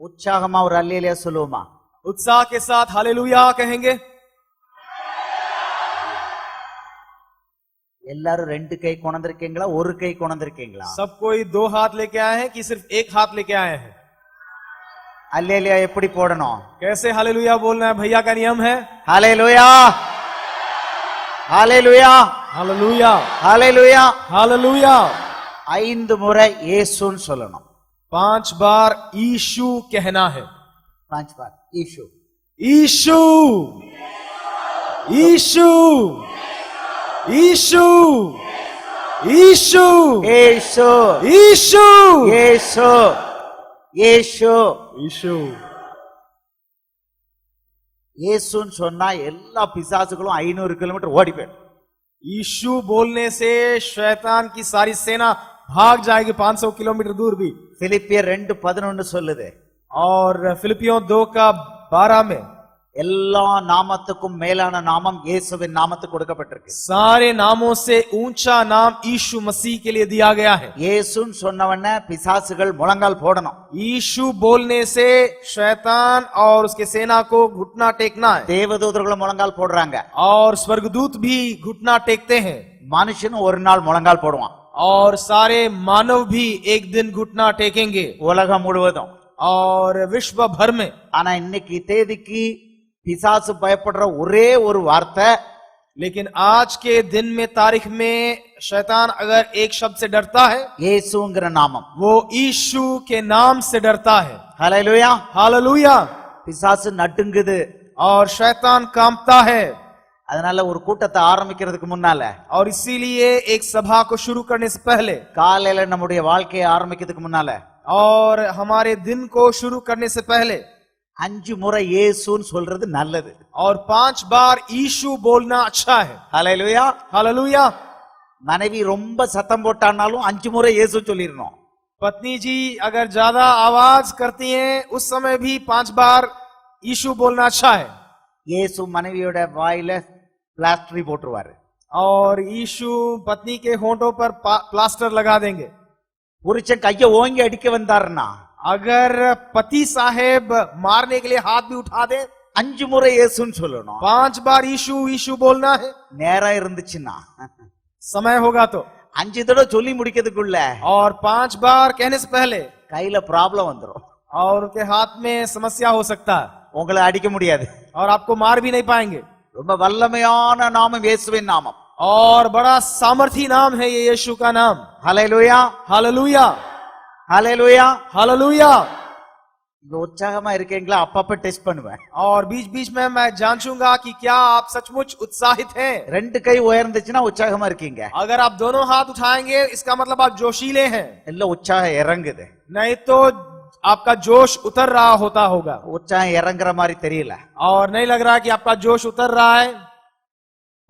உற்சாகமா ஒரு அல்லேலூயா சொல்லுவோமா? उत्साह के साथ हालेलुया कहेंगे। எல்லாரும் ரெண்டு கை கொண்டிருக்கீங்களா, ஒரு கை கொண்டிருக்கீங்களா? सब कोई दो हाथ लेके आए हैं कि सिर्फ एक हाथ लेके आए हैं? அல்லேலூயா எப்படி போடணும்? कैसे हालेलुया बोलना है भैया का नियम है। ஹalleluya ஹalleluya हालेलुया ஹalleluya हालेलुया 5 முறை இயேசுன்னு சொல்லணும். 5 बार यीशु कहना है। 5 बार यीशु यीशु यीशु यीशु यीशु இயேசு यीशु இயேசு இயேசு यीशु। இயேசுன்னு சொன்னா எல்லா பிசாசுகளும் 500 கிலோமீட்டர் ஓடி போயிடும். यीशु बोलने से शैतान की सारी सेना भाग जाएगी 500 किलोमीटर दूर भी। பிலிப்பியர் 2:11 சொல்லுது, और फिलिपियों 2:12 में எல்லா நாமத்துக்கும் மேலான நாமம் இயேசுவின் நாமத்துக்கு கொடுக்கப்பட்டிருக்கு. सारे नामों से ऊंचा नाम यीशु मसीह के लिए दिया गया है। இயேசுன்னு சொன்னவன பிசாசுகள் முழங்கால் போடணும். यीशु बोलने से शैतान और उसके सेना को घुटना टेकना है। தேவதூதர்களும் முழங்கால் போடுறாங்க. और स्वर्गदूत भी घुटना टेकते हैं। மனுஷனும் ஒரு நாள் முழங்கால் போடுவான். और सारे मानव भी एक दिन घुटना टेकेंगे உலகம் முழுவதும். और विश्व भर में। ஆனா இன்னைக்கு தேதிக்கு பிசாசு பயப்படுற ஒரே ஒரு வார்த்தை, लेकिन आज के दिन में तारीख में शैतान अगर एक शब्द से डरता है இயேசுங்கிற நாமம். वो यीशु के नाम से डरता है। ஹalleluya. हालेलुया। பிசாசு நடுங்குது. और शैतान कांपता है। அதனால ஒரு கூட்டத்தை ஆரம்பிக்கிறதுக்கு முன்னால, और इसीलिए एक सभा को शुरू करने से पहले, காலையில நம்முடைய வாழ்க்கையை ஆரம்பிக்கிறதுக்கு முன்னால और हमारे दिन को शुरू करने से पहले 5 முறை இயேசுன்னு சொல்றது நல்லது. और 5 बार यीशु बोलना अच्छा है। ஹalleluya. हालेलुया। மனைவி ரொம்ப சத்தம் போட்டானாலும் 5 முறை இயேசு சொல்லிரணும். पत्नी जी अगर ज्यादा आवाज करती हैं उस समय भी 5 बार यीशु बोलना अच्छा है। இயேசு மனைவியோட வாயில பிளாஸ்டரி போட்டுருவாரு. और यीशु पत्नी के होंठों पर प्लास्टर लगा देंगे। புருஷன் கைய ஓங்கி அடிக்க வந்தாருன்னா अगर पति साहेब मारने के लिए हाथ भी उठा दे 5 முறை இயேசுன்னு சொல்லணும். 5 बार यीशु यीशु बोलना है। நேரம் இருந்துச்சுன்னா समय होगा तो 5 தடவை சொல்லி முடிக்கிறதுக்குள்ள और 5 बार कहने से पहले கையில ப்ராப்ளம் வந்துரும். और उनके हाथ में समस्या हो सकता है உங்களை அடிக்க முடியாது. और आपको मार भी नहीं पाएंगे। ரொம்ப வல்லமையான நாமம் இயேசுவின் நாமம். और बड़ा सामर्थी नाम है ये यीशु का नाम। ஹalleluya हालेलुया ஹalleluya. हालेलुया। இங்க உற்சாகமா இருக்கீங்களா? அப்பப்ப டெஸ்ட் பண்ணுவேன். और बीच बीच में मैं जांचूंगा कि क्या आप सचमुच उत्साहित हैं। 2 கை உயர்ந்துச்சுன்னா உற்சாகமா இருக்கீங்க. अगर आप दोनों हाथ उठाएंगे इसका मतलब आप जोशीले हैं। இல்ல உற்சாகம் இறங்குது. नहीं तो आपका जोश उतर रहा होगा। உற்சாகம் இறங்குற மாதிரி தெரியல. और नहीं लग रहा कि आपका जोश उतर रहा है।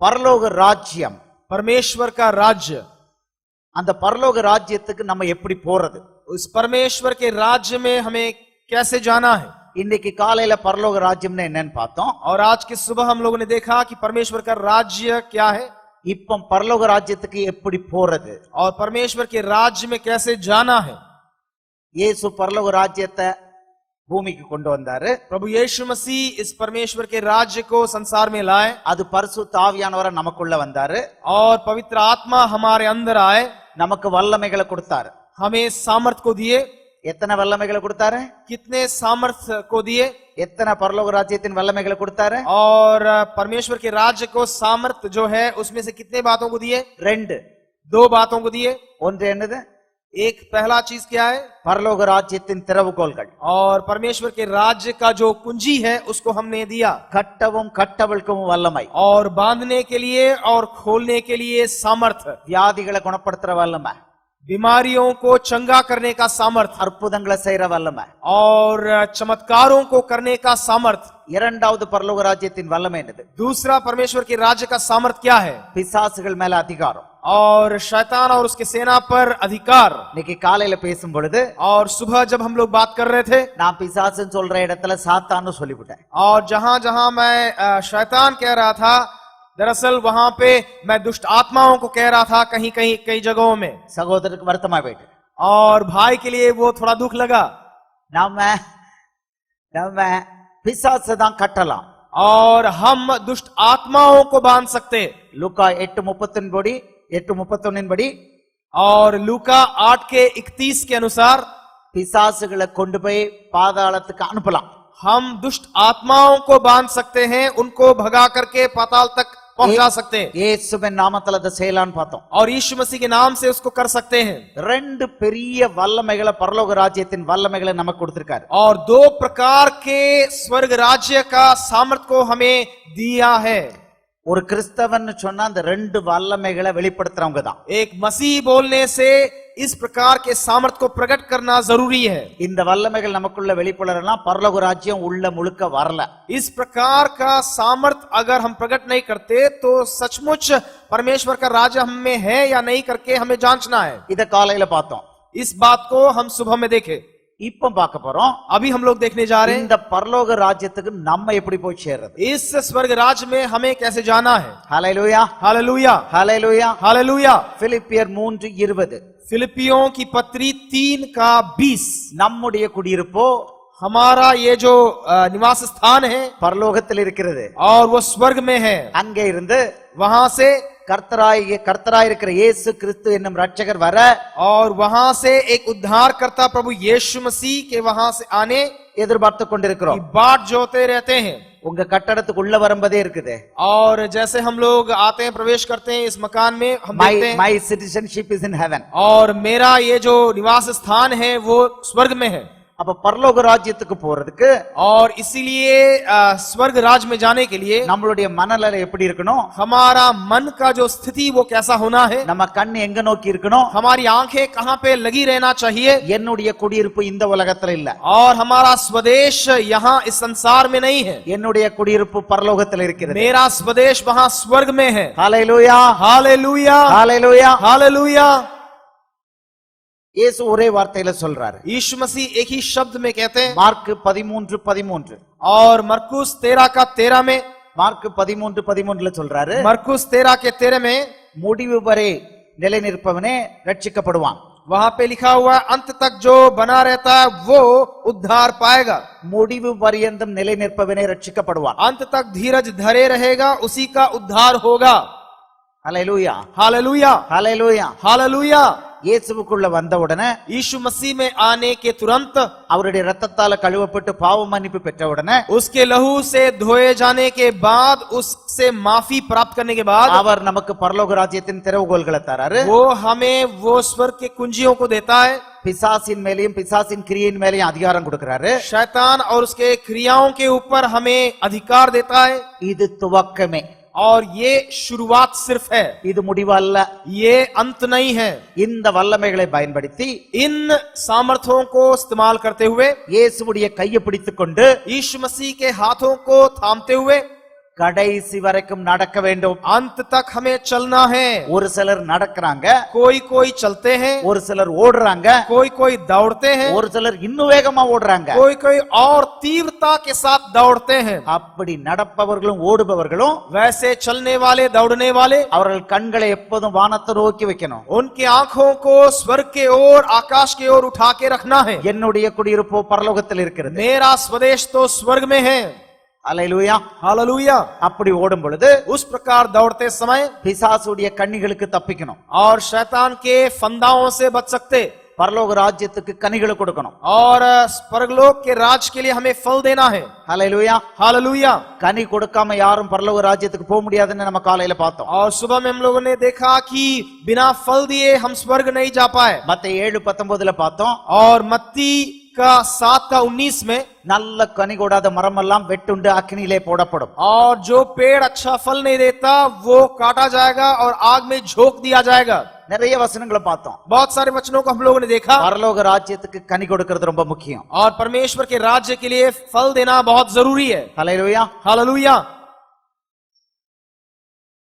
பரலோக ராஜ்யம், परमेश्वर का राज्य, அந்த பரலோக ராஜ்யத்துக்கு நம்ம எப்படி போறது? उस परमेश्वर के राज्य में हमें कैसे जाना है। இன்னைக்கு காலையில பரலோக ராஜ்யம்னா என்னன்னு பார்த்தோம். और आज की सुबह हम लोगों ने देखा कि परमेश्वर का राज्य क्या है। இப்போ பரலோக ராஜ்யத்துக்கு எப்படி போறது? और परमेश्वर के राज्य में कैसे जाना है। இயேசு பரலோக ராஜ்யத்தை பூமிக்கு கொண்டு வந்தாரு. प्रभु यीशु मसीह इस परमेश्वर के राज्य को संसार में लाए। அது பரிசுத்த ஆவியானவரை நமக்குள்ள வந்தாரு. और पवित्र आत्मा हमारे अंदर आए। நமக்கு வல்லமைகளை கொடுத்தாரு. हमें सामर्थ को दिए। எத்தனை வல்லமைகளை கொடுத்தாரு? कितने सामर्थ को दिए। எத்தனை பரலோக ராஜ்யத்தின் வல்லமைகளை கொடுத்தாரு? और परमेश्वर के राज्य को सामर्थ जो है उसमें से कितने बातों को दिए? 2 बातों को दिए। ஒன்று என்னது? एक पहला चीज क्या है? பரலோக ராஜ்யத்தின் திறவுகோல்கள். और परमेश्वर के राज्य का जो कुंजी है उसको हमने दिया। கட்டவும் கட்டவிழ்க்கவும் வல்லமை. और बांधने के लिए और खोलने के लिए सामर्थ। வியாதிகளை குணப்படுத்துற வல்லமை. बीमारियों को चंगा करने का सामर्थ। அற்புதங்களை செய்யற வல்லமை. और चमत्कारों को करने का सामर्थ। இரண்டாவது பரலோக ராஜ்யத்தின் வல்லமை என்னது? दूसरा परमेश्वर के राज्य का सामर्थ क्या है? பிசாசுகள் மேல அதிகாரம். और शैतान और उसके सेना पर अधिकार। இன்னைக்கு காலையில பேசும் பொழுது और सुबह जब हम लोग बात कर रहे थे, நான் பிசாசுன்னு சொல்ற இடத்துல சாத்தான்னு சொல்லிவிட்டேன். और जहां जहां मैं शैतान कह रहा था, दरअसल वहां पे मैं दुष्ट आत्माओं को कह रहा था कहीं कहीं कई जगहों में। சகோதரருக்கு வருத்தமா போயிட்டு और भाई के लिए वो थोड़ा दुख लगा। நாம நம்ம பிசாசை தான் கட்டலாம். और हम दुष्ट आत्माओं को बांध सकते हैं। லூக்கா 8:31 படி और लूका 8:31 के अनुसार பிசாசுகளை கொண்டு போய் பாதாளத்துக்கு அனுப்பலாம். हम दुष्ट आत्माओं को बांध सकते हैं, उनको भगा करके पाताल तक पहुंचा सकते हैं இயேசுவின் நாமத்துல அதை செய்யலாம்னு பார்த்தோம். और यीशु मसीह के नाम से उसको कर सकते हैं। ரெண்டு பெரிய வல்லமைகளை பரலோக ராஜ்யத்தின் வல்லமைகளை நமக்கு கொடுத்திருக்காரு. और दो प्रकार के स्वर्ग राज्य का सामर्थ को हमें दिया है। ஒரு கிறிஸ்தவன் சொன்னா அந்த ரெண்டு வல்லமைகளை வெளிப்படுத்துறவங்க தான். एक मसीह बोलने से इस प्रकार के सामर्थ को प्रकट करना जरूरी है। இந்த வல்லமைகள் நமக்குள்ள வெளிப்படலாம், பரலோக ராஜ்யம் உள்ள முழுக்க வரல. इस प्रकार का सामर्थ अगर हम प्रकट नहीं करते तो सचमुच परमेश्वर का राज्य हम में है या नहीं करके हमें जांचना है। இத காலையில பார்த்தோம். इस बात को हम सुबह में देखे, இப்ப பார்க்க போறோம். अभी हम लोग देखने जा रहे हैं இந்த பரலோக ராஜ்யத்துக்கு நம்ம எப்படி போய் சேர்றது. इस स्वर्ग राज्य में हमें कैसे जाना है। ஹல்லேலூயா, हालेलुया, ஹல்லேலூயா. हालेलुया। பிலிப்பியர் 3:20 फिलिपियों की पत्री 3:20 நம்முடைய குடியிருப்போ हमारा ये जो निवास स्थान है பரலோகத்தில் இருக்கிறது. और वो स्वर्ग में है। அங்கே இருந்து वहां से கர்த்தராயிருக்கிற இயேசு கிறிஸ்து என்னும் ரட்சகர் வர और वहां से एक उद्धारकर्ता प्रभु यीशु मसीह के वहां से आने எதிர்பார்த்து की கொண்டிருக்கிறோம். बाट जोते रहते हैं। உங்க கட்டடத்துக்கு உள்ள வரும்போதே இருக்குது. और जैसे हम लोग आते हैं, प्रवेश करते हैं इस मकान में, हम देखते हैं my citizenship is in heaven. और मेरा ये जो निवास स्थान है वो स्वर्ग में है। அப்ப பரலோக ராஜ்யத்துக்கு போறதுக்கு और इसीलिए स्वर्ग राज में जाने के लिए நம்மளுடைய மனநிலை எப்படி இருக்கணும், हमारा मन का जो स्थिति वो कैसा होना है, நம்ம கண் எங்க நோக்கி இருக்கணும். हमारी आंखें कहाँ पे लगी रहना चाहिए। என்னுடைய குடியிருப்பு இந்த உலகத்துல இல்ல, और हमारा स्वदेश यहाँ इस संसार में नहीं है, என்னுடைய குடியிருப்பு பரலோகத்துல இருக்கிறது. मेरा स्वदेश वहाँ स्वर्ग में है। ஹல்லேலூயா, हालेलुया, ஹல்லேலூயா. हालेलुया। இயேசு ஒரே வார்த்தையில சொல்றாரு. यीशु मसीह एक ही शब्द में कहते हैं। மார்க் 13:13 और मरकुस 13:13 में, மார்க் 13:13 சொல்றாரு, मरकुस 13:13 में முடிவு வரை நிலை நிற்பவனே ரட்சிக்கப்படுவான். वहां पे लिखा हुआ है, अंत तक जो बना रहता है वो उद्धार पाएगा। முடிவு பரியந்தம் நிலை நிற்பவனே ரட்சிக்கப்படுவான். अंत तक धीरज धरे रहेगा, उसी का उद्धार होगा। ஹல்லேலூயா, हालेलुया, ஹல்லேலூயா. हालेलुया। இயேசுவுக்குள்ள வந்த உடனே यीशु मसीह में आने के तुरंत, அவருடைய ரத்தத்தால கழுவப்பட்டு பாவ மன்னிப்பு பெற்ற உடனே उसके लहू से धोए जाने के बाद, उससे माफी प्राप्त करने के बाद அவர் நமக்கு பரலோக ராஜ்யத்தின் திறவுகோல்களை தராரு. वो हमें वो स्वर्ग के कुंजियों को देता है। பிசாசின் மேலேயும் பிசாசின் கிரியின் மேலேயும் அதிகாரம் கொடுக்கிறாரு. शैतान और उसके क्रियाओं के ऊपर हमें अधिकार देता है। இது துவக்கமே, और ये शुरुआत सिर्फ है, இது முடிவு அல்ல. ये अंत नहीं है। இந்த வல்லமைகளை பயன்படுத்தி इन सामर्थ्यों को इस्तेमाल करते हुए, இயேசுவுடைய கையை பிடித்துக் கொண்டு यीशु मसीह के हाथों को थामते हुए கடைசி வரைக்கும் நடக்க வேண்டும். अंत तक हमें चलना है। ஒரு சிலர் நடக்கிறாங்க, कोई कोई चलते हैं, ஒரு சிலர் ஓடுறாங்க, कोई कोई दौड़ते हैं, ஒரு சிலர் இன்னும் வேகமா ஓடுறாங்க. कोई कोई और तीव्रता के साथ दौड़ते हैं। அப்படி நடப்பவர்களும் ஓடுபவர்களும் वैसे चलने वाले, दौड़ने वाले, அவர்கள் கண்களை எப்போதும் வானத்தை நோக்கி வைக்கணும். उनकी आंखों को स्वर्ग के ओर, आकाश के ओर उठा के रखना है। என்னுடைய குடியிருப்போ பரலோகத்தில் இருக்கிறது. मेरा स्वदेश तो स्वर्ग में है। அல்லேலூயா. हालेलुया। அப்படி ஓடும் பொழுது उस प्रकार दौड़ते समय பிசாசுடைய கண்ணிகளுக்கு தப்பிக்கணும். और शैतान के फंदाओं से बच सकते, பரலோக ராஜ்யத்துக்கு கனிகளை கொடுக்கணும். और परलोक के राज के लिए हमें फल देना है। அல்லேலூயா. हालेलुया। கனி கொடுக்காம யாரும் பரலோக ராஜ்யத்துக்கு போக முடியாதுன்னு நம்ம காலையில பார்த்தோம். और सुबह में हम लोगों ने देखा कि बिना फल दिए हम स्वर्ग नहीं जा पाए। மத்தேயு 7:19 பார்த்தோம். और मत्ती का 7:19 में, நல்ல கனி கொடாத மரமெல்லாம் வெட்டுண்டு அக்னியிலே போடப்படும். और जो पेड़ अच्छा फल नहीं देता वो काटा जाएगा और आग में झोंक दिया जाएगा। நிறைய வசனங்களை பார்த்தோம். बहुत सारे वचनों को हम लोगों ने देखा। பரலோக ராஜ்யத்துக்கு கனி கொடுக்கிறது ரொம்ப முக்கியம். और परमेश्वर के राज्य के लिए फल देना बहुत जरूरी है। ஹல்லேலூயா. हालेलुया।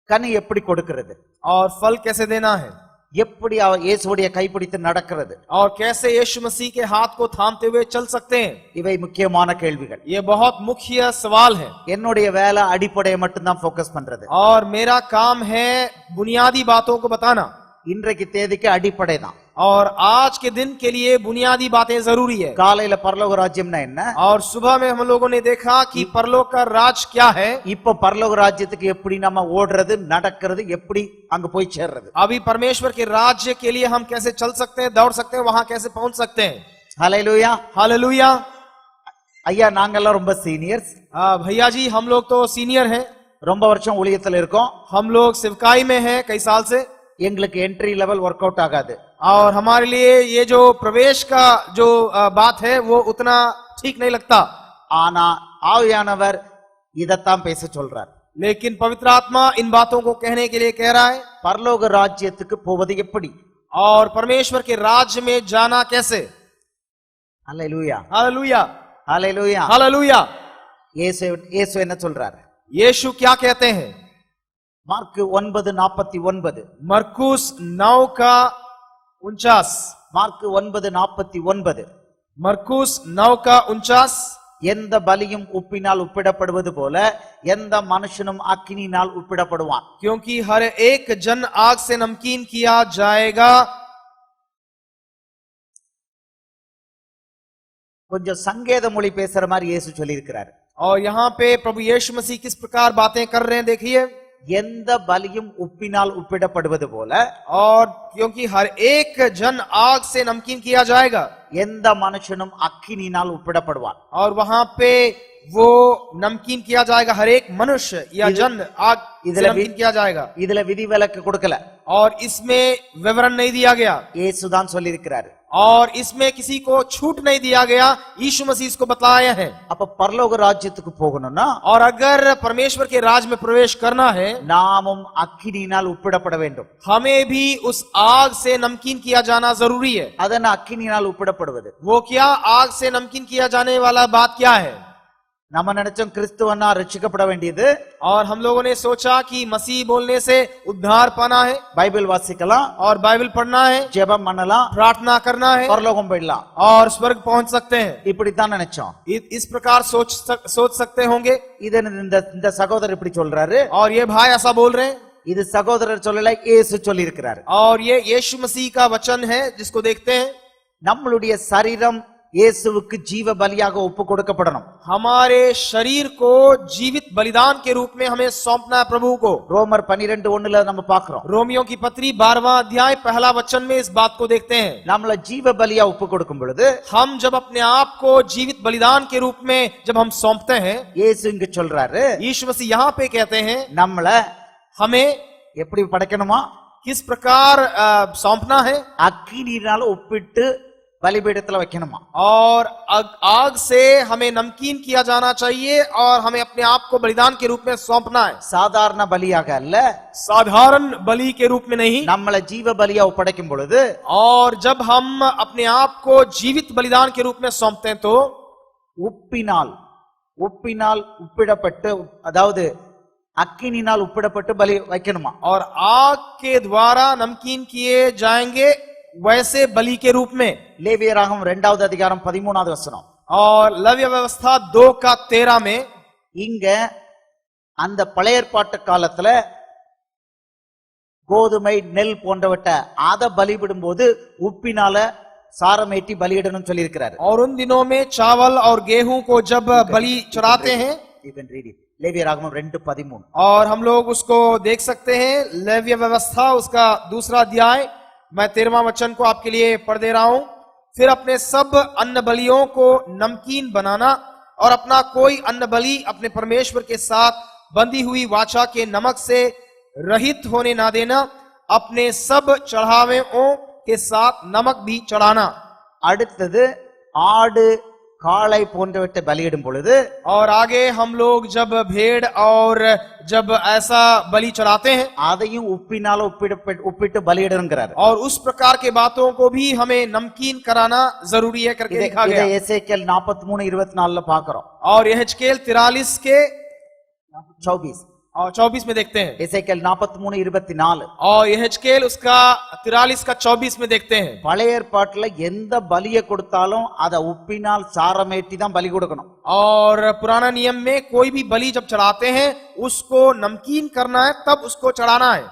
கனி எப்படி கொடுக்கிறது, और फल कैसे देना है, எப்படி இயேசுவுடைய கைப்பிடித்து நடக்கிறது, और कैसे यीशु मसीह के हाथ को थामते हुए चल सकते हैं, இவை முக்கியமான கேள்விகள். ये बहुत मुख्य सवाल है। என்னுடைய வேலை அடிப்படையை மட்டும்தான் ஃபோக்கஸ் பண்றது. और मेरा काम है बुनियादी बातों को बताना। இன்றைக்கு தேதிக்கு அடிப்படை தான். और आज के दिन के लिए बुनियादी बातें जरूरी है। காலையில பரலோக ராஜ்யம்னா என்ன? और सुबह में हम लोगों ने देखा कि परलोक का राज क्या है। இப்ப பரலோக ராஜ்யத்துக்கு எப்படி நம்ம ஓடுறது நடக்கிறது எப்படி அங்க போய் சேர்றது? अभी परमेश्वर के राज्य के लिए हम कैसे चल सकते हैं, दौड़ सकते हैं, वहां कैसे पहुंच सकते हैं। ஹல்லேலூயா. हालेलुया। ஐயா நாங்கெல்லாம் ரொம்ப சீனியர்ஸ், भैया जी हम लोग तो सीनियर हैं, ரொம்ப வருஷம் ஊழியத்துல இருக்கோம். हम लोग सेवकाई में हैं कई साल से, எங்களுக்கு என்ட்ரி லெவல் ஒர்க் அவுட் ஆகாது. और हमारे लिए ये जो प्रवेश का जो बात है वो उतना ठीक नहीं लगता। ஆனா ஆவியானவர் இதத்தான் பேச சொல்றார். लेकिन पवित्र आत्मा इन बातों को कहने के लिए कह रहा है। பரலோக ராஜ்யத்துக்கு போவது எப்படி? और परमेश्वर के राज्य में जाना कैसे। ஹல்லேலூயா. हालेलुया। ஹல்லேலூயா. हालेलुया। இயேசு என்ன சொல்றாரு? यीशु क्या कहते हैं? மார்க் 9:49. मरकुस 9:49। மார்க் 9:49. मरकुस 9:49। எந்த பலியும் உப்பினால் உப்பிடப்படுவது போல எந்த மனுஷனும் அக்கினியினால் உப்பிடப்படுவான். क्योंकि हर एक जन आग से नमकीन किया जाएगा। கொஞ்சம் சங்கேத மொழி பேசுற மாதிரி இயேசு சொல்லி இருக்கிறார். और यहाँ पे प्रभु यीशु मसीह किस प्रकार बातें कर रहे हैं देखिए। எந்த பலியும் உப்பினால் உப்பிடப்படுவது போல और क्योंकि हर एक जन आग से नमकीन किया जाएगा, எந்த மனுஷனும் அக்கினியினால் உப்பிடப்படுவான். और वहां पे वो नमकीन किया जाएगा, हर एक मनुष्य या जन आग से नमकीन किया जाएगा। இதுல விதிவிலக்கு கொடுக்கல, और इसमें विवरण नहीं दिया गया, இயேசுதான் சொல்லி இருக்கிறாரு. और इसमें किसी को छूट नहीं दिया गया, यीशु मसीह इसको बताया है। அப்ப பரலோக ராஜ்யத்துக்கு போகணும்னா और अगर परमेश्वर के राज में प्रवेश करना है, நாமும் அக்கினியினால் உப்பிடப்பட வேண்டும். हमें भी उस आग से नमकीन किया जाना जरूरी है। அதன அக்கினியினால் உப்பிடப்படுவது वो क्या, आग से नमकीन किया जाने वाला बात क्या है? நம்ம நினைச்சோம் கிறிஸ்துவனா ரட்சிக்கப்பட வேண்டியது, और हम लोगों ने सोचा कि मसीह बोलने से उद्धार पाना है, பைபிள் வாசிக்கலாம், और बाइबल पढ़ना है, ஜெபம் பண்ணலாம், प्रार्थना करना है, பரலோகம் போயிடலாம், और स्वर्ग पहुंच सकते हैं। இப்படித்தான் நினைச்சோம். इस प्रकार सोच सकते होंगे। இது இந்த சகோதரர் இப்படி சொல்றாரு, और ये भाई ऐसा बोल रहे हैं, இது சகோதரர் சொல்லல, இயேசு சொல்லி இருக்கிறார். और ये यीशु मसीह का वचन है जिसको देखते हैं। நம்மளுடைய சரீரம் இயேசுவுக்கு ஜீவ பலியாக ஒப்பு கொடுக்கப்படணும். हमारे शरीर को जीवित बलिदान के रूप में हमें सौंपना है प्रभु को। ரோமர் 12:1 நம்ம பார்க்கிறோம். रोमियो की पत्री 12वां अध्याय पहला वचन में इस बात को देखते हैं। நம்மள ஜீவ பலியா ஒப்பு கொடுக்கும் பொழுது हम जब अपने आप को जीवित बलिदान के रूप में जब हम सौंपते हैं, இயேசு இங்க சொல்றாரு, यीशु मसीह यहाँ पे कहते हैं நம்மள हमें எப்படி படைக்கணுமா, किस प्रकार सौंपना है, அக்கினியினால உப்பிட்டு பலிபீடத்துல வைக்கணுமா. और आग से हमें नमकीन किया जाना चाहिए, और हमें अपने आप को बलिदान के रूप में सौंपना है। சாதாரண பலியாக அல்ல, साधारण बलि के रूप में नहीं। நம்மள ஜீவ பலியா ஒப்படைக்கும் பொழுது और जब हम अपने आप को जीवित बलिदान के रूप में सौंपते हैं तो உப்பினால் உப்பிடப்பட்டு, அதாவது அக்கினினால் உப்பிடப்பட்டு பலி வைக்கணுமா. और आग के द्वारा नमकीन किए जाएंगे, वैसे बलि के रूप में। லேவியராகமம் 2வது அதிகாரம் 13வது வசனம். और लव्य व्यवस्था 2:13 में இங்க அந்த பழைய ஏற்பாட்டு காலத்துல கோதுமை நெல் போன்றவற்றை அத பலிபிடும் போது உப்பினால சாரமேற்றி பலியிடணும் சொல்லி இருக்கிறாரு. और उन दिनों में चावल और गेहूं को जब बलि चढ़ाते हैं, லேவியராகமம் 2:13. और हम लोग उसको देख सकते हैं, लव्य व्यवस्था उसका 2रा अध्याय, मैं 13वां वचन को आपके लिए पढ़ दे रहा हूं। फिर अपने सब अन्न बलियों को नमकीन बनाना, और अपना कोई अन्न बलि अपने परमेश्वर के साथ बंधी हुई वाचा के नमक से रहित होने ना देना, अपने सब चढ़ावेओं के साथ नमक भी चढ़ाना। அடுத்தது ஆடு காளை போன்றவற்றை பலியிடும் பொழுது, और आगे हम लोग जब भेड़ और जब ऐसा बलि चढ़ाते हैं, அதையும் உப்பினால உப்பிட்டு பலியிடணுங்கிறார். और उस प्रकार के बातों को भी हमें नमकीन कराना जरूरी है करके लिखा இதை गया। எசேக்கியேல் 43:24 पाக்கிறோம். और यहेजकेल 43 के 24 और 24 में देखते हैं, எசேக்கியேல் 43:24. और यहेजकेल उसका 43 का 24 में देखते हैं। பழைய ஏற்பாட்டுல எந்த பலியை கொடுத்தாலும் அத உப்பினால் சாரமேற்றி தான் பலி கொடுக்கணும். और पुराना नियम में कोई भी बलि जब चढ़ाते हैं उसको नमकीन करना है, तब उसको चढ़ाना है।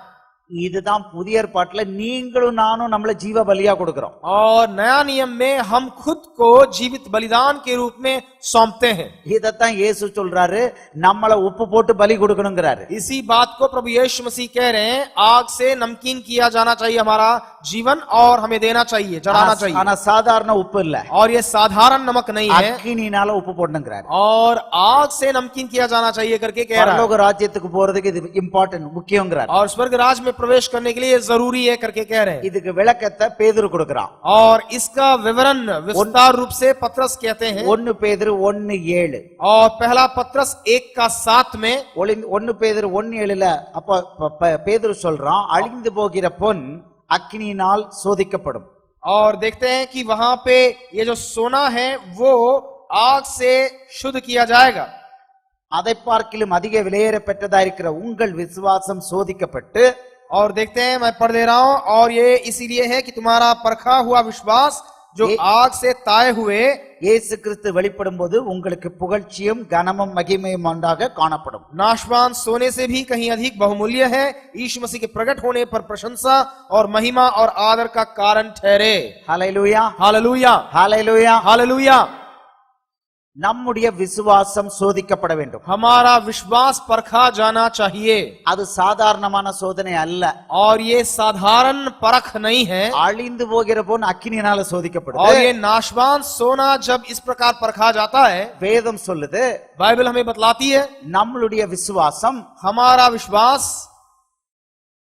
இதுதான் புதிய ஏற்பாட்டுல நீங்களும் நானும் நம்மள ஜீவ பலியா கொடுக்கிறோம். और नया नियम में हम खुद को जीवित बलिदान के रूप में सौंपते हैं। இதத்தான் இயேசு சொல்றாரு, நம்மள உப்பு போட்டு பலி கொடுக்கணுங்கிறாரு. इसी बात को प्रभु यीशु मसीह कह रहे हैं, आग से नमकीन किया जाना चाहिए हमारा जीवन और हमें देना चाहिए, जलाना चाहिए। ஆனா சாதாரண உப்பு இல்ல, और ये साधारण नमक नहीं है, அக்கினினால உப்பு போடணுங்கிறாரு. और आग से नमकीन किया जाना चाहिए करके कह रहा है। பரலோக ராஜ்யத்துக்கு போறதுக்கு இது இம்பார்ட்டன்ட், முக்கியங்கிறாரு. और स्वर्ग राज में प्रवेश करने के लिए जरूरी है करके कह रहे हैं। இதுக்கு விளக்கத்தை பேதுரு கொடுக்கறான். और इसका विवरण विस्तार रूप से पत्रस कहते हैं। 1 பேதுரு 1:7 और पहला पत्रस 1:7 में 1 பேதுரு 1:7ல அப்ப பேதுரு சொல்றான், அழிந்து போகிற பொன் அக்கினியினால் சோதிக்கப்படும். और देखते हैं कि वहां पे ये जो सोना है वो आग से शुद्ध किया जाएगा। அதை பார்க்கிலும் அதிக விலையேற பெற்றதா இருக்கிற உங்கள் விசுவாசம் சோதிக்கப்பட்டு, और देखते हैं, मैं पढ़ दे रहा हूं, और ये इसीलिए है कि तुम्हारा परखा हुआ विश्वास जो आग से ताए हुए இயேசு கிறிஸ்து வெளிப்படும் போது உங்களுக்கு புகழ்ச்சியும் கனமும் மகிமையும் உண்டாக காணப்படும். नाशवान सोने से भी कहीं अधिक बहुमूल्य है, यीशु मसीह के प्रकट होने पर प्रशंसा और महिमा और आदर का कारण ठहरे। ஹல்லேலூயா, हालेलुया, ஹல்லேலூயா. हालेलुया। நம்முடைய விசுவாசம் சோதிக்கப்பட வேண்டும். हमारा विश्वास परखा जाना चाहिए। அது சாதாரணமான சோதனை அல்ல. और ये साधारण परख नहीं है। அழிந்து போகிற பொன் அக்கினியினால और சோதிக்கப்படுது. ये नाशवान सोना जब इस प्रकार परखा जाता है, வேதம் சொல்லுது, बाइबल हमें बतलाती है, நம்மளுடைய விசுவாசம் हमारा विश्वास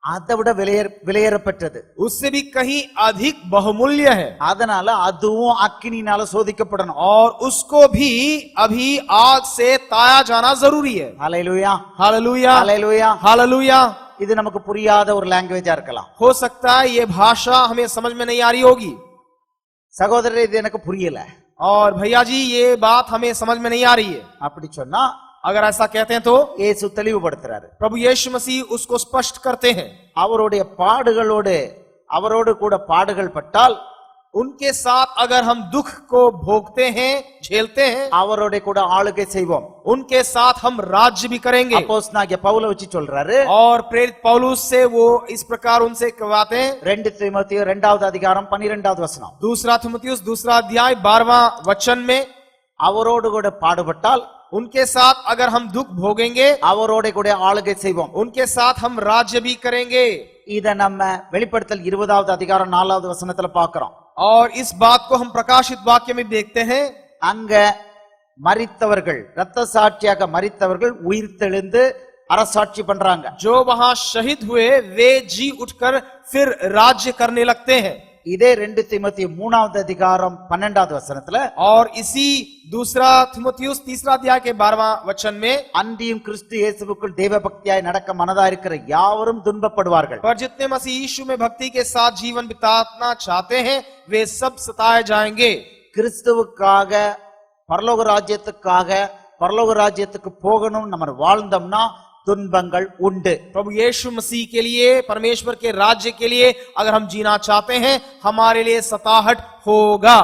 அதை விட விலையேறப்பட்டது, उससे भी कहीं अधिक बहुमूल्य है। அதனால அதுவும் அக்கினியினால சோதிக்கப்படணும். और उसको भी अभी आग से ताया जाना जरूरी है। ஹல்லேலூயா, हालेलुया, ஹல்லேலூயா. हालेलुया। இது நமக்கு புரியாத ஒரு லாங்குவேஜா இருக்கலாம். हो सकता है ये भाषा हमें समझ में नहीं आ रही होगी। சகோதரரே, இது எனக்கு புரியல और भैया जी ये बात हमें समझ में नहीं आ रही है, அப்படி சொன்னா अगर ऐसा कहते हैं तो இயேசு தெளிவுபடுத்துறாரு. प्रभु यीशु मसीह उसको स्पष्ट करते हैं। அவருடைய அவரோடு கூட பாடுகள் பட்டால், उनके साथ अगर हम दुख को भोगते हैं, झेलते हैं, அவரோட கூட ஆளுகை செய்வோம். उनके साथ हम राज्य भी करेंगे। அப்போஸ்தலனாகிய பவுல வச்சு சொல்றாரு, और प्रेरित पौलुस से वो इस प्रकार उनसे कहवाते हैं। 2 தீமோத்தேயு 2வது அதிகாரம் 12வது வசனம், दूसरा थिमुथियुस 2 अध्याय 12वां वचन में, அவரோடு கூட பாடுபட்டால் उनके साथ अगर हम दुख भोगेंगे, அவரோட கூட ஆளுகை செய்வோம். उनके साथ हम राज्य भी करेंगे। இத நம்ம வெளிப்படுத்தல் 20வது அதிகாரம் 4வது வசனத்துல பார்க்கிறோம். और इस बात को हम प्रकाशित वाक्य में देखते हैं। அங்க மரித்தவர்கள், இரத்த சாட்சியாக மரித்தவர்கள் உயிர்த்தெழுந்து அரசாட்சி பண்றாங்க. जो वहां शहीद हुए वे जी उठकर फिर राज्य करने लगते हैं। இதே 2 தீமோத்தேயு 3வது அதிகாரம் 12வது வசனத்துல, और इसी दूसरा थिमुथियुस 3 अध्याय के 12वां वचन में, அன்றியும் கிறிஸ்து இயேசுவுக்குள் தேவ பக்தியாய் நடக்க மனதா இருக்கிற யாவரும் துன்பப்படுவார்கள். पर जितने मसीह यीशु में भक्ति के साथ जीवन बिताना चाहते हैं वे सब सताए जाएंगे। கிறிஸ்துவுக்காக பரலோக ராஜ்யத்துக்கு போகணும் நம்ம வாழ்ந்தோம்னா துன்பங்கள் உண்டு. प्रभु यीशु मसीह के लिए, परमेश्वर के राज्य के लिए अगर हम जीना चाहते हैं, हमारे लिए सताहट होगा।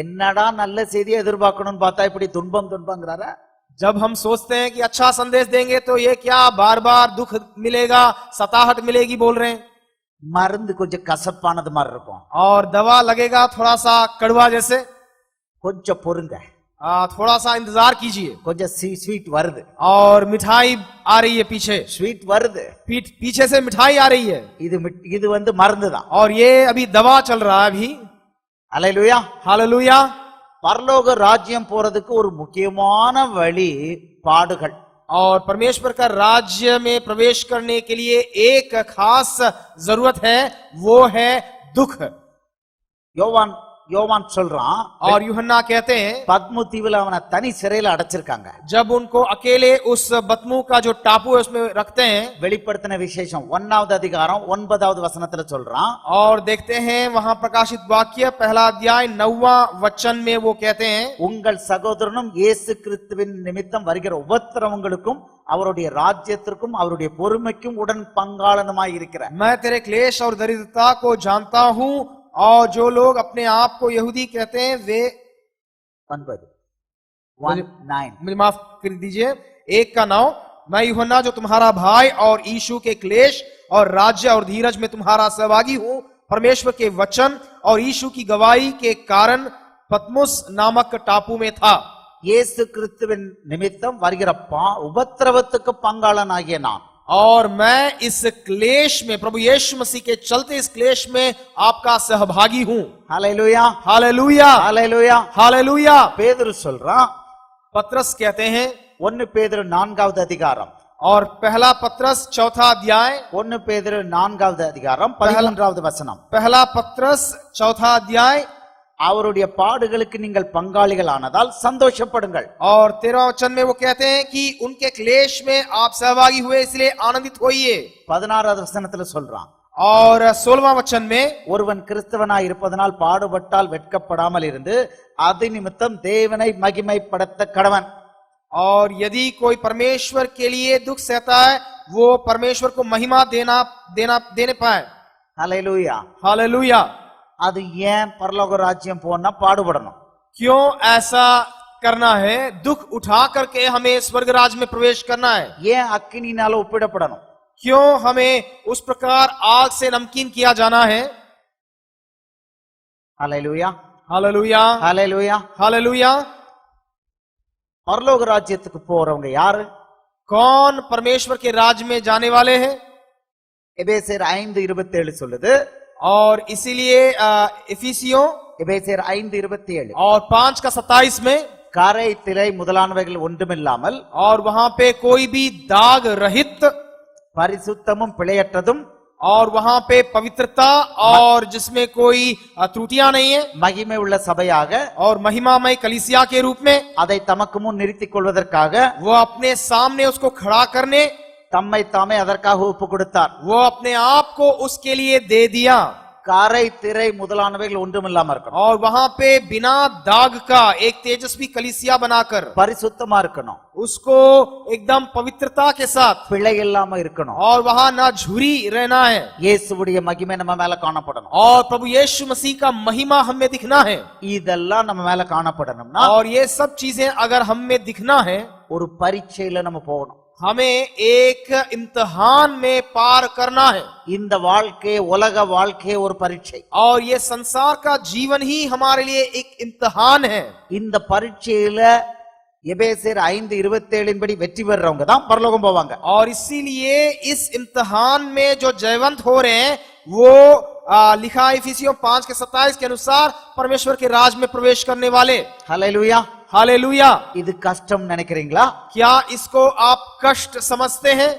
என்னடா நல்ல செய்தியை எதிர்பார்க்கணும்னு பார்த்தா இப்படி துன்பங்கிறாரா? जब हम सोचते हैं कि अच्छा संदेश देंगे तो ये क्या बार बार दुख मिलेगा, सताहट मिलेगी बोल रहे हैं। மருந்து கொஞ்சம் கசப்பானது மாதிரி இருக்கும். और दवा लगेगा थोड़ा सा कड़वा जैसे, கொஞ்சம் பொறுங்க, थोड़ा सा इंतजार कीजिए। கொஞ்சம் ஸ்வீட் வருது, और मिठाई आ रही है पीछे, ஸ்வீட் வருது, पीछे से मिठाई आ रही है। இது வந்து மருந்து தான். और ये अभी दवा चल रहा है अभी। அல்லேலூயா, हालेलुया। பரலோக ராஜ்யம் போறதுக்கு ஒரு முக்கியமான வழி பாடுகள். और परमेश्वर का राज्य में प्रवेश करने के लिए एक खास जरूरत है, वो है दुख। யோவான் சொல்றான், और यूहन्ना कहते हैं, பத்மு தீவுல அவனை தனி சிறையில அடைச்சிருக்காங்க. जब उनको अकेले उस बतमू का जो टापू है उसमें रखते हैं, வெளிப்படுத்தின விசேஷம் 1வது அதிகாரம் 9வது வசனத்துல சொல்றான், और देखते हैं वहां प्रकाशित वाक्य 1 अध्याय 9वां वचन में वो कहते हैं, உங்கள் சகோதரனும் இயேசு கிறிஸ்துவின் நிமித்தம் வருகிற உபத்திரவங்களுக்கும் அவருடைய ராஜ்யத்திற்கும் அவருடைய பொறுமைக்கும் உடன் பங்காளனுமாய் இருக்கிற, मैं तेरे क्लेश और दरिद्रता को जानता हूं, और जो लोग अपने आप को यहूदी कहते हैं वे 9 मुझे माफ कर दीजिए 1 का 9, मैं यूहन्ना जो तुम्हारा भाई और यीशु के क्लेश और राज्य और धीरज में तुम्हारा सहभागी हूं। परमेश्वर के वचन और यीशु की गवाही के कारण पतमुस नामक टापू में था। இயேசு கிறிஸ்துவின் நிமித்தம் வருகிற உபத்திரவத்துக்கு பங்காளனாகிய நான், और मैं इस क्लेश में, प्रभु यीशु मसीह के चलते इस क्लेश में आपका सहभागी हूं। ஹல்லேலூயா हालेलुया, ஹல்லேலூயா. हालेलुया। பேதுரு சொல்றான், पत्रस कहते हैं, 1 பேதுரு 4வது அதிகாரம், और पहला पत्रस 4था अध्याय, 1 பேதுரு 4வது அதிகாரம் 13வது வசனம், पहला पत्रस 4था अध्याय அவருடைய பாடுகளுக்கு நீங்கள் பங்காளிகள் ஆனதால் சந்தோஷப்படுங்கள். और 13वां वचन में वो कहते हैं कि उनके क्लेश में आप सहभागी हुए इसलिए आनंदित होइए। 16வது வசனத்துல சொல்றான், और 16वां वचन में, ஒருவன் கிறிஸ்தவனாய் இருப்பதனால் பாடுபட்டால் வெட்கப்படாமல் இருந்து அது நிமித்தம் தேவனை மகிமைப்படுத்த கடவன். और यदि कोई परमेश्वर के लिए दुख सहता है वो परमेश्वर को महिमा देने पाए। ஹல்லேலூயா. हालेलुया। அது ஏன் பரலோக ராஜ்யம் போனா பாடுபடணும்? क्यों ऐसा करना है? दुख उठा करके हमें स्वर्ग राज में प्रवेश करना है। ஏன் அக்கினினால ஒப்பிடப்படணும்? क्यों हमें उस प्रकार आग से नमकीन किया जाना है? ஹல்லேலூயா हालेलुया, ஹல்லேலூயா. हालेलुया। பரலோக ராஜ்யத்துக்கு போறவங்க யாரு? कौन परमेश्वर के राज में जाने वाले हैं? எபேசியர் 5:27 சொல்லுது, और इसीलिए इफिसियों எபேசியர் 5:27, और 5 का 27 में, கரை திரை முதலானவைகள் ஒன்றுமில்லாமல் और वहां पे कोई भी दाग रहित, பரிசுத்தமும் பிழையற்றதும் और वहां पे पवित्रता और जिसमें कोई त्रुटियां नहीं है, மகிமை உள்ள சபையாக और महिमामय कलीसिया के रूप में அதை தமக்கு முன் நிறுத்திக் கொள்வதற்காக वो अपने सामने उसको खड़ा करने, தம்மை தாமே அதற்காக ஒப்பு கொடுத்தார். वो अपने आप को उसके लिए दे दिया। கரை திரை முதலானவைகள் ஒன்றுமில்லாம இருக்கணும், और वहां पे बिना दाग का एक तेजस्वी कलीसिया बनाकर பரிசுத்தமா இருக்கணும், उसको एकदम पवित्रता के साथ, பிழை இல்லாம இருக்கணும். और वहां ना झुरी रहना है, இயேசுவுடைய மகிமை நம்ம மேல காணப்படணும். और प्रभु यीशु मसीह का महिमा हमें दिखना है। இதெல்லாம் நம்ம மேல காணப்படணும்னா और ये सब चीजें अगर हम में दिखना है, ஒரு பரீட்சையில நம்ம போகணும். हमें एक इम्तिहान में पार करना है। இந்த வாழ்க்கை உலக வாழ்க்கை ஒரு பரீட்சை. और ये संसार का जीवन ही हमारे लिए एक इम्तिहान है। இந்த பரீட்சையில எபேசியர் 5:27 படி வெற்றி பெறறவங்க தான் பரலோகம் போவாங்க. और इसीलिए इस इम्तिहान में जो जयवंत हो रहे हैं वो लिखा है इफिसियों 5 के 27 के अनुसार परमेश्वर के राज में प्रवेश करने वाले। ஹல்லேலூயா. हालेलुया। இது கஷ்டம் நினைக்கிறீங்களா? क्या इसको आप कष्ट समझते हैं?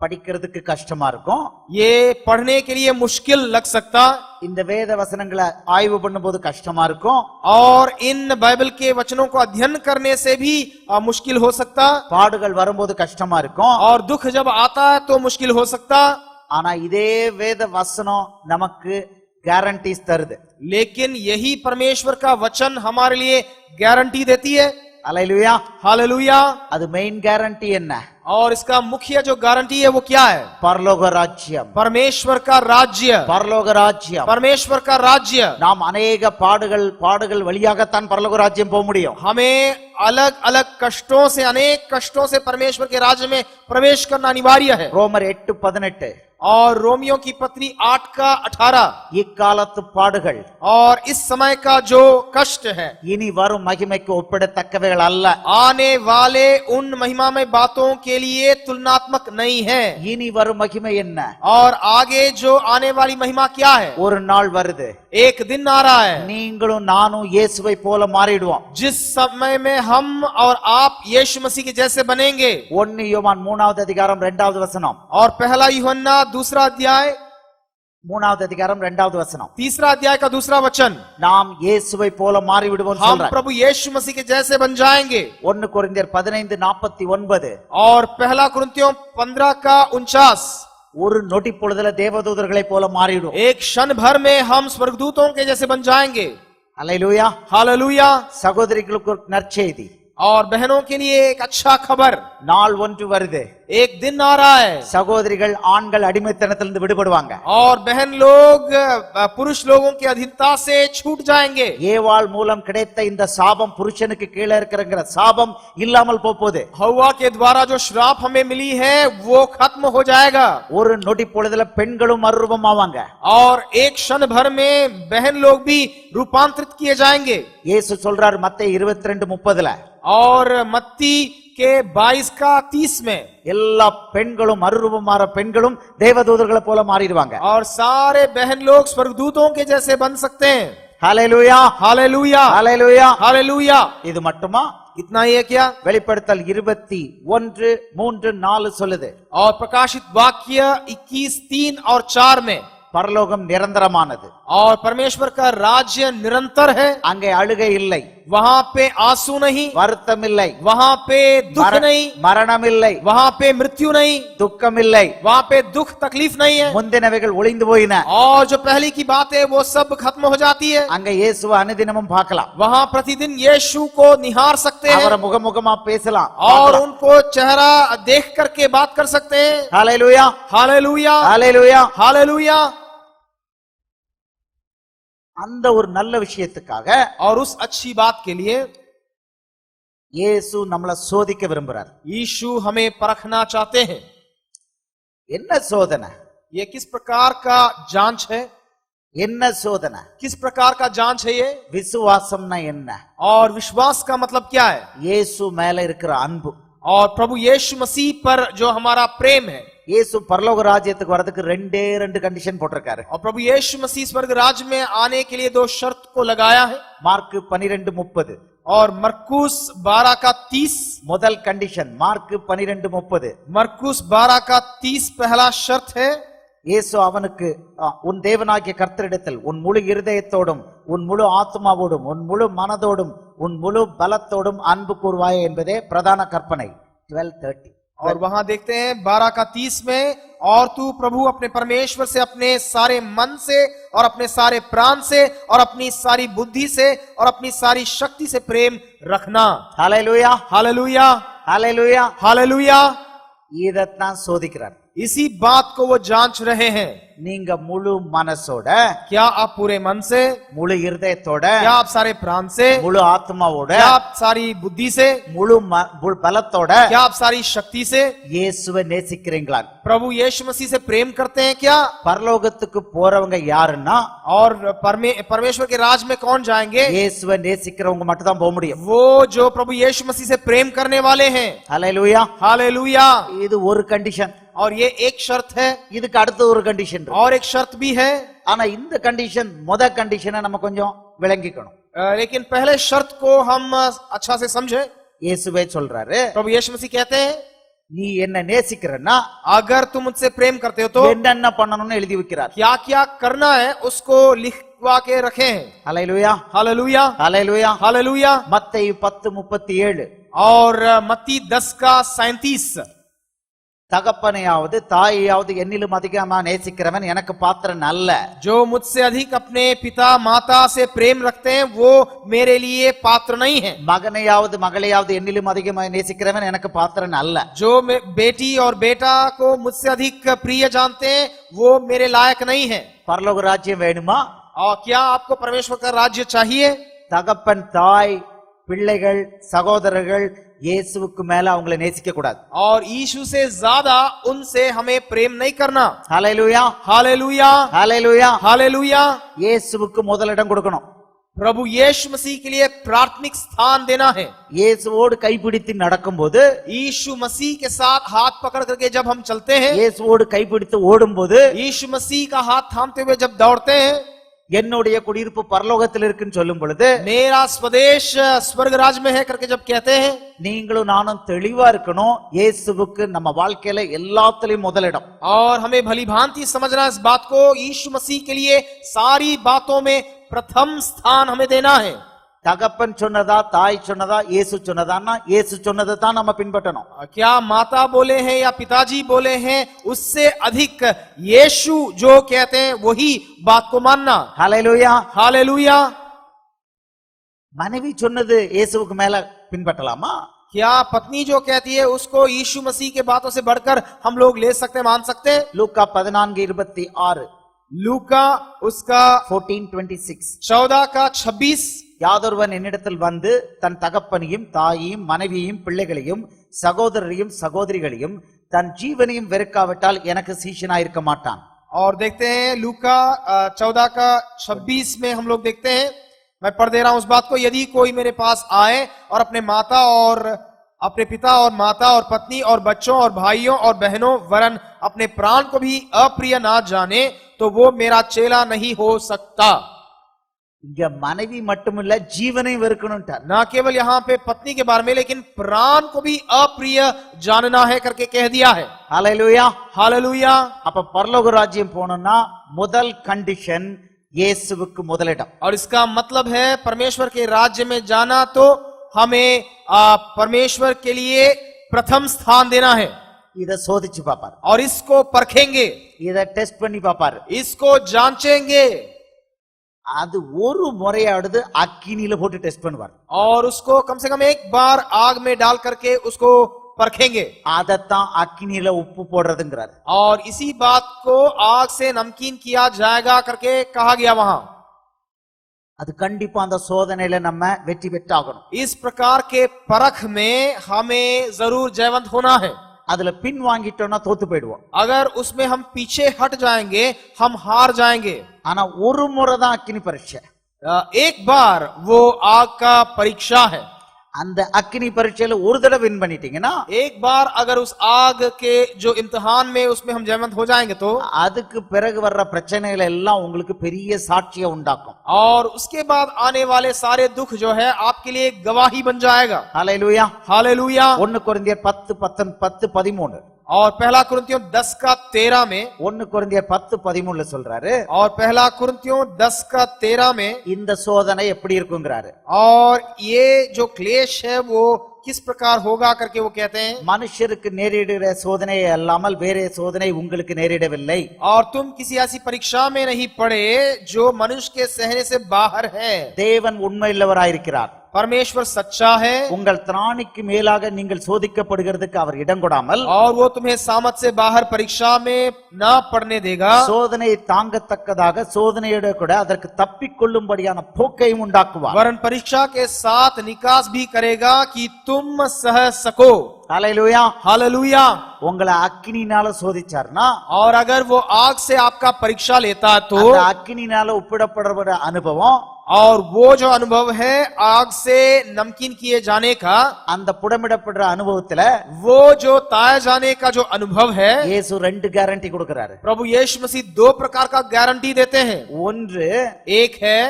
படிக்கிறதுக்கு கஷ்டமா இருக்கும். ये पढ़ने के लिए मुश्किल लग सकता, இந்த வேத வசனங்களை ஆய்வு பண்ணும்போது கஷ்டமா இருக்கும். और इन बाइबल के वचनों को अध्ययन करने से भी मुश्किल हो सकता, பாடுகள் வரும்போது கஷ்டமா இருக்கும். और दुख जब आता है तो मुश्किल हो सकता। ஆனா இதே வேத வசனம் நமக்கு கேரண்டிஸ் தருது. लेकिन यही परमेश्वर का वचन हमारे लिए गारंटी देती है। ஹல்லேலூயா. हालेलुया। அது மெயின் கேரண்டி என்ன? और इसका मुख्य जो गारंटी है वो क्या है? பரலோக ராஜ்யம். परमेश्वर का राज्य, பரலோக ராஜ்யம். परमेश्वर का राज्य। நாம் அநேக பாடுகள் வழியாகத்தான் பரலோக ராஜ்யம் போக முடியும். हमें अलग अलग कष्टों से, अनेक कष्टों से परमेश्वर के राज्य में प्रवेश करना अनिवार्य है। ரோமர் 8:18, और रोमियो की पत्री 8 का 18, இக்காலத்து பாடுகள் और इस समय का जो कष्ट है இனி வரும் மகிமைக்கு ஒப்பிடத்தக்கவைகள் அல்ல. आने वाले उन महिमामय बातों के लिए तुलनात्मक नहीं है। இனி வரும் மகிமை என்ன? और आगे जो आने वाली महिमा क्या है? ஒரு நாள் வருது, एक दिन आ रहा है நீங்களும் நானும் இயேசுவை போல மாறிடுவோம். जिस समय में हम और आप यीशु मसीह के जैसे बनेंगे। 1 யோவான் 3வது அதிகாரம் 2வது வசனம், और पहला यूहन्ना 2 अध्याय 3வது அதிகாரம் 2வது வசனம், 3 अध्याय का 2 वचन, நாம் இயேசுவை போல மாறிவிடுவோம் हम சொல்றார். प्रभु यीशु मसीह के जैसे बन जाएंगे। 1 கொரிந்தியர் 15:49, और पहला कुरिन्थियों 15 का 49, ஒரு நொடி பொழுதுல தேவதூதர்களை போல மாறிடுவோம். एक क्षण भर में हम स्वर्गदूतों के जैसे बन जाएंगे। அல்லேலூயா. हालेलुया। சகோதரிகளுக்கு ஒரு நற்செய்தி, और बहनों के लिए एक अच्छा खबर, நாள் ஒன்று வருது, एक दिन आ रहा है சகோதரிகள் ஆண்கள் அடிமைத்தனத்திலிருந்து விடுபடுவாங்க. और बहन लोग पुरुष लोगों की अधीनता से छूट जाएंगे। ஏவாள் மூலம் கிடைத்த இந்த சாபம், புருஷனுக்கு கீழே இருக்கிறங்கிற சாபம் இல்லாமல் போகுது. हवा के द्वारा जो श्राप हमें मिली है वो खत्म हो जाएगा ஒரு நொடி பொழுதுல பெண்களும் மறுரூபம் ஆவாங்க. और एक क्षण भर में बहन लोग भी रूपांतरित किए जाएंगे। இயேசு சொல்றார் மத்தேயு 22:30 और मत्ती के 22 का 30 में எல்லா பெண்களும் மறுரூபமாற பெண்களும் தேவதூதர்களை போல மாறிடுவாங்க. और सारे बहन लोग स्वर्गदूतों के जैसे बन सकते हैं। ஹalleluya, हालेलुया, ஹalleluya. हालेलुया। இது மட்டுமா? इतना ही है क्या? வெளிப்படுத்தல் 21:3-4 சொல்லுது, और प्रकाशित वाक्य 21:3 और 4 में பரலோகம் நிரந்தரமானது, और परमेश्वर का राज्य निरंतर है। அங்கே அழுகை இல்லை, वहां पे आंसू नहीं, வருத்தம் இல்லை, वहां पे दुख नहीं, மரணம் இல்லை, वहां पे मृत्यु नहीं, துக்கம் இல்லை, वहां पे दुख तकलीफ नहीं है। முந்தினவைகள் ஒளிந்து போயின. और जो पहली की बात है वो सब खत्म हो जाती है। அங்க இயேசுவை அனுதினமும் பார்க்கலாம், वहां प्रतिदिन यीशु को निहार सकते हैं அவரை முகமுகமா பேசலாம், और उनको चेहरा देख करके बात कर सकते हैं। ஹalleluya, हालेलुया, ஹalleluya. हालेलुया। அந்த ஒரு நல்ல விஷயத்துக்காக और उस अच्छी बात के लिए இயேசு நம்மள சோதிக்க விரும்புறார். यीशु हमें परखना चाहते हैं। என்ன சோதனை? ये किस प्रकार का जांच है? என்ன சோதனை? किस प्रकार का जांच है ये? விசுவாசம்னா என்ன? और विश्वास का मतलब क्या है? இயேசு மேல இருக்கிற அன்பு. और प्रभु यीशु मसीह पर जो हमारा प्रेम है। இயேசு பரலோக ராஜ்யத்துக்கு வரதுக்கு ரெண்டு கண்டிஷன் போட்டிருக்காரு. और प्रभु यीशु मसीह स्वर्ग राज्य में आने के लिए 2 शर्त को लगाया है। மார்க் 12:30 और मरकुस 12 का 30, முதல் கண்டிஷன் மார்க் 12:30. मरकुस 12 का 30 पहला शर्त है। இயேசு அவனுக்கு உன் தேவனாகிய கர்த்தரிடத்தில் உன் முழு இருதயத்தோடும் உன் முழு ஆத்மாவோடும் உன் முழு மனதோடும் உன் முழு பலத்தோடும் அன்பு கூர்வாயே என்பதே பிரதான கற்பனை. 12:30. और वहां देखते हैं 12 का 30 में, और तू प्रभु अपने परमेश्वर से अपने सारे मन से और अपने सारे प्राण से और अपनी सारी बुद्धि से और अपनी सारी शक्ति से प्रेम रखना। ஹalleluya, हालेलुया, ஹalleluya. हालेलुया। இதத்தான் சோதிக்கிறார். इसी बात को वो जांच रहे हैं। நீங்க முழு மனசோட, क्या आप पूरे मन से, முழு இருதயத்தோட, क्या आप सारे प्राण से, முழு ஆத்மாவோட, क्या आप सारी बुद्धि से, முழு பலத்தோட क्या आप सारी शक्ति से இயேசுவை நேசிக்கிறீங்களா? प्रभु यीशु मसीह से प्रेम करते हैं क्या? பரலோகத்துக்கு போறவங்க யாருன்னா और परमेश्वर के राज में कौन जाएंगे? இயேசுவை நேசிக்கிறவங்க மட்டும் தான் போக முடியும். वो जो प्रभु यीशु मसीह से प्रेम करने वाले हैं। ஹalleluya. हालेलुया। இது ஒரு கண்டிஷன். और ये एक शर्त है, இதுக்கு அடுத்து ஒரு கண்டிஷன். और एक शर्त भी है। ஆனா இந்த கண்டிஷன் முத கண்டிஷனை நம்ம கொஞ்சம் விளங்கிக்கணும். लेकिन पहले शर्त को हम अच्छा से समझे। இயேசுவே சொல்றாரு, प्रभु यीशु मसीह कहते हैं, நீ என்ன நேசிக்கிறன்னா अगर तुम मुझसे प्रेम करते हो तो என்னென்ன பண்ணணும்னு எழுதி வைக்கிறார். क्या क्या करना है उसको लिखवा के रखे हैं। ஹalleluya, हालेलुया, ஹalleluya. हालेलुया। மத்தேயு 10:37 और मत्ती 10 का 37, தகப்பனையாவது தாயையாவது என்னிலும் அதிகமா நேசிக்கிறவன் எனக்கு பாத்திரன் அல்ல. जो मुझसे अधिक अपने पिता माता से प्रेम रखते हैं वो मेरे लिए पात्र नहीं है। மகனையாவது மகளையாவது என்னிலும் அதிகமா நேசிக்கிறவன் எனக்கு பாத்திரன் அல்ல. जो बेटी और बेटा को मुझसे अधिक प्रिय जानते हैं वो मेरे लायक नहीं है। பரலோக ராஜ்யம் வேணுமா? और क्या आपको परमेश्वर का राज्य चाहिए? தகப்பன் தாய் பிள்ளைகள் சகோதரர்கள் இயேசுவுக்கு மேல அவங்களை நேசிக்க கூடாது. और यीशु से ज्यादा उनसे हमें प्रेम नहीं करना। ஹalleluya, हालेलुया, ஹalleluya. हालेलुया। இயேசுவுக்கு முதலிடம் கொடுக்கணும். प्रभु यीशु मसीह के लिए प्राथमिक स्थान देना है। இயேசுவோடு கைப்பிடித்து நடக்கும்போது, यीशु मसीह के साथ हाथ पकड़ करके जब हम चलते हैं, இயேசுவோடு கைப்பிடித்து ஓடும்போது, यीशु मसीह का हाथ थामते हुए जब दौड़ते हैं, என்னுடைய குடியிருப்பு பரலோகத்தில் இருக்குன்னு சொல்லும் பொழுது, मेरा स्वदेश स्वर्ग राज में है करके जब कहते हैं, நீங்களும் நானும் தெளிவா இருக்கணும். இயேசுவுக்கு நம்ம வாழ்க்கையில எல்லாத்துலயும் முதலிடம். और हमें भली भांति समझना इस बात को, यीशु मसीह के लिए सारी बातों में प्रथम स्थान हमें देना है। தகப்பன் சொன்னதா தாய் சொன்னதா இயேசு சொன்னதான்னா இயேசு சொன்னதை தான் நம்ம பின்பற்றணும். क्या माता बोले हैं या पिताजी बोले हैं, उससे अधिक यीशु जो कहते हैं वही बात को मानना। ஹalleluya. हालेलुया। மனைவி சொன்னது இயேசுவுக்கு மேல பின்பற்றலாமா? क्या पत्नी जो कहती है उसको यीशु मसीह के बातों से बढ़कर हम लोग ले सकते, मान सकते हैं? லூக்கா 14:26 लूका उसका 14:26 14 का 26। யாதொருவன் என்னிடத்தில் வந்து தன் தகப்பனையும் தாயையும் மனைவியையும் பிள்ளைகளையும் சகோதரரையும் சகோதரிகளையும் தன் ஜீவனையும் வெறுக்காவிட்டால் எனக்கு சீஷனாயிருக்க மாட்டான். और देखते हैं लूका 14 का 26 में हम लोग देखते हैं, मैं पढ़ दे रहा हूं उस बात को, यदि कोई मेरे पास आए और अपने माता और अपने पिता और माता और पत्नी और बच्चों और भाइयों और बहनों वरन अपने प्राण को भी अप्रिय ना जाने तो वो मेरा चेला नहीं हो सकता। இங்க மனைவி மட்டுமில்ல ஜீவனையும் வெறுக்கணும்ட்டார். ना केवल यहाँ पे पत्नी के बारे में लेकिन प्राण को भी अप्रिय जानना है करके कह दिया है। ஹல்லேலூயா. हालेलुया। அப்ப பரலோக ராஜ்யம் போகணும்னா முதல் கண்டிஷன் இயேசுவுக்கு முதலிடம். और इसका मतलब है परमेश्वर के राज्य में जाना तो हमें परमेश्वर के लिए प्रथम स्थान देना है। இத சோதிச்சு பாப்பார், और इसको परखेंगे, இத டெஸ்ட் பண்ணி பாப்பார். इसको जांचेंगे அது ஒரு முறையாவது அக்கினியில போட்டு டெஸ்ட் பண்ணுவார். और उसको कम से कम एक बार आग में डाल करके उसको परखेंगे। அதத்தான் அக்கினியில உப்பு போடுறதுங்கிறார். और इसी बात को आग से नमकीन किया जाएगा करके कहा गया वहां। அது கண்டிப்பா அந்த சோதனையில நம்ம வெற்றி பெற்றாகணும். इस प्रकार के परख में हमें जरूर जयवंत होना है। அதுல பின் வாங்கிட்டோம்னா தோத்து போயிடுவோம். अगर उसमें हम पीछे हट जाएंगे हम हार जाएंगे। ஆனா ஒரு முறை தான் அக்கினி பரீட்சை. एक बार वो आग का परीक्षा है। அந்த அக்கினி பரீட்சையில ஒரு தடவை வின் பண்ணிட்டீங்கன்னா, एक बार अगर उस आग के जो इम्तिहान में उसमें हम जयवंत हो जाएंगे तो அதுக்கு பிறகு வர்ற பிரச்சனைகள் எல்லாம் உங்களுக்கு பெரிய சாட்சியை உண்டாக்கும். और उसके बाद आने वाले सारे दुख जो है आपके लिए गवाही बन जाएगा। ஹல்லேலூயா. हालेलुया। 1 கொரிந்தியர் 10:13 और पहला कुरिन्थियों 10 का 13 में 1 கொரிந்தியர் 10:13 சொல்றாரு, और पहला कुरिन्थियों 10 का 13 में இந்த சோதனை எப்படி இருக்குங்கிறாரு. और ये जो क्लेश है वो किस प्रकार होगा करके वो कहते हैं, மனுஷருக்கு நேரிடுகிற சோதனை அல்லாமல் வேற சோதனை உங்களுக்கு நேரிடவில்லை. और तुम किसी ऐसी परीक्षा में नहीं पड़े जो मनुष्य के सहने से बाहर है। தேவன் உண்மையுள்ளவராயிருக்கிறார். परमेश्वर सच्चा है உங்கள் திராணிக்கு மேலாக நீங்கள் சோதிக்கப்படுகிறதுக்கு அவர் இடம் கொடாமல், और वो तुम्हें सामत से बाहर परीक्षा में ना पड़ने देगा। சோதனையை தாங்கத்தக்கதாக சோதனையோட கூட அதற்கு தப்பிக்கொள்ளும்படியான போக்கையும் உண்டாக்குவார். वरन परीक्षा के साथ निकास भी करेगा कि तुम सह सको। ஹல்லேலூயா. हालेलुया। உங்களை அக்கினினால சோதிச்சார்னா, और अगर वो आग से आपका परीक्षा लेता तो அந்த அக்கினினால உப்பிடப்படுற அனுபவம், और वो जो अनुभव है आग से नमकीन किए जाने का, அந்த புடமிடப்படுற அனுபவத்துல वो जो ताए जाने का जो अनुभव है, இயேசு 2 கேரண்டி கொடுக்கிறாரு. प्रभु यीशु मसीह 2 प्रकार का गारंटी देते हैं। ஒன்று, एक है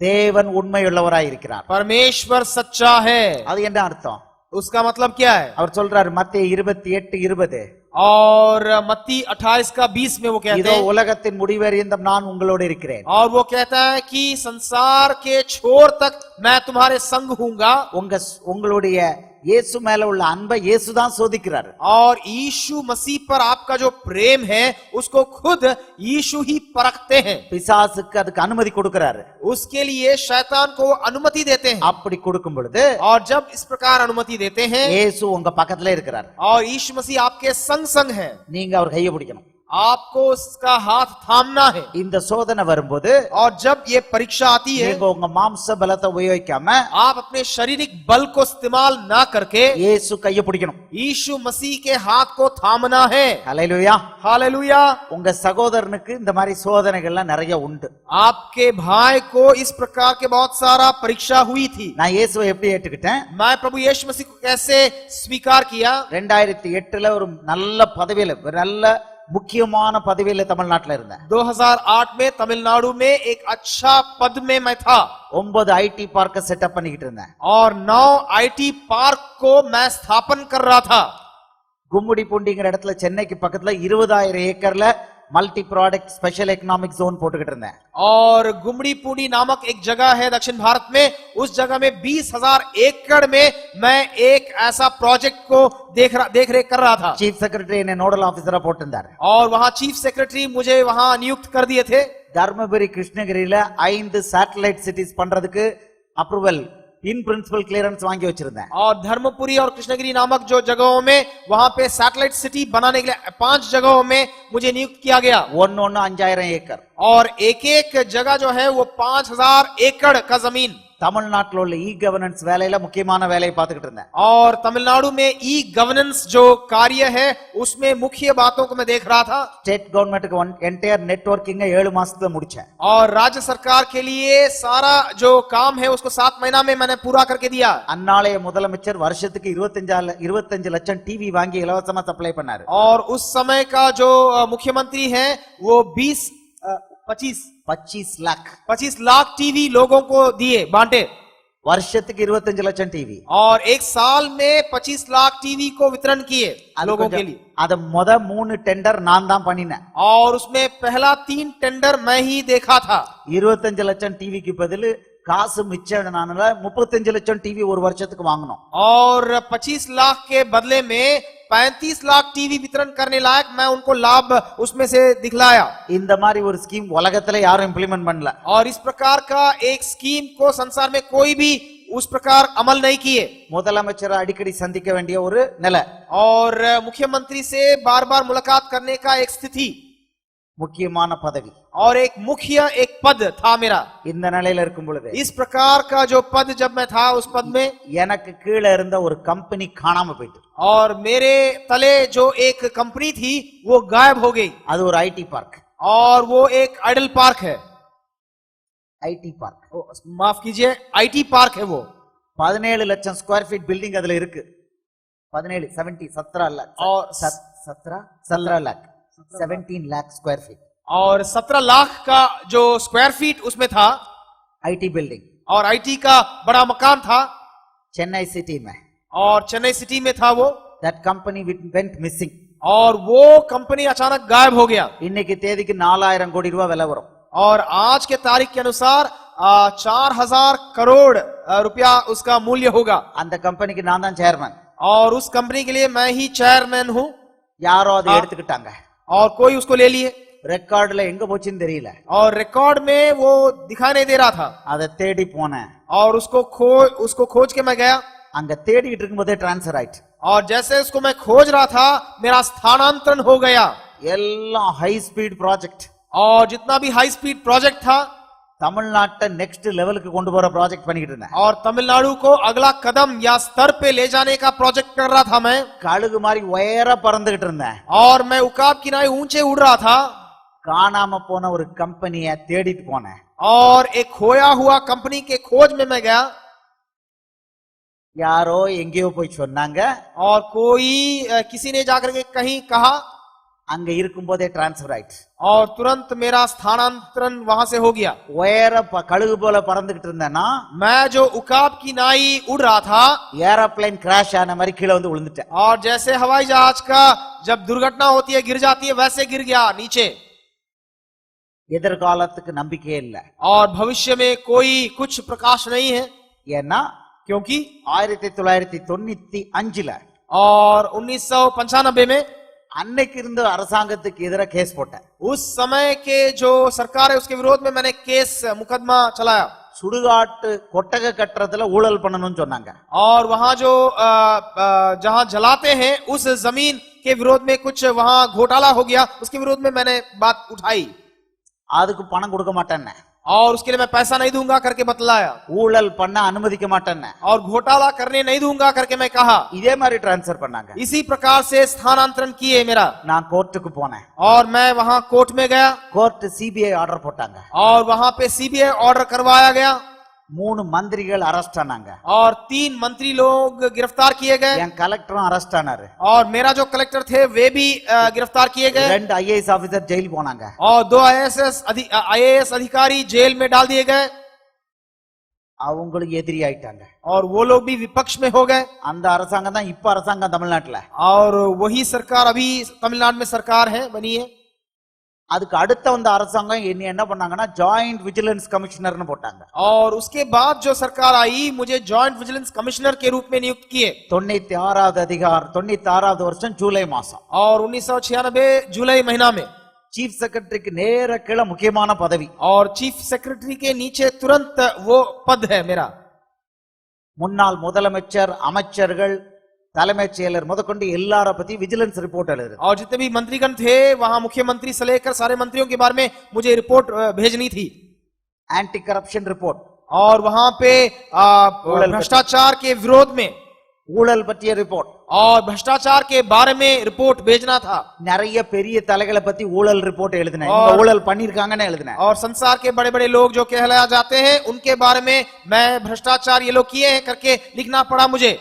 தேவன் உண்மையுள்ளவராயிருக்கிறார். परमेश्वर सच्चा है। அது என்ன அர்த்தம்? उसका मतलब क्या है? அவர் சொல்றாரு மத்தேயு 28:20, और मत्ती 28 का 20 में वो कहते இதோ हैं, உலகத்தின் முடிவறிந்தும் நான் உங்களோடு இருக்கிறேன். और वो कहता है कि संसार के छोर तक मैं तुम्हारे संग हूंगा। உங்களுடைய இயேசு மேல உள்ள அன்பை இயேசுதான் சோதிக்கிறார். और यीशु मसीह पर आपका जो प्रेम है उसको खुद यीशु ही परखते हैं। பிசாசுக்கு அதுக்கு அனுமதி கொடுக்கிறாரு. उसके लिए शैतान को अनुमति देते हैं। அப்படி கொடுக்கும் பொழுது और जब इस प्रकार अनुमति देते हैं இயேசு உங்க பக்கத்துல இருக்கிறார். और यीशु मसीह आपके संग संग है, நீங்க அவர் கையை பிடிக்கணும். आपको उसका हाथ थामना है। இந்த சோதனை வரும்போது और जब ये परीक्षा आती है நீங்க உங்க மாம்ச பலத்தை உபயோகிக்காம आप अपने शारीरिक बल को इस्तेमाल ना करके இயேசு கையை பிடிக்கணும். यीशु मसीह के हाथ को थामना है। ஹல்லேலூயா. हालेलुया। உங்க சகோதரனுக்கு இந்த மாதிரி சோதனைகள்லாம் நிறைய உண்டு. आपके भाई को इस प्रकार के बहुत सारा परीक्षा हुई थी। நான் இயேசுவை எப்படி ஏற்றுக்கிட்டேன்? मैं प्रभु यीशु मसीह को कैसे स्वीकार किया? 2008 ஒரு நல்ல பதவியில, ஒரு நல்ல முக்கியமான பதவியில தமிழ்நாட்டுல இருந்தேன். 2008 में तमिलनाडु में एक अच्छा पद में मैं था 9 ஐடி பார்க்க செட்டப் பண்ணிக்கிட்டு இருந்தேன். और 9 आईटी पार्क को मैं स्थापन कर रहा था। கும்முடி பூண்டிங்கிற இடத்துல சென்னைக்கு பக்கத்துல 20,000 ஏக்கர்ல multi product special economic zone போட்டுக்கிட்டு இருந்தேன். और गुमड़ी पूडी नामक एक जगह है दक्षिण भारत में, उस जगह में 20,000 एकड़ में मैं एक ऐसा प्रोजेक्ट को देख रेख कर रहा था। चीफ सेक्रेटरी ने नोडल ऑफिसर போட்டிருந்தார். और वहां चीफ सेक्रेटरी मुझे वहां नियुक्त कर दिए थे। தர்மபுரி கிருஷ்ணகிரியில 5 சேட்டலைட் சிட்டிஸ் பண்றதுக்கு அப்ரூவல் இன் பிரின்சிபல் கிளியரன்ஸ் வாங்கி வச்சிருந்தேன். और धर्मपुरी और कृष्णगिरी नामक जो जगहों में वहां पे सैटेलाइट सिटी बनाने के लिए 5 जगहों में मुझे नियुक्त किया गया ஒன்னு 5000 ஏக்கர். और एक एक जगह जो है वो 5000 एकड़ का जमीन. தமிழ்நாட்டில் உள்ள இ கவர்னன்ஸ் வேலையில முக்கியமான வேலையை பார்த்துக்கிட்டு இருந்தேன். और तमिलनाडु में ई गवर्नेंस जो कार्य है उसमें मुख्य बातों को मैं देख रहा था. ஸ்டேட் கவர்மெண்ட்டுக்கு என்டையர் நெட்வொர்க்கிங்க 7 மாசத்துல முடிச்சேன். और राज्य सरकार के लिए सारा जो काम है उसको 7 महीना में मैंने पूरा करके दिया. அந்நாளைய முதலமைச்சர் வருஷத்துக்கு 25 லட்சம் டிவி வாங்கி இலவசமா சப்ளை பண்ணாரு. और उस समय का जो मुख्यमंत्री है वो 25 लाख टीवी लोगों को दिए बांटे. வருஷத்துக்கு 25 லட்சம் டிவி. और एक साल में 25 लाख टीवी को वितरण किए लोगों के लिए. அத முத 3 டெண்டர் நான் தான் பண்ணினேன். और उसमें पहला 3 टेंडर मैं ही देखा था. 25 லட்சம் டிவிக்கு பதில் காசு மிச்சம்னால 35 லட்சம் டிவி ஒரு வருஷத்துக்கு வாங்கணும். और 25 लाख के बदले में 35 लाख टीवी वितरण करने लायक मैं उनको लाभ उसमें से दिखलाया. இந்த மாதிரி ஒரு ஸ்கீம் உலகத்துல யாரும் இம்ப்ளிமெंट பண்ணல. और इस प्रकार का एक स्कीम को संसार में कोई भी उस प्रकार अमल नहीं किए. முதலமைச்சரை அடிக்கடி சந்திக்க வேண்டிய ஒரு நிலை. और मुख्यमंत्री से बार बार मुलाकात करने का एक स्थिति. முக்கியமான பதவி. और एक मुख्य एक पद था मेरा. இந்த நிலையில இருக்கும் பொழுது इस प्रकार का जो पद जब मैं था उस पद में எனக்கு கீழே இருந்த ஒரு கம்பெனி காணாம போயிட்டு. और मेरे तले जो एक कंपनी थी वो गायब हो गई. அது ஒரு ஐடி பார்க். और वो एक आइडल पार्क है. IT park. माफ कीजिए आईटी पार्क है वो. 17 லட்சம் ஸ்கொயர் ஃபீட் பில்டிங் அதுல இருக்கு. 17 लाख और 17 लाख 17 लाख स्क्वायर फीट. और 17 लाख का जो स्क्वायर फीट उसमें था आईटी बिल्डिंग. और आईटी का बड़ा मकान था चेन्नई सिटी में. और चेन्नई सिटी में था वो. That company went missing. और वो कंपनी अचानक गायब हो गया. இன்னைக்கு தேதிக்கு 4000 கோடி ரூபாய் விலை வரும். और आज के तारीख के अनुसार 4000 करोड़ रुपया उसका मूल्य होगा. அந்த கம்பெனிக்கு நான் தான் சேர்மன். और उस कंपनी के लिए मैं ही चेयरमैन हूं. யாரோ அதை எடுத்துக்கிட்டாங்க. और कोई उसको ले लिए. ரெக்கார்ட்ல எங்க போச்சுன்னு தெரியல. और रिकॉर्ड में वो दिखाई नहीं दे रहा था. அதை தேடி போனேன். और उसको खोज के मैं गया. அங்க தேடிட்டு இருக்கும்போதே ட்ரான்ஸ்ஃபர் ஆயிட்டு. और जैसे उसको मैं खोज रहा था मेरा स्थानांतरण हो गया. எல்லாம் ஹை ஸ்பீட் ப்ராஜெக்ட். और जितना भी हाई स्पीड प्रोजेक्ट था தமிழ்நாட்டை நெக்ஸ்ட் லெவலுக்கு கொண்டு போற ப்ராஜெக்ட் பண்ணிட்டு இருந்தேன். और तमिलनाडु को अगला कदम या स्तर पे ले जाने का प्रोजेक्ट कर रहा था मैं. கழுகு மாதிரி உயர பறந்துகிட்டு இருந்தேன். और मैं उकाब किनारे ऊंचे उड़ रहा था. காணாம போன ஒரு கம்பெனியை தேடிட்டு போனேன். और एक खोया हुआ कंपनी के खोज में मैं गया. யாரோ எங்கேயோ போய் சொன்னாங்க. और कोई किसी ने जाकर के कहीं कहा. அங்க இருக்கும்போதே ட்ரான்ஸ்ஃபர் ஆயிட்டு. और तुरंत मेरा स्थानांतरण वहां से हो गया. உயர கழுகு போல பறந்துகிட்டு இருந்தேன்னா मैं जो उकाब की नाई उड़ रहा था ஏரோப்ளேன் கிராஷ் ஆன மாதிரி கீழே வந்து விழுந்துட்டேன். और जैसे हवाई जहाज का जब दुर्घटना होती है गिर जाती है वैसे गिर गया नीचे. எதிர்காலத்துக்கு நம்பிக்கையே இல்ல. और भविष्य में कोई कुछ प्रकाश नहीं है. ஏன்னா क्योंकि 1995ல और 1995 में அன்னைக்கு இருந்த அரசாங்கத்துக்கு எதிராக கேஸ் போட்டேன். उस समय के जो सरकार है उसके विरोध में मैंने केस मुकदमा चलाया. சுடுகாட்டு கொட்டகை கட்டுறதுல ஊழல் பண்ணணும்னு சொன்னாங்க. और वहां जो जहां जलाते हैं उस जमीन के विरोध में कुछ वहां घोटाला हो गया. उसके विरोध में मैंने बात उठाई. அதுக்கு பணம் கொடுக்க மாட்டேன்னு. और उसके लिए मैं पैसा नहीं दूंगा करके बतलाया. ஊழல் பண்ண அனுமதிக்க மாட்டேன்னு. और घोटाला करने नहीं दूंगा करके मैं कहा. இதே மாதிரி ட்ரான்ஸ்ஃபர் பண்ணாங்க. इसी प्रकार से स्थानांतरण किए मेरा. நான் கோர்ட்டுக்கு போனேன். और मैं वहां कोर्ट में गया. கோர்ட் சிபிஐ ஆர்டர் போட்டாங்க. और वहां पे सीबीआई ऑर्डर करवाया गया. 3 மந்திரிகள் அரெஸ்ட் ஆனாங்க. और 3 मंत्री लोग गिरफ्तार किए गए. என் கலெக்டரும் அரெஸ்ட் ஆனாரு. और मेरा जो कलेक्टर थे वे भी गिरफ्तार किए गए. 2 ஐஏஎஸ் ஆபீசர் ஜெயில் போனாங்க. और 2 आईएएस अधिकारी जेल में डाल दिए गए. அவங்களுக்கு எதிரி ஆயிட்டாங்க. और वो लोग भी विपक्ष में हो गए. அந்த அரசாங்கம் தான் இப்ப அரசாங்கம் தமிழ்நாட்டுல. और वही सरकार अभी तमिलनाडु में सरकार है बनी है. அதுக்கு அடுத்த வந்த அரசாங்கம் என்ன பண்ணாங்கன்னா ஜாயிண்ட் விஜிலன்ஸ் கமிஷனர்னு போட்டாங்க. और उसके बाद जो सरकार आई मुझे जॉइंट विजिलेंस कमिश्नर के रूप में नियुक्त किए. 96வது வருஷம் ஜூலை மாசம். और 1996 जुलाई महीना में चीफ सेक्रेटरी நேர கீழ முக்கியமான பதவி. और चीफ सेक्रेटरी के नीचे तुरंत वो पद है मेरा. முன்னாள் முதலமைச்சர் அமைச்சர்கள் தலைமைச் செயலர் முதற்கொண்டு எல்லார பத்தி விஜிலன்ஸ் ரிப்போர்ட் எழுதுது. और जितने भी मंत्रीगण थे वहां मुख्यमंत्री से लेकर सारे मंत्रियों के बारे में मुझे रिपोर्ट भेजनी थी ஆன்டி கரப்ஷன் ரிப்போர்ட், और वहां पे भ्रष्टाचार के विरोध में ஊழல் பற்றிய ரிப்போர்ட், और भ्रष्टाचार के बारे में रिपोर्ट भेजना था நிறைய பெரிய தலைகளை பத்தி ஊழல் ரிப்போர்ட் எழுதினேன். இவங்க ஊழல் பண்ணிருக்காங்கன்னு எழுதினேன். और संसार के बड़े बड़े लोग जो कहलाए जाते हैं उनके बारे में मैं भ्रष्टाचार ये लोग किए हैं करके लिखना पड़ा मुझे.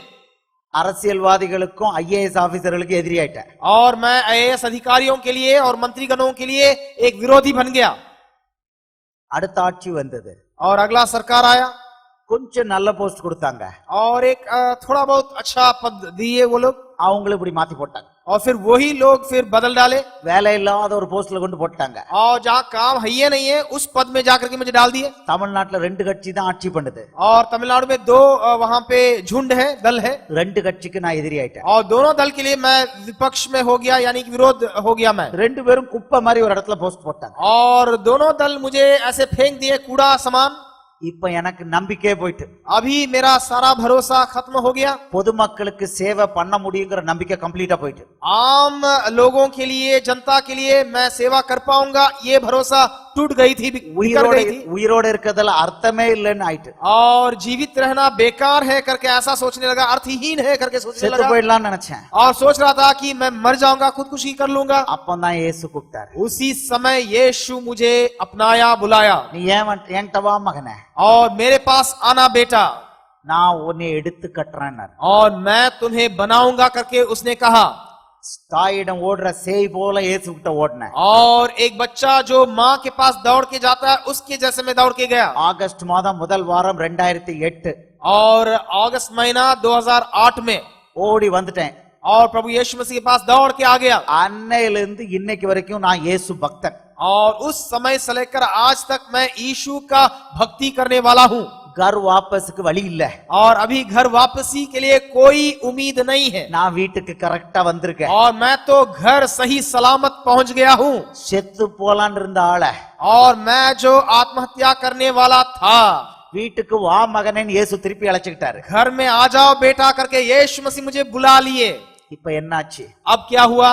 அரசியல்வாதிகளுக்கும் ஐஏஎஸ் ஆபீசர்களுக்கு எதிரி ஆயிட்டேன். और मैं आईएएस अधिकारियों के लिए और मंत्रीगणों के लिए एक विरोधी बन गया. அடுத்த ஆட்சி வந்தது. और अगला सरकार आया கொஞ்சம் நல்ல போஸ்ட் கொடுத்தாங்க. और एक थोड़ा बहुत अच्छा पद दिए वो लोग, அவங்களும் இப்படி மாத்தி போட்டாங்க. और फिर वही लोग फिर बदल डाले வேலை இல்லாத ஒரு போஸ்ட்ல கொண்டு போட்டாங்க. और जहाँ काम है ही नहीं है उस पद में जाकर के मुझे डाल दिए. தமிழ்நாட்டுல ரெண்டு கட்சி தான் ஆட்சி பண்ணுது. और तमिलनाडु में दो वहां पे झुंड है, दल है, ரெண்டு கட்சிக்கு நான் எதிரி ஆயிட்டேன். और दोनों दल के लिए मैं विपक्ष में हो गया, यानी कि विरोध हो गया मैं. ரெண்டு பேரும் குப்பை மாதிரி ஒரு இடத்துல போஸ்ட் போட்டாங்க. और दोनों दल मुझे ऐसे फेंक दिए कूड़ा समान. இப்ப எனக்கு நம்பிக்கையே போயிட்டு. अभी मेरा सारा भरोसा खत्म हो गया. பொதுமக்களுக்கு சேவை பண்ண முடியுங்கிற நம்பிக்கை கம்ப்ளீட்டா போயிட்டு. आम लोगों के लिए, जनता के लिए मैं सेवा कर पाऊंगा ये भरोसा टूट गई थी, बिखर गई थी. உயிரோட இருக்கிறதுல अर्थமே இல்லைன்னு ஆயிட்டு. और जीवित रहना बेकार है करके ऐसा सोचने लगा, अर्थहीन है करके सोचने செத்து लगा, போயிடலாம்னு நினைச்சேன். और सोच रहा था कि मैं मर जाऊंगा, खुदकुशी कर लूंगा. அப்பதான் இயேசு கூப்பிட்டாரு. उसी समय यीशु मुझे अपनाया, बुलाया, நீ என்கிட்ட வா மகனே, और मेरे पास आना बेटा, நான் உன்னை எடுத்து கட்டுறேன்னாரு. और मैं तुम्हें बनाऊंगा करके उसने कहा. தாயிடம் ஓடுற சேய் போல இயேசு கிட்ட ஓடினேன். और एक बच्चा जो माँ के पास दौड़ के जाता है उसके जैसे मैं दौड़ के गया. ஆகஸ்ட் மாதம் முதல் வாரம் 2008 और अगस्त महीना 2008 में ஓடி வந்துட்டேன். और प्रभु यीशु मसीह के पास दौड़ के आ गया. அன்னையிலிருந்து இன்னைக்கு வரைக்கும் நான் இயேசு பக்தன். और उस समय से लेकर आज तक मैं यीशु का भक्ति करने वाला हूँ. घर வாபஸ்க்கு வழி இல்ல. और अभी घर वापसी के लिए कोई उम्मीद नहीं है. நான் வீட்டுக்கு கரெக்டா வந்திருக்கேன். और मैं तो घर सही सलामत पहुंच गया हूँ. செத்து போலான்னு இருந்த ஆள, और मैं जो आत्महत्या करने वाला था, வீட்டுக்கு வா மகனேன்னு இயேசு திருப்பி அழைச்சுக்கிட்டாரு. घर में आ जाओ बेटा करके यीशु मसीह मुझे बुला लिए. இப்ப என்னாச்சு? अब क्या हुआ?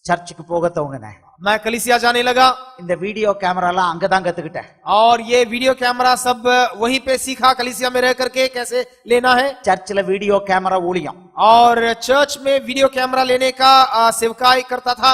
சர்ச்சுக்கு போக துவங்கினேன். मैं कलीसिया जाने लगा. இந்த வீடியோ கேமராலாம் அங்கதான் கத்துக்கிட்டேன். और ये वीडियो कैमरा सब वहीं पे सीखा कलीसिया में रह करके कैसे लेना है. சர்ச்சில் வீடியோ கேமரா ஊழியம். और चर्च में वीडियो कैमरा लेने का सेवकाई करता था.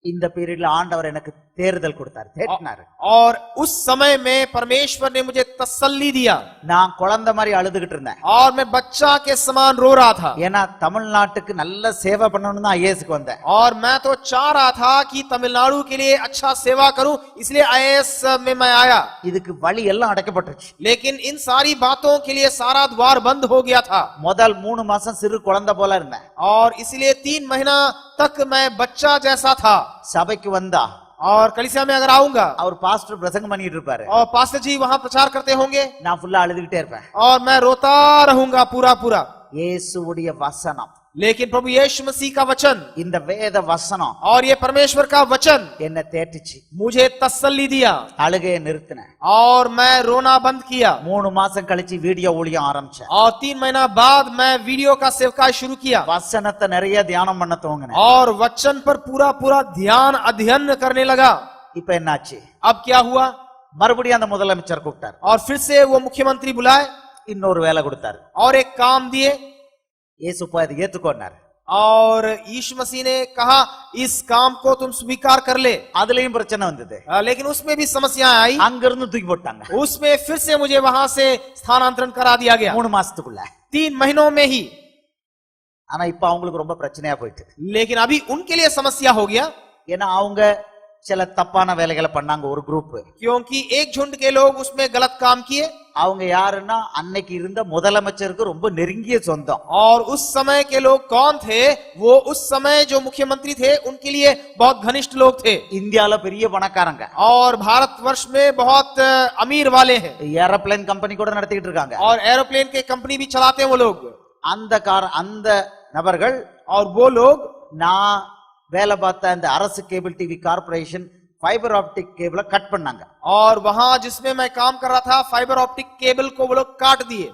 இந்த பீரியட்ல ஆண்டவர் எனக்கு தேர்தல் கொடுத்தார், தேடினாரு. और उस समय में परमेश्वर ने मुझे तसल्ली दिया. நான் குழந்தை மாதிரி அழுதுகிட்டு இருந்தேன். और मैं बच्चा के समान रो रहा था. ஏன்னா தமிழ்நாட்டுக்கு நல்ல சேவை பண்ணணும்னு தான் ஐஏஎஸ்க்கு வந்தேன். और मैं तो चाह रहा था कि तमिलनाडु के लिए अच्छा सेवा करूं, इसलिए आईएएस में मैं आया. இதுக்கு வழி எல்லாம் அடைக்கப்பட்டுருச்சு. लेकिन इन सारी बातों के लिए सारा द्वार बंद हो गया था. முதல் 3 மாசம் சிறு குழந்தை போல இருந்தேன். और इसलिए 3 महीना तक मैं बच्चा जैसा था. சபைக்கு வந்தா और कलीसिया में अगर आऊंगा அவர் பாஸ்டர் பிரசங்கம் பண்ணிட்டு இருப்பாரு. और पास्टर जी वहां प्रचार करते होंगे, நான் ஃபுல்லா அழுதுகிட்டே இருப்பேன். और मैं रोता रहूंगा पूरा पूरा. இயேசுவுடைய வசனம், लेकिन प्रभु यीशु मसीह का वचन, இந்த வேத வசனம் और ये परमेश्वर का वचन என்ன தேட்டிச்சு. मुझे तसल्ली दिया. அழுகையை நிறுத்தினேன். और मैं रोना बंद किया. 3 மாசம் கழிச்சு வீடியோ ஊழியம் ஆரம்பிச்சேன். और 3 महीना बाद मैं वीडियो का सेवकाई शुरू किया. வசனத்தை நிறைய தியானம் பண்ண துவங்கினேன். और वचन पर पूरा पूरा ध्यान अध्ययन करने लगा. இப்ப என்னாச்சு? अब क्या हुआ? மறுபடியும் அந்த முதலமைச்சர் கூப்பிட்டார். और फिर से वो मुख्यमंत्री बुलाए இன்னொரு வேலை கொடுத்தாரு. और एक काम दिए. இயேசு போய் அதை ஏத்துக்கொண்டார். और यीशु मसीह ने कहा इस काम को तुम स्वीकार कर ले. அதுலயும் பிரச்சனை வந்தது. लेकिन उसमें भी समस्याएं आई. அங்கிருந்து தூக்கி போட்டாங்க. उसमें फिर से मुझे वहां से स्थानांतरण करा दिया गया 3 மாசத்துக்குள்ள. 3 महीनों में ही. ஆனா இப்ப அவங்களுக்கு ரொம்ப பிரச்சனையா போயிட்டு. लेकिन अभी उनके लिए समस्या हो गया. ஏன்னா அவங்க சில தப்பான வேலைகளை பண்ணாங்க ஒரு குரூப். क्योंकि एक झुंड के लोग उसमें गलत काम किए. அவங்க யாருன்னா அன்னைக்கு இருந்த முதலமைச்சருக்கு ரொம்ப நெருங்கிய சொந்தம். और उस समय के लोग कौन थे? वो उस समय जो मुख्यमंत्री थे उनके लिए बहुत घनिष्ठ लोग थे. இந்தியால பெரிய பணக்காரங்க. और भारतवर्ष में बहुत अमीर वाले हैं. ஏரோப்ளேன் கம்பெனி கூட நடத்திட்டு இருக்காங்க. और एरोप्लेन के कंपनी भी चलाते हैं वो लोग. அந்த நபர்கள், और वो लोग நான் வேலை பார்த்த அந்த அரசு cable TV corporation fibre optic கேபிளை கட் பண்ணாங்க. और वहां जिसमें मैं काम कर रहा था फाइबर ऑप्टिक केबल को वो लोग काट दिए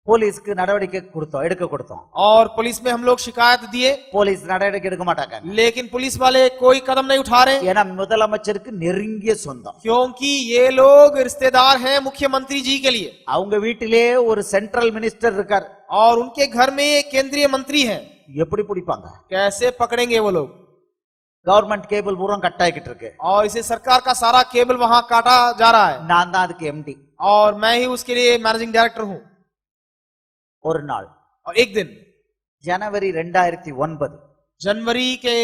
போலீஸ்க்கு நடவடிக்கை எடுக்க கொடுத்தோம். और पुलिस में हम लोग शिकायत दिए போலீஸ் நடவடிக்கை எடுக்க மாட்டாங்க. लेकिन पुलिस वाले कोई कदम नहीं उठा रहे ஏன்னா முதலமைச்சருக்கு நெருங்கிய சொந்தம். क्योंकि ये लोग रिश्तेदार हैं मुख्यमंत्री जी के लिए அவங்க வீட்டிலே ஒரு சென்ட்ரல் மினிஸ்டர் இருக்கார். और उनके घर में एक केंद्रीय मंत्री हैं எப்படி பிடிப்பாங்க? कैसे पकड़ेंगे वो लोग கவர்மெண்ட் கேபிள் பூரா கட் ஆகிட்டு இருக்கு. और इसे सरकार का सारा केबल वहां काटा जा रहा है நான் தான் அதுக்கு எம்டி. और मैं ही उसके लिए मैनेजिंग डायरेक्टर हूं ஒரு நாள் और एक दिन ஜனவரி 2009 जनवरी के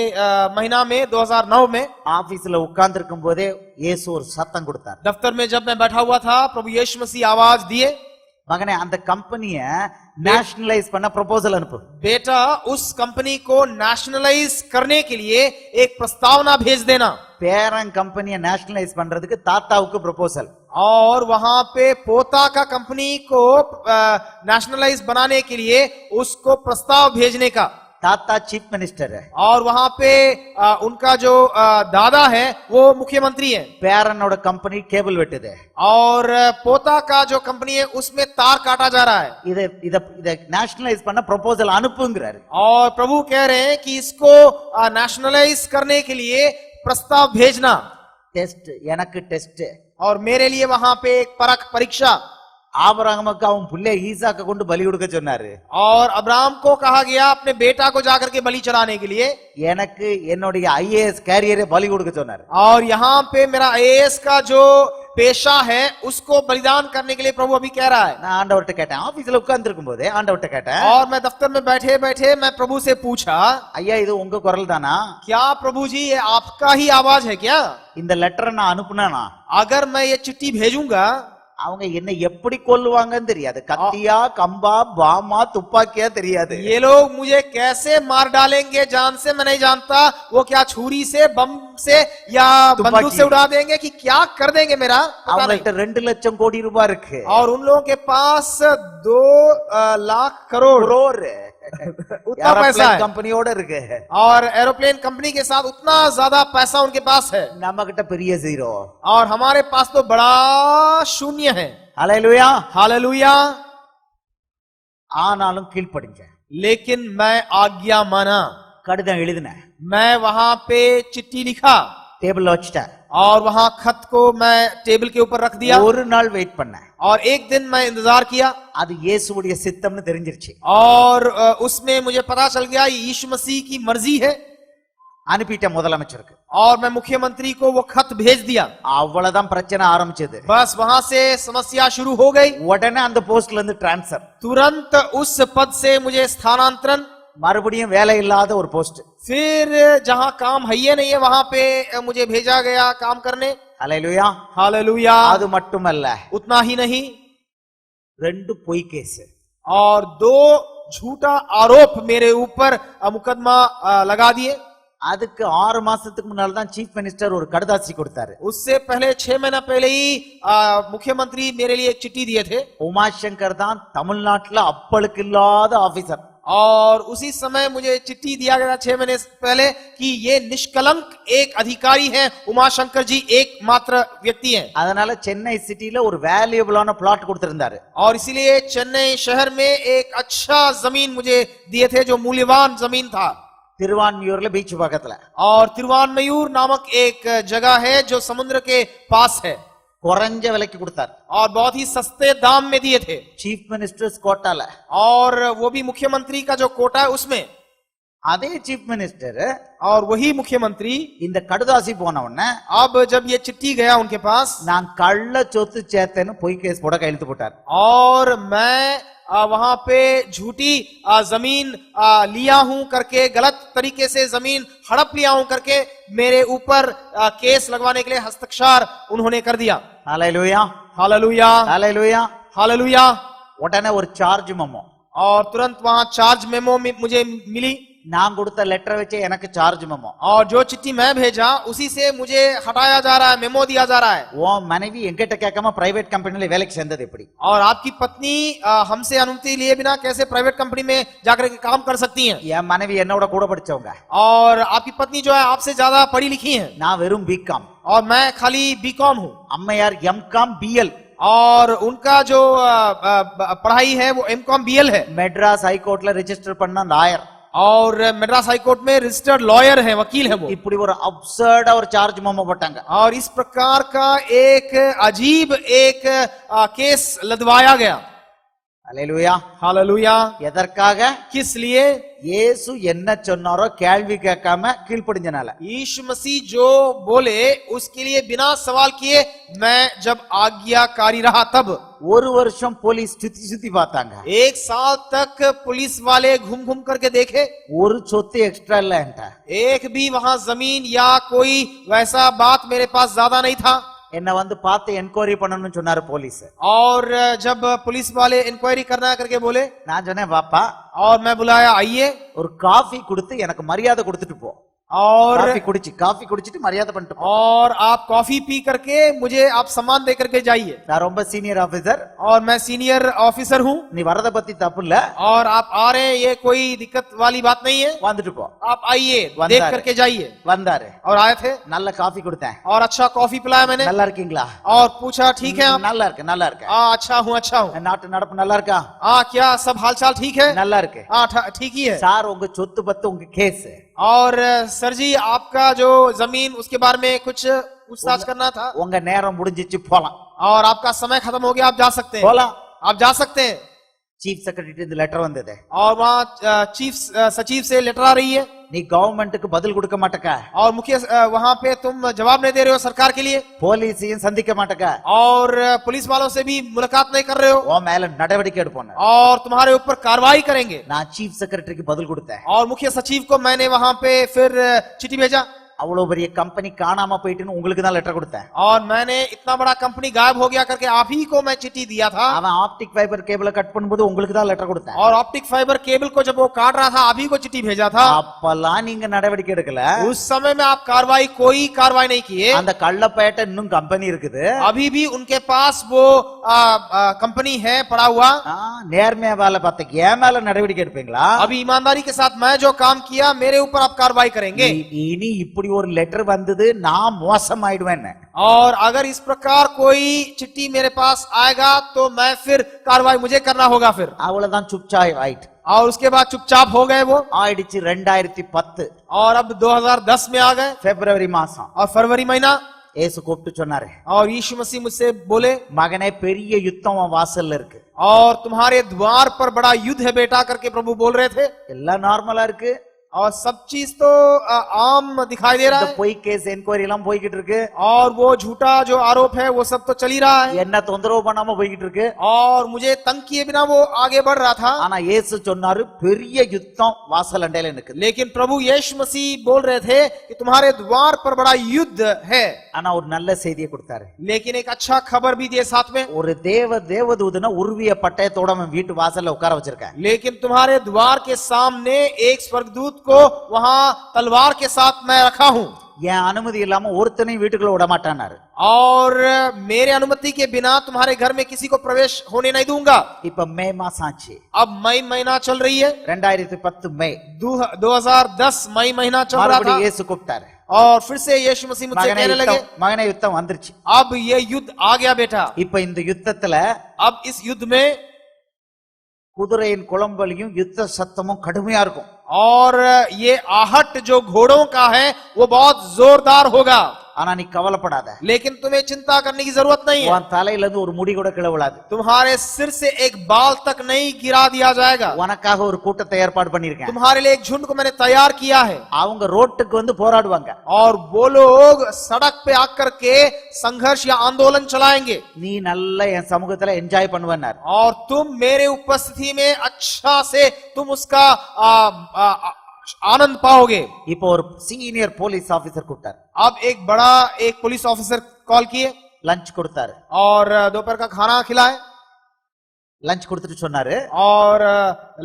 महीना में 2009 में ஆபீஸ்ல உட்கார்ந்து இருக்கும் போதே இயேசு ஒரு சத்தம் கொடுத்தார். दफ्तर में जब मैं बैठा हुआ था प्रभु यीशु मसीह आवाज दिए மகனே அந்த கம்பெனிய நேஷனலைஸ் பண்ண ப்ரொபோசல் அனுப்பு. बेटा उस कंपनी को नेशनलाइज करने के लिए एक प्रस्तावना भेज देना பேரன் கம்பெனியை நேஷனலைஸ் பண்றதுக்கு தாத்தாவுக்கு ப்ரொபோசல். और वहां पे पोता का कंपनी को नेशनलाइज बनाने के लिए उसको प्रस्ताव भेजने का. தாத்தா चीफ मिनिस्टर है और वहां पे उनका जो दादा है वो मुख्यमंत्री है பேரனோட கம்பெனி கேபிள் வெட்டுது. और पोता का जो कंपनी है उसमें तार काटा जा रहा है இத இத இத நேஷனலைஸ் பண்ண ப்ரொபோசல் அனுப்புங்கறாரு. और प्रभु कह रहे हैं कि इसको नेशनलाइज करने के लिए प्रस्ताव भेजना. டெஸ்ட் எனக்கு டெஸ்ட். और मेरे लिए वहां पे एक परख परीक्षा. ஆபிரகாமுக்கு அவன் பிள்ளை ஈசாக்க கொண்டு பலி கொடுக்க சொன்னாரு. और अब्राहम को कहा गया अपने बेटा को जाकर के बलि चढ़ाने के लिए. எனக்கு என்னுடைய ஐஏஎஸ் கேரியரை பலி கொடுக்க சொன்னாரு. और यहाँ पे मेरा आईएएस का जो पेशा है उसको बलिदान करने के लिए प्रभु अभी कह रहा है. நான் ஆண்டவர்ட்ட கேட்டேன். ஆபீஸ்ல உட்கார்ந்து இருக்கும்போது ஆண்டவர்ட்ட கேட்டேன். और मैं दफ्तर में बैठे बैठे मैं प्रभु से पूछा ஐயா இது உங்க குரல் தானா? क्या प्रभु जी ये आपका ही आवाज है क्या? இந்த லெட்டரை நான் அனுப்புனா अगर मैं ये चिट्ठी भेजूंगा அவங்க என்ன எப்படி கொல்லுவாங்கன்னு தெரியாது. கத்தியா கம்பா பாமா துப்பாக்கியா தெரியாது. ये लोग मुझे कैसे मार डालेंगे जान से मैं नहीं जानता. वो क्या छुरी से बम से या बंदूक से उड़ा देंगे कि क्या कर देंगे मेरा पता नहीं. அவங்கள்ட்ட 2 லட்சம் கோடி ரூபாய் இருக்கு. और उन लोगों के पास 2 लाख करोड़ उतना पैसा है कंपनियोட இருக்கு. और एरोप्लेन कंपनी के साथ उतना ज्यादा पैसा उनके पास है. நம்ம கிட்ட பெரிய ஜீரோ. और हमारे पास तो बड़ा शून्य है. Hallelujah hallelujah. ஆனாலும் கீழ்ப்படிங்க. लेकिन मैं आज्ञा माना. கடிதம் எழுதினேன். मैं वहां पे चिट्ठी लिखा டேபிள்ல வச்சிட்டேன். और वहां खत को मैं टेबल के ऊपर रख दिया. ஒரு நாள் வெயிட் பண்ணேன். और एक दिन मैं इंतजार किया. அது இயேசுவுடைய சித்தம்னு தெரிஞ்சிருச்சு. और उसमें मुझे पता चल गया ये यीशु मसीह की मर्जी है. அனுப்பிட்டேன் முதலமைச்சருக்கு. और मैं मुख्यमंत्री को वो खत भेज दिया. அவ்வளவுதான் பிரச்சனை ஆரம்பிச்சது. बस वहां से समस्या शुरू हो गई. உடனே அந்த போஸ்ட்ல இருந்து டிரான்ஸ்ஃபர். तुरंत उस पद से मुझे स्थानांतरण. மறுபடியும் வேலை இல்லாத ஒரு போஸ்ட். फिर जहां काम है ही नहीं है वहां पे मुझे भेजा गया काम करने. ஹalleluya हालेलुया. அது மட்டுமல்ல उतना ही नहीं 2 பொய் கேஸ். और 2 झूठा आरोप मेरे ऊपर मुकदमा लगा दिए. அதுக்கு 6 மாசத்துக்கு முன்னால தான் चीफ मिनिस्टर ஒரு கடிதாசி கொடுத்தாரு. उससे पहले 6 महीना पहले ही मुख्यमंत्री मेरे लिए एक चिट्ठी दिए थे. உமாசங்கர் தான் தமிழ்நாட்டுல அப்பளுக்கு இல்லாத ஆபீசர். और उसी समय मुझे चिट्ठी दिया गया 6 महीने पहले कि ये निष्कलंक एक अधिकारी हैं. उमाशंकर जी एकमात्र व्यक्ति हैं. அதனால சென்னை சிட்டில ஒரு வேல்யூபிளான பிளாட் கொடுத்திருந்தாரு. और इसीलिए चेन्नई शहर में एक अच्छा जमीन मुझे दिए थे जो मूल्यवान जमीन था. திருவான்மியூர்ல பீச் பக்கத்துல. और तिरुवानमयूर नामक एक जगह है जो समुद्र के पास है. குறைஞ்ச விலைக்கு கொடுத்தார். और बहुत ही सस्ते दाम में दिए थे. चीफ मिनिस्टर्स कोटाல. और वो भी मुख्यमंत्री का जो कोटा है उसमें. அதே चीफ मिनिस्टर और वही मुख्यमंत्री இந்த கடிதாசி போன உடனே अब जब ये चिट्ठी गया उनके पास நான் கள்ள சொத்து சேர்த்தேன்னு பொய் கேஸ் போட கையெழுத்து போட்டார். और मैं वहां पे झूठी जमीन लिया हूं करके गलत तरीके से जमीन हड़प लिया हूं करके मेरे ऊपर केस लगवाने के लिए हस्ताक्षर उन्होंने कर दिया. Hallelujah hallelujah. हालेलुया. हालेलुया. உடனே ஒரு சார்ஜ் மெமோ. और तुरंत वहां चार्ज मेमो मुझे मिली. நான் கொடுத்த லெட்டரை வச்சு எனக்கு சார்ஜ் மெமோ. और जो चिट्ठी मैं भेजा उसी से मुझे हटाया जा रहा है, मेमो दिया जा रहा है. உன் மனைவி எங்கிட்ட கேட்காம பிரைவேட் கம்பெனில வேலைக்கு சேர்ந்தது எப்படி? और आपकी पत्नी हमसे अनुमति लिए बिना कैसे प्राइवेट कंपनी में जाकर के काम कर सकती हैं? என் மனைவி என்னோட கூட படிச்சவங்க. और आपकी पत्नी जो है आपसे ज्यादा पढ़ी लिखी है நான் வெறும் பிகாம். और मैं खाली बीकॉम हूँ. அம்மையார் எம்காம் பிஎல். और उनका जो पढ़ाई है वो एमकॉम बीएल है. மெட்ராஸ் ஹைகோர்ட்ல ரெஜிஸ்டர் பண்ண லாயர். और मद्रास हाईकोर्ट में रजिस्टर्ड लॉयर है, वकील है वो. இப்படி ஒரு அப்சர்டா ஒரு சார்ஜ் மெமோ போட்டாங்க. और इस प्रकार का एक अजीब एक केस लदवाया गया. அல்லேலூயா. हालेलुया. எதற்காக? किस लिए? இயேசு என்ன சொன்னாரோ கேள்வி கேட்காம கீழ்ப்படிஞ்சனால. यीशु मसीह जो बोले उसके लिए बिना सवाल किए मैं जब आज्ञाकारी रहा तब. ஒரு வருஷம் போலீஸ் சுத்தி சுத்தி பார்த்தாங்க. एक साल तक पुलिस वाले घूम घूम करके देखे, ஒரு சொத்து எக்ஸ்ட்ரா இல்ல. एक भी वहां जमीन या कोई वैसा बात मेरे पास ज्यादा नहीं था. என்ன வந்து பார்த்து என்கொயரி பண்ணணும்னு சொன்னாரு போலீஸ். और जब पुलिस वाले इंक्वायरी करना करके बोले, நான் சொன்னேன் வாப்பா, और मैं बुलाया आइए, ஒரு காஃபி கொடுத்து எனக்கு மரியாதை கொடுத்துட்டு போ. और காஃபி குடிச்சிட்டு மரியாதை பண்ணிட்டு போ. और आप कॉफी पी करके मुझे आप सम्मान दे करके जाइए. நான் ரொம்ப சீனிयर ஆபீசர். और मैं सीनियर ऑफिसर हूँ. நீ வரத பத்தி தப்பு இல்ல. और आप आ रहे हैं ये कोई दिक्कत वाली बात नहीं है. வந்துட்டு போ. आप आइए, देख करके जाइए. வந்தாரு. और आए थे. நல்ல காஃபி கொடுத்தேன். और अच्छा कॉफी पिलाया मैंने. நல்லா இருக்கீங்களா? और पूछा ठीक है आप? நல்லா இருக்கு நல்லா இருக்கு. अच्छा हूँ अच्छा हूँ. நாட்டு நடப்பு நல்லா இருக்கா? क्या सब हालचाल ठीक है? நல்லா இருக்கு. ठीक ही है. சார் உங்க சொத்து பத்து உங்க கேஸ். और सर जी आपका जो जमीन उसके बारे में कुछ पूछताछ करना था. உங்க நேரம் முடிஞ்சிச்சு போலாம். और आपका समय खत्म हो गया, आप जा सकते हैं. போலாம். आप जा सकते हैं. சீஃப் செக்ரட்டரி இந்த லெட்டர் வந்தது. और वहाँ चीफ सचिव से लेटर आ रही है. நீ கவர்மெண்ட்டுக்கு பதில் கொடுக்க மாட்டக்க. और मुख्य वहाँ पे तुम जवाब नहीं दे रहे हो सरकार के लिए. போலீஸையும் சந்திக்க மாட்டக்க. और पुलिस वालों से भी मुलाकात नहीं कर रहे हो. உன் மேல நடவடிக்கை எடுப்போம். और तुम्हारे ऊपर कार्रवाई करेंगे. நான் சீஃப் செக்ரட்டரிக்கு பதில் கொடுத்தேன். और मुख्य सचिव को मैंने वहाँ पे फिर चिट्ठी भेजा. அவ்வளவு பெரிய கம்பெனி காணாம போயிட்டுன்னு உங்களுக்கு தான் லெட்டர் கொடுத்தேன். और मैंने इतना बड़ा कंपनी गायब हो गया करके आप ही को मैं चिट्ठी दिया था. அவன் ஆப்டிக் ஃபைபர் கேபிளை கட் பண்ணும்போது உங்களுக்கு தான் லெட்டர் கொடுத்தேன். और ऑप्टिक फाइबर केबल को जब वो काट रहा था आप ही को चिट्ठी भेजा था. அப்பலாம் நீங்க நடவடிக்கை எடுக்கல. उस समय में आप कोई कार्रवाई नहीं किए. அந்த கள்ளப்பேட்டை இன்னும் கம்பெனி இருக்குது. अभी भी उनके पास वो कंपनी है पड़ा हुआ. நேர்மையா வேலை பார்த்த ஏன் மேல நடவடிக்கை எடுப்பீங்களா? अभी ईमानदारी के साथ मैं जो काम किया मेरे ऊपर आप कार्रवाई करेंगे. இனி இப்படி ஒரு லெட்டர் வந்தது நான் மோசம் ஆயிடுவேன். और अगर इस प्रकार कोई चिट्ठी मेरे पास आएगा तो मैं फिर कार्रवाई मुझे करना होगा फिर. அவ்வளவுதான் சுப்சாய் ரைட். और उसके बाद चुपचाप हो गए वो. ஆயிடுச்சு 2010. और अब 2010 में आ गए. பிப்ரவரி மாசம். और फरवरी महीना. ஏசு கூப்பிட்டு சொன்னாரு. और यीशु मसीह मुझसे बोले, மகனே பெரிய யுத்தம் உன் வாசல்ல இருக்கு. और तुम्हारे द्वार पर बड़ा युद्ध है बेटा करके प्रभु बोल रहे थे. எல்லாம் நார்மலா இருக்கு. और सब चीज तो आम दिखाई दे रहा இந்த है. பொய் கேஸ் என்கொயரி எல்லாம் போய்கிட்டு இருக்கு. और वो झूठा जो आरोप है वो सब तो चल ही रहा है. என்ன தொந்தரவு பண்ணாம போய்கிட்டு இருக்கு. और मुझे तंग किए बिना वो आगे बढ़ रहा था. ஆனா இயேசு சொன்னாரு பெரிய யுத்தம் வாசல் அண்டையில நிக்குது. लेकिन प्रभु यीशु मसीह बोल रहे थे कि तुम्हारे द्वार पर बड़ा युद्ध है. ஆனா ஒரு நல்ல செய்தியை கொடுத்தாரு. लेकिन एक अच्छा खबर भी दिए साथ में. ஒரு தேவதூதனை உருவிய பட்டயத்தோட அவன் வீட்டு வாசல்ல உட்கார வச்சிருக்கான். लेकिन तुम्हारे द्वार के सामने एक स्वर्गदूत को वहां तलवार के साथ मैं रखा हूं. என் அனுமதி இல்லாம ஒருத்தனையும் வீட்டுக்குள்ள விட மாட்டானாரு. और मेरे अनुमति के बिना तुम्हारे घर में किसी को प्रवेश होने नहीं दूंगा. இப்ப மே மாசம் ஆச்சு. अब मई महीना चल रही है. 2010 மே. 2010 मई महीना चल रहा था. மறுபடியும் இயேசு கூப்பிட்டாரு. और फिर से यीशु मसीह मुझसे कहने लगे, மகனே யுத்தம் வந்துருச்சு. अब ये युद्ध आ गया बेटा. இப்ப இந்த யுத்தத்துல अब इस युद्ध में குதிரையின் குளம்பலியும் யுத்த சத்தமும் கடுமையா இருக்கும். और ये आहट जो घोड़ों का है वो बहुत जोरदार होगा. ஆனா நீ கவலைப்படாத. लेकिन तुम्हें चिंता करने की जरूरत नहीं है. உன் தலையில இருந்து ஒரு முடி கூட கீழே விழாது. तुम्हारे सिर से एक बाल तक नहीं गिरा दिया जाएगा. உனக்காக ஒரு கூட்டத்தை ஏற்பாடு பண்ணிருக்கேன். तुम्हारे लिए एक झुंड को मैंने तैयार किया है. அவங்க ரோட்டுக்கு வந்து போராடுவாங்க. और वो लोग सड़क पे आकर के संघर्ष या आंदोलन चलाएंगे. நீ நல்ல என் சமூகத்துல என்ஜாய் பண்ணுவனார். और तुम मेरे उपस्थिति में अच्छा से तुम उसका आनंद पाओगे. இப்போ ஒரு சீனியர் போலீஸ் ஆபீசர் கூப்பிட்டார். अब एक पुलिस ऑफिसर कॉल किए. லஞ்ச் கொடுத்தாரு. और दोपहर का खाना खिलाए. லஞ்ச் கொடுத்துட்டு சொன்னாரு, और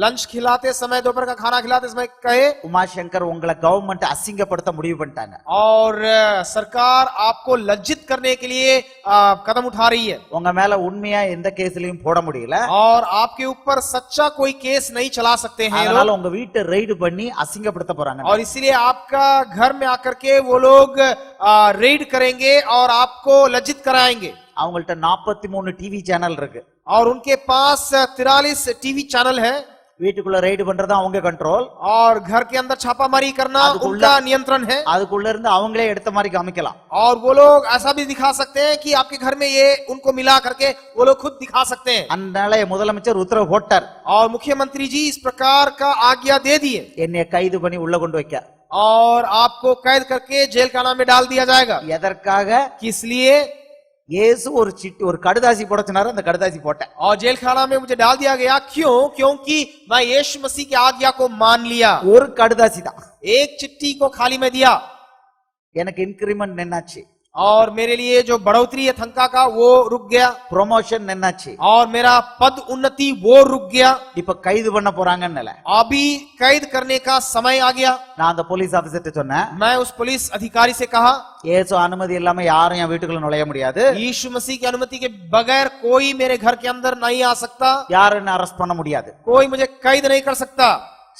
लंच खिलाते समय, दोपहर का खाना खिलाते समय कहे, உமாசங்கர் உங்களை கவர்மெண்ட் அசிங்கப்படுத்த முடிவு பண்ணிட்டாங்க. और सरकार आपको लज्जित करने के लिए कदम उठा रही है, உங்க மேல உண்மையா எந்த கேஸ்லயும் போட முடியல. और आपके ऊपर सच्चा कोई केस नहीं चला सकते हैं ये அதனால लोग, உங்க வீட்டை ரெய்டு பண்ணி அசிங்கப்படுத்த போறாங்க. और इसीलिए आपका घर में आकर के वो लोग रेड करेंगे और आपको लज्जित कराएंगे. அவங்கள்ட்ட 43 டிவி சேனல் இருக்கு. और उनके पास 43 टीवी चैनल है, வீட்டுக்குள்ள ரெய்டு பண்றது அவங்க கண்ட்ரோல், और घर के अंदर छापामारी करना उनका नियंत्रण है. அதுக்குள்ள இருந்து அவங்களே எடுத்த மாதிரி காமிக்கலாம். और वो लोग ऐसा भी दिखा सकते हैं कि आपके घर में ये उनको मिला करके वो लोग खुद दिखा सकते हैं. அதனால முதலமைச்சர் உத்தரவு போட்டார், और मुख्यमंत्री जी इस प्रकार का आज्ञा दे दिए, என்னை கைது பண்ணி உள்ள கொண்டு வைக்க. और आपको कैद करके जेल खाना में डाल दिया जाएगा. எதற்காக? किस लिए? இயேசு ஒரு கடுதாசி போட சொன்னாரு, அந்த கடுதாசி போட்டேன். और जेल खाना में मुझे डाल दिया गया. क्यों? क्योंकि मैं यीशु मसीह की आज्ञा को मान लिया. ஒரு கடுதாசி தான். एक चिट्ठी को खाली में दिया, எனக்கு இன்கிரிமெண்ட் என்னாச்சு, और मेरे लिए जो बढ़ोतरी है तनख्वाह का वो रुक गया, ப்ரொமோஷன் என்னாச்சு, और मेरा पद उन्नति वो रुक गया. இப்ப கைது பண்ண போறாங்கன்னு अभी कैद करने का समय आ गया. நான் அந்த போலீஸ் ஆபீசர்ட்ட சொன்னேன், मैं उस पुलिस अधिकारी से कहा, இயேசு அனுமதி இல்லாம யாரும் என் வீட்டுக்குள்ள நுழைய முடியாது, यीशु मसीह की अनुमति के बगैर कोई मेरे घर के अंदर नहीं आ सकता, யாரும் என்ன அரெஸ்ட் பண்ண முடியாது. कोई मुझे कैद नहीं कर सकता.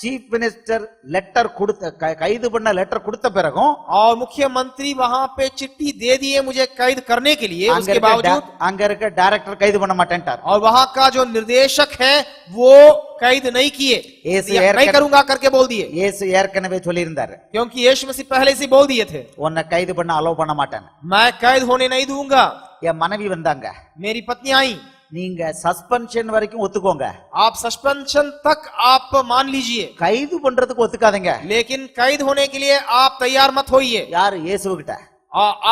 சீஃப் மினிஸ்டர் லெட்டர் கொடுத்த கைது பண்ண லெட்டர் கொடுத்த பிறகும், और मुख्यमंत्री वहां पे चिट्ठी दे दिए मुझे कैद करने के लिए, उसके बावजूद அங்க இருக்க டைரக்டர் கைது பண்ண மாட்டேன்ட்டார். और वहां का जो निर्देशक है वो कैद नहीं किए, नहीं करूंगा करके बोल दिए, இயேசு ஏற்கனவே சொல்லியிருந்தாரு, क्योंकि यीशु मसीह पहले से बोल दिए थे, உன்னை கைது பண்ண அலோவ் பண்ண மாட்டேன். मैं कैद होने नहीं दूंगा. என் மனைவி வந்தாங்க, मेरी पत्नी आई, நீங்க சஸ்பென்ஷன் வரைக்கும் ஒத்துக்கோங்க, आप सस्पेंशन तक आप मान लीजिए, கைது பண்றதுக்கு ஒத்துக்காதீங்க. लेकिन कैद होने के लिए आप तैयार मत होइए. யாரு? இயேசுகிட்ட.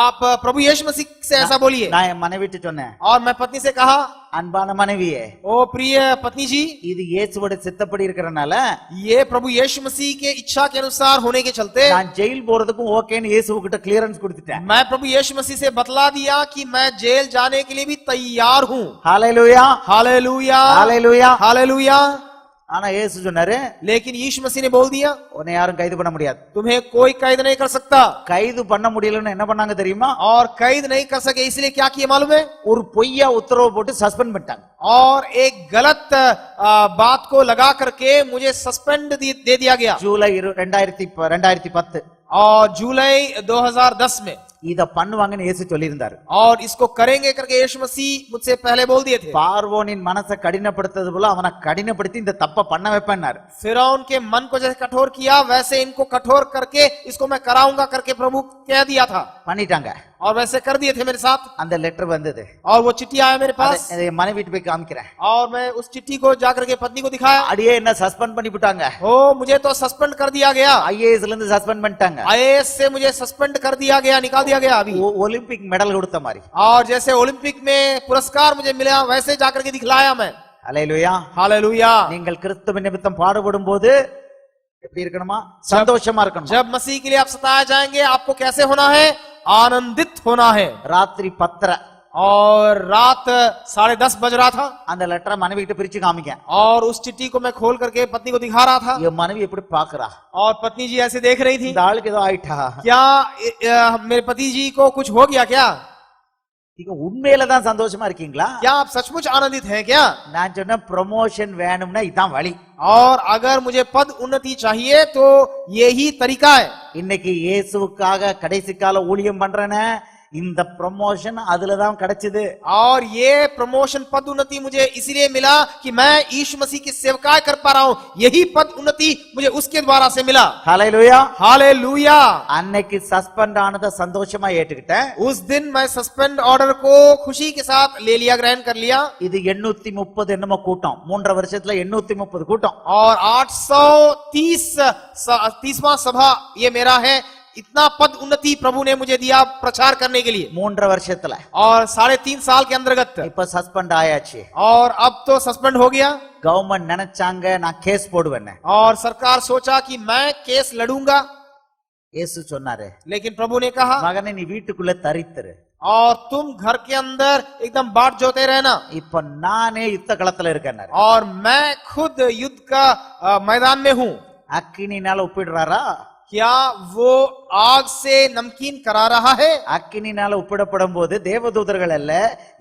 आप प्रभु यीशु मसीह से ऐसा बोलिए. நான் என் மனைவிட்டு சொன்னேன், और मैं पत्नी से कहा, அன்பான மனைவியே, ओ प्रिय पत्नी जी, இது இயேசுவோட சித்தப்படி இருக்கறனால ये प्रभु यीशु मसीह के इच्छा के अनुसार होने के चलते நான் ஜெயில் போறதுக்கும் ஓகேன்னு இயேசுகிட்ட கிளியரன்ஸ் கொடுத்துட்டேன். मैं प्रभु यीशु मसीह से बतला दिया कि मैं जेल जाने के लिए भी तैयार हूँ. ஹalleluya, हालेलुया, ஹalleluya. हालेलुया. ஆனா இயேசு சொன்னாரு, लेकिन यीशु मसीह ने बोल दिया, உன்னை யாரும் கைது பண்ண முடியாது. तुम्हें कोई कैद नहीं कर सकता. கைது பண்ண முடியலன்னு என்ன பண்ணாங்க தெரியுமா? और कैद नहीं कर सके इसलिए क्या किए मालूम है? ஒரு பொய்யா உத்தரவு போட்டு சஸ்பெண்ட் பண்ணிட்டாங்க. और एक गलत बात को लगा करके मुझे सस्पेंड दे दिया गया. ஜூலை 2010 और जुलाई 2010 में இத பண்ணுவாங்கன்னு இயேசு சொல்லியிருந்தாரு. और इसको करेंगे करके यीशु मसीह मुझसे पहले बोल दिए थे. பார்வோனின் மனசை கடினப்படுத்தது போல அவனை கடினப்படுத்தி இந்த தப்ப பண்ண வைப்பேன்னாரு. फिरौन के मन को जैसे कठोर किया वैसे इनको कठोर करके इसको मैं कराऊंगा करके प्रभु कह दिया था. பண்ணிட்டாங்க. और वैसे कर दिए थे मेरे साथ. அந்த லெட்டர் வந்தது. और वो चिट्ठी आया मेरे पास. அதை மனைவிட்டு போய் காமிக்கிறேன். और मैं उस चिट्ठी को जाकर के पत्नी को दिखाया. அடியே என்ன சஸ்பெண்ட் பண்ணி விட்டாங்க. ओ मुझे तो सस्पेंड कर दिया गया. ஐஏஎஸ்ல இருந்து சஸ்பெண்ட் பண்ணிட்டாங்க. आईएएस से मुझे सस्पेंड कर दिया गया, निकाल दिया गया अभी. ஒலிம்பிக் மெடல் கொடுத்த மாதிரி. और जैसे ओलंपिक में पुरस्कार मुझे मिला वैसे जाकर के दिखलाया मैं. ஹalleluya, हालेलुया. நீங்கள் கிறிஸ்துவின் நிமித்தம் பாடுபடும் போது எப்படி இருக்கணுமா? சந்தோஷமா இருக்கணும். जब मसीह के लिए आप सताए जाएंगे आपको कैसे होना है? आनंदित होना है. ராத்திரி 10:30 और रात 10:30 बज रहा था. அந்த லெட்டரை மனைவி கிட்ட பிரிச்சு காமிக்க. और उस चिट्ठी को मैं खोल करके पत्नी को दिखा रहा था. என் மனைவி எப்படி பாக்குறா? और पत्नी जी ऐसे देख रही थी, இந்த ஆளுக்கு ஏதோ ஆயிட்டா, क्या मेरे पति जी को कुछ हो गया क्या? நீங்க உண்மையில தான் சந்தோஷமா இருக்கீங்களா? क्या आप सचमुच आनंदित हैं क्या? நான் சொன்ன ப்ரமோஷன் வேணும்னா இதான் வழி. और अगर मुझे पद उन्नति चाहिए तो यही तरीका है. இன்னைக்கு இயேசுவுக்காக கடைசி கால ஊழியம் பண்றேனே, இந்த ப்ரமோஷன் அதுலதான் கிடைச்சது. और ये प्रमोशन पद उन्नति मुझे इसलिए मिला कि मैं यीशु मसीह की सेवकाई कर पा रहा हूं. यही पद उन्नति मुझे उसके द्वारा से मिला. ஹalleluya. हालेलुया. அன்னைக்கு சஸ்பெண்ட் ஆனத சந்தோஷமா ஏற்றுக்கிட்டேன். उस दिन मैं सस्पेंड ऑर्डर को खुशी के साथ ले लिया, ग्रहण कर लिया. இது 830 என்னமோ கூட்டம், 3 வருஷத்துல 830 கூட்டம். और 830वां सभा ये मेरा है. इतना पद उन्नति प्रभु ने मुझे दिया प्रचार करने के लिए. 3 வருஷத்துல. और 3.5 साल के अंतर्गत. இப்ப சஸ்பெண்ட் ஆயாச்சு. और अब तो सस्पेंड हो गया. கவர்மெண்ட் நினைச்சாங்க நான் கேஸ் போடுவேன். और सरकार सोचा कि मैं केस लड़ूंगा. இயேசு சொன்னாரு, लेकिन प्रभु ने कहा, மகனே நீ வீட்டுக்குள்ள தரித்திரு. और तुम घर के अंदर एकदम बाट जोते रहना இப்ப நானே யுத்த களத்துல இருக்கேன். और मैं खुद युद्ध का मैदान में हूं। அக்கினினால ஒப்பிடுறாரா? क्या वो आग से नमकीन करा रहा है? அக்கினினால ஒப்பிடப்படும் போது தேவதூதர்கள் அல்ல,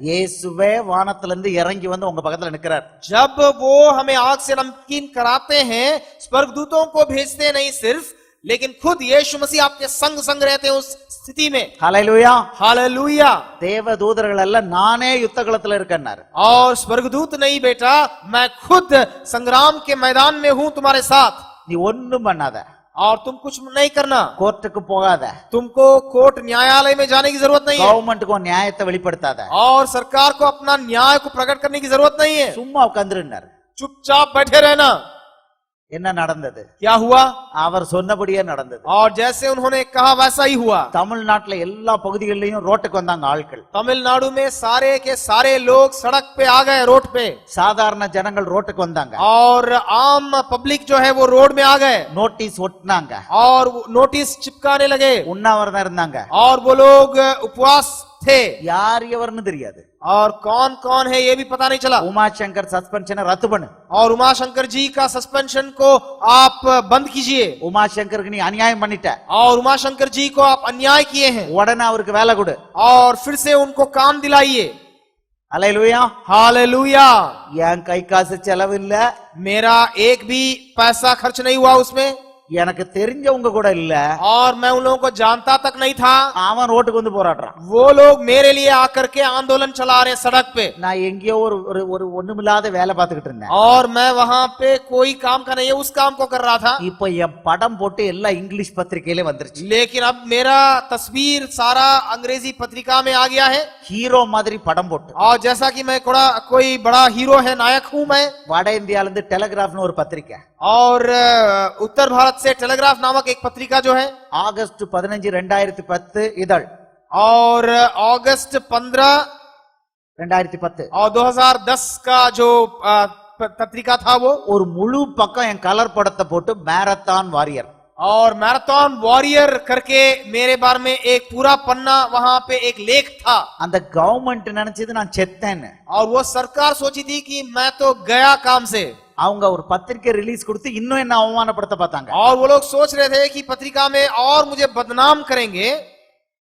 இயேசுவே வானத்திலிருந்து இறங்கி வந்து உங்க பக்கத்துல நிக்கிறார். जब वो हमें आग से नमकीन कराते हैं, स्वर्गदूतों को भेजते नहीं सिर्फ, लेकिन खुद यीशु मसीह आपके संग संग रहते हैं उस स्थिति में। ஹல்லேலூயா. हालेलुया। தேவதூதர்கள் அல்ல, நானே யுத்த களத்துல இருக்கேன்னாரு. और स्वर्गदूत नहीं बेटा, मैं खुद संग्राम के मैदान में हूं तुम्हारे साथ। நீ ஒண்ணும் பண்ணாத, और तुम कुछ नहीं करना, கோர்ட்டுக்கு போகாத, तुमको कोर्ट न्यायालय में जाने की जरूरत नहीं है, கவர்மெண்ட்டுக்கு நியாயத்தை வெளிப்படுத்தாத, और सरकार को अपना न्याय को प्रकट करने की जरूरत नहीं है। சும்மா உட்கார்ந்துருந்தார். चुपचाप बैठे रहना। என்ன நடந்தது? क्या हुआ? அவர் சொன்னபடியே நடந்தது. और जैसे उन्होंने कहा वैसा ही हुआ। தமிழ்நாட்டுல எல்லா பகுதிகளிலும் ரோட்டுக்கு வந்தாங்க ஆட்கள். तमिलनाडु में सारे के सारे लोग सड़क पे आ गए, रोड पे। சாதாரண ஜனங்கள் ரோட்டுக்கு வந்தாங்க. और आम पब्लिक जो है वो रोड में आ गए, நோட்டீஸ் ஒட்டினாங்க, और नोटिस चिपकाने लगे, உண்ணாவிரதம் இருந்தாங்க. और वो लोग उपवास थे। யார் எவர்னு தெரியாது. और कौन कौन है ये भी पता नहीं चला। உமாசங்கர் சஸ்பென்ஷனை ரத்து பண்ணு, और उमाशंकर जी का सस्पेंशन को आप बंद कीजिए, உமாசங்கருக்கு நீ அநியாயம் பண்ணிட்ட, और उमाशंकर जी को आप अन्याय किए हैं, உடனே அவருக்கு வேலை கொடு. और फिर से उनको काम दिलाइए। அல்லேலூயா. हालेलुया। என் கை காசு செலவு இல்ல, मेरा एक भी पैसा खर्च नहीं हुआ उसमें, எனக்கு தெரிஞ்சவங்க கூட இல்ல, और मैं उन लोगों को जानता तक नहीं था। அவன் ரோட்டுக்கு வந்து போராடுறான். वो लोग मेरे लिए आकर के आंदोलन चला रहे हैं सड़क पे, நான் எங்கேயோ ஒரு ஒரு ஒரு ஒண்ணுமில்லாத வேலை பார்த்துக்கிட்டு இருந்தேன். और मैं वहां पे कोई काम का नहीं है उस काम को कर रहा था। இப்ப என் படம் போட்டு எல்லா இங்கிலீஷ் பத்திரிகையில வந்துருச்சு. लेकिन अब मेरा तस्वीर सारा अंग्रेजी पत्रिका में आ गया है, ஹீரோ மாதிரி படம் போட்டு. और जैसा कि मैं कोई बड़ा हीरो है, नायक हूं मैं। வட இந்தியால இருந்து டெலிகிராஃப்னு ஒரு பத்திரிக்கை, और उत्तर भारत से टेलीग्राफ नामक एक पत्रिका जो है, ஆகஸ்ட் 15 2010 இதழ், और अगस्त 15 2010 और 2010 का जो पत्रिका था वो, ஒரு முழு பக்கம் என் கலர் படத்தை போட்டு मैराथन வாரியர், और मैराथन वॉरियर करके मेरे बारे में एक पूरा पन्ना वहां पे एक लेख था। அந்த கவர்மெண்ட் நினைச்சது நான் செத்தேன்னு. और वो सरकार सोची थी कि मैं तो गया काम से। அவங்க ஒரு பத்திரிக்கை ரிலீஸ் கொடுத்து இன்னும் என்ன அவமானப்படுத்த பார்த்தாங்க. और वो लोग सोच रहे थे कि पत्रिका में और मुझे बदनाम करेंगे,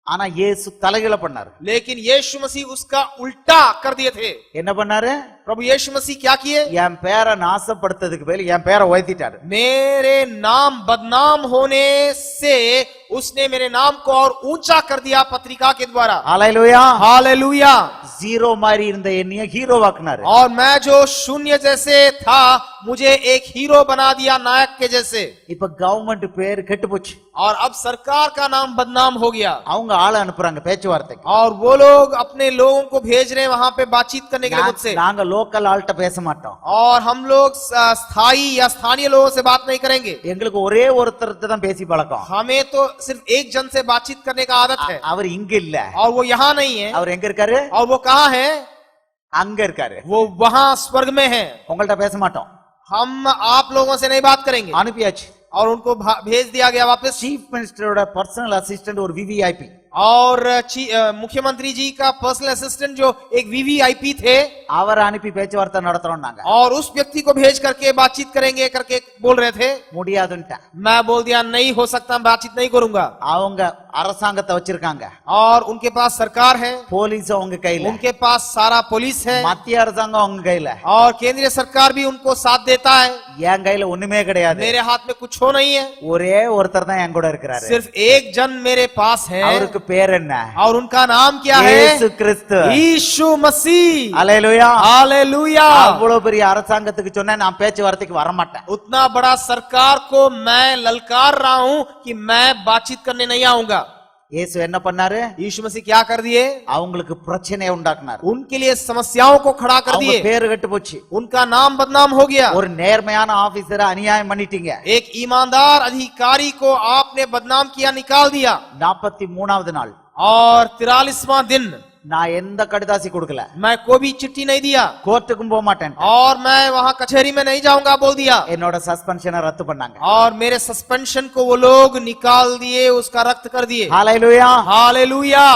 ஆனா இயேசு தலைகீழ பண்ணாரு. लेकिन यीशु मसीह उसका उल्टा कर दिए थे। என்ன பண்ணாரு? प्रभु यीशु मसीह क्या किए? என் பேரை நாசப்படுத்துறதுக்கு பதில் என் பேரை உயர்த்திட்டாரு. मेरे नाम बदनाम होने से उसने मेरे नाम को और ऊंचा कर दिया पत्रिका के द्वारा। ஹல்லேலூயா. हालेलुया। ஜீரோ மாதிரி இருந்த என்னைய ஹீரோவாக்குனாரு. और मैं जो शून्य जैसे था, मुझे एक हीरो बना दिया, नायक के जैसे। இப்ப கவர்மெண்ட் பேர் கெட்டு போச்சு. और अब सरकार का नाम बदनाम हो गया, அவங்க ஆளை அனுப்புறாங்க பேச்சுவார்த்தைக்கு. और वो लोग अपने लोगों को भेज रहे हैं वहां पे बातचीत करने के लिए मुझसे। நாங்க லோக்கல் ஆள்கிட்ட பேச மாட்டோம். और हम लोग स्थायी या स्थानीय लोगों से बात नहीं करेंगे, எங்களுக்கு ஒரே ஒருத்தர்கிட்ட தான் பேசி பழக்கம். हमें तो सिर्फ एक जन से बातचीत करने का आदत है। அவர் இங்க இல்ல, और वो यहाँ नहीं है। அவர் எங்க இருக்காரு? और वो कहाँ है? அங்க இருக்காரு. वो वहां स्वर्ग में है। உங்கள்ட்ட பேச மாட்டோம். हम आप लोगों से नहीं बात करेंगे। அனுப்பியாச்சு. और उनको भेज दिया गया वापस। चीफ मिनिस्टरोட पर्सनल असिस्टेंट और वीवीआईपी, और मुख्यमंत्री जी का पर्सनल असिस्टेंट जो एक वीवीआईपी थे, அவரை அனுப்பி பேச்சுவார்த்தை நடத்துறோம்னாங்க. और उस व्यक्ति को भेज करके बातचीत करेंगे करके बोल रहे थे। முடியாதுன்ட்டா. मैं बोल दिया नहीं हो सकता, बातचीत नहीं करूंगा। அவங்க அரசாங்கத்தை வச்சிருக்காங்க, और उनके पास सरकार है, போலீஸ் அவங்க கையில, उनके पास सारा पुलिस है, மத்திய அரசாங்கம் அவங்க கையில, और केंद्रीय सरकार भी उनको साथ देता है। என் கையில ஒண்ணுமே கிடையாது. मेरे हाथ में कुछ हो नहीं है, ஒரே ஒருத்தர் தான் என் கூட இருக்கிறாரு. सिर्फ एक जन मेरे पास है। அவருக்கு பேர் என்ன? और उनका नाम क्या है? இயேசு கிறிஸ்து. यीशु मसीह। ஹல்லேலூயா. हालेलुया। அவ்வளவு பெரிய அரசாங்கத்துக்கு சொன்னா நான் பேச்சுவார்த்தைக்கு வர மாட்டேன். उतना बड़ा सरकार को मैं ललकार रहा हूं कि मैं बातचीत करने नहीं आऊंगा। இயேசு என்ன பண்ணாரு? यीशु मसीह क्या कर दिए? அவங்களுக்கு பிரச்சனையை உண்டாக்குனார். उनके लिए समस्याओं को खड़ा कर அவங்க दिए, பேரு கெட்டு போச்சு. उनका नाम बदनाम हो गया। ஒரு நேர்மையான ஆபீசரை அநியாயம் பண்ணிட்டீங்க. एक ईमानदार अधिकारी को आपने बदनाम किया, निकाल दिया। 43வது நாள், और 43वां दिन நான் எந்த கடிதாசி கொடுக்கல, मैं कोई भी चिट्ठी नहीं दिया, கோர்ட்டுக்கும் போக மாட்டேன், और मैं वहां कचहरी में नहीं जाऊंगा बोल दिया। என்னோட சஸ்பென்ஷனை ரத்து பண்ணாங்க. और मेरे सस्पेंशन को वो लोग निकाल दिए, उसका रद्द कर दिए। ஹல்லேலூயா. हालेलुया।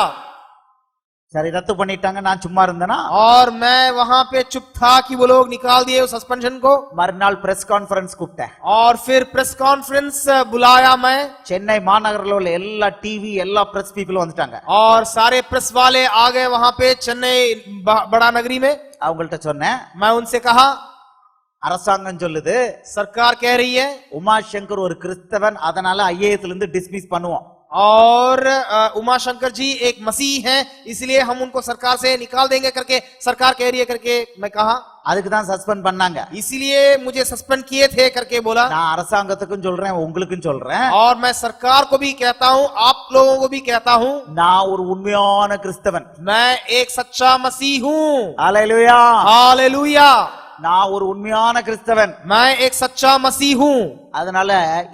சரி ரத்து பண்ணிட்டாங்க, நான் சும்மா இருந்தேனா? और मैं वहां पे चुप था कि वो लोग निकाल दिए उस सस्पेंशन को। மறுநாள் பிரஸ் கான்ஃபரன்ஸ் கூப்பிட்டேன். और फिर प्रेस कॉन्फ्रेंस बुलाया मैं, சென்னை மாநகரில் உள்ள எல்லா டிவி எல்லா பிரஸ் பீப்புளும் வந்துட்டாங்க. और सारे प्रेस वाले आ गए वहां पे चेन्नई बड़ा नगरी में। அவங்கள்ட்ட சொன்னேன், मैं उनसे कहा, அரசாங்கம் சொல்லுது सरकार कह रही है உமா சங்கர் ஒரு கிறிஸ்தவன், அதனால ஐஏஎஸ்ல இருந்து டிஸ்மிஸ் பண்ணுவோம். और उमा शंकर जी एक मसीह हैं, इसलिए हम उनको सरकार से निकाल देंगे करके सरकार कह रही है करके मैं कहा। அதுக்கு தான் சஸ்பெண்ட் பண்ணாங்க. इसलिए मुझे सस्पेंड किए थे करके बोला। நான் அரசாங்கத்துக்கும் சொல்றேன், உங்களுக்கும் சொல்றேன், और मैं सरकार को भी कहता हूं, आप लोगों को भी कहता हूं, நான் ஒரு உண்மையான கிறிஸ்தவன். मैं एक सच्चा मसीह हूं। ஹல்லேலூயா. हालेलुया। நான் ஒரு உண்மையான கிறிஸ்தவன். मैं एक सच्चा मसीह हूं। அதனால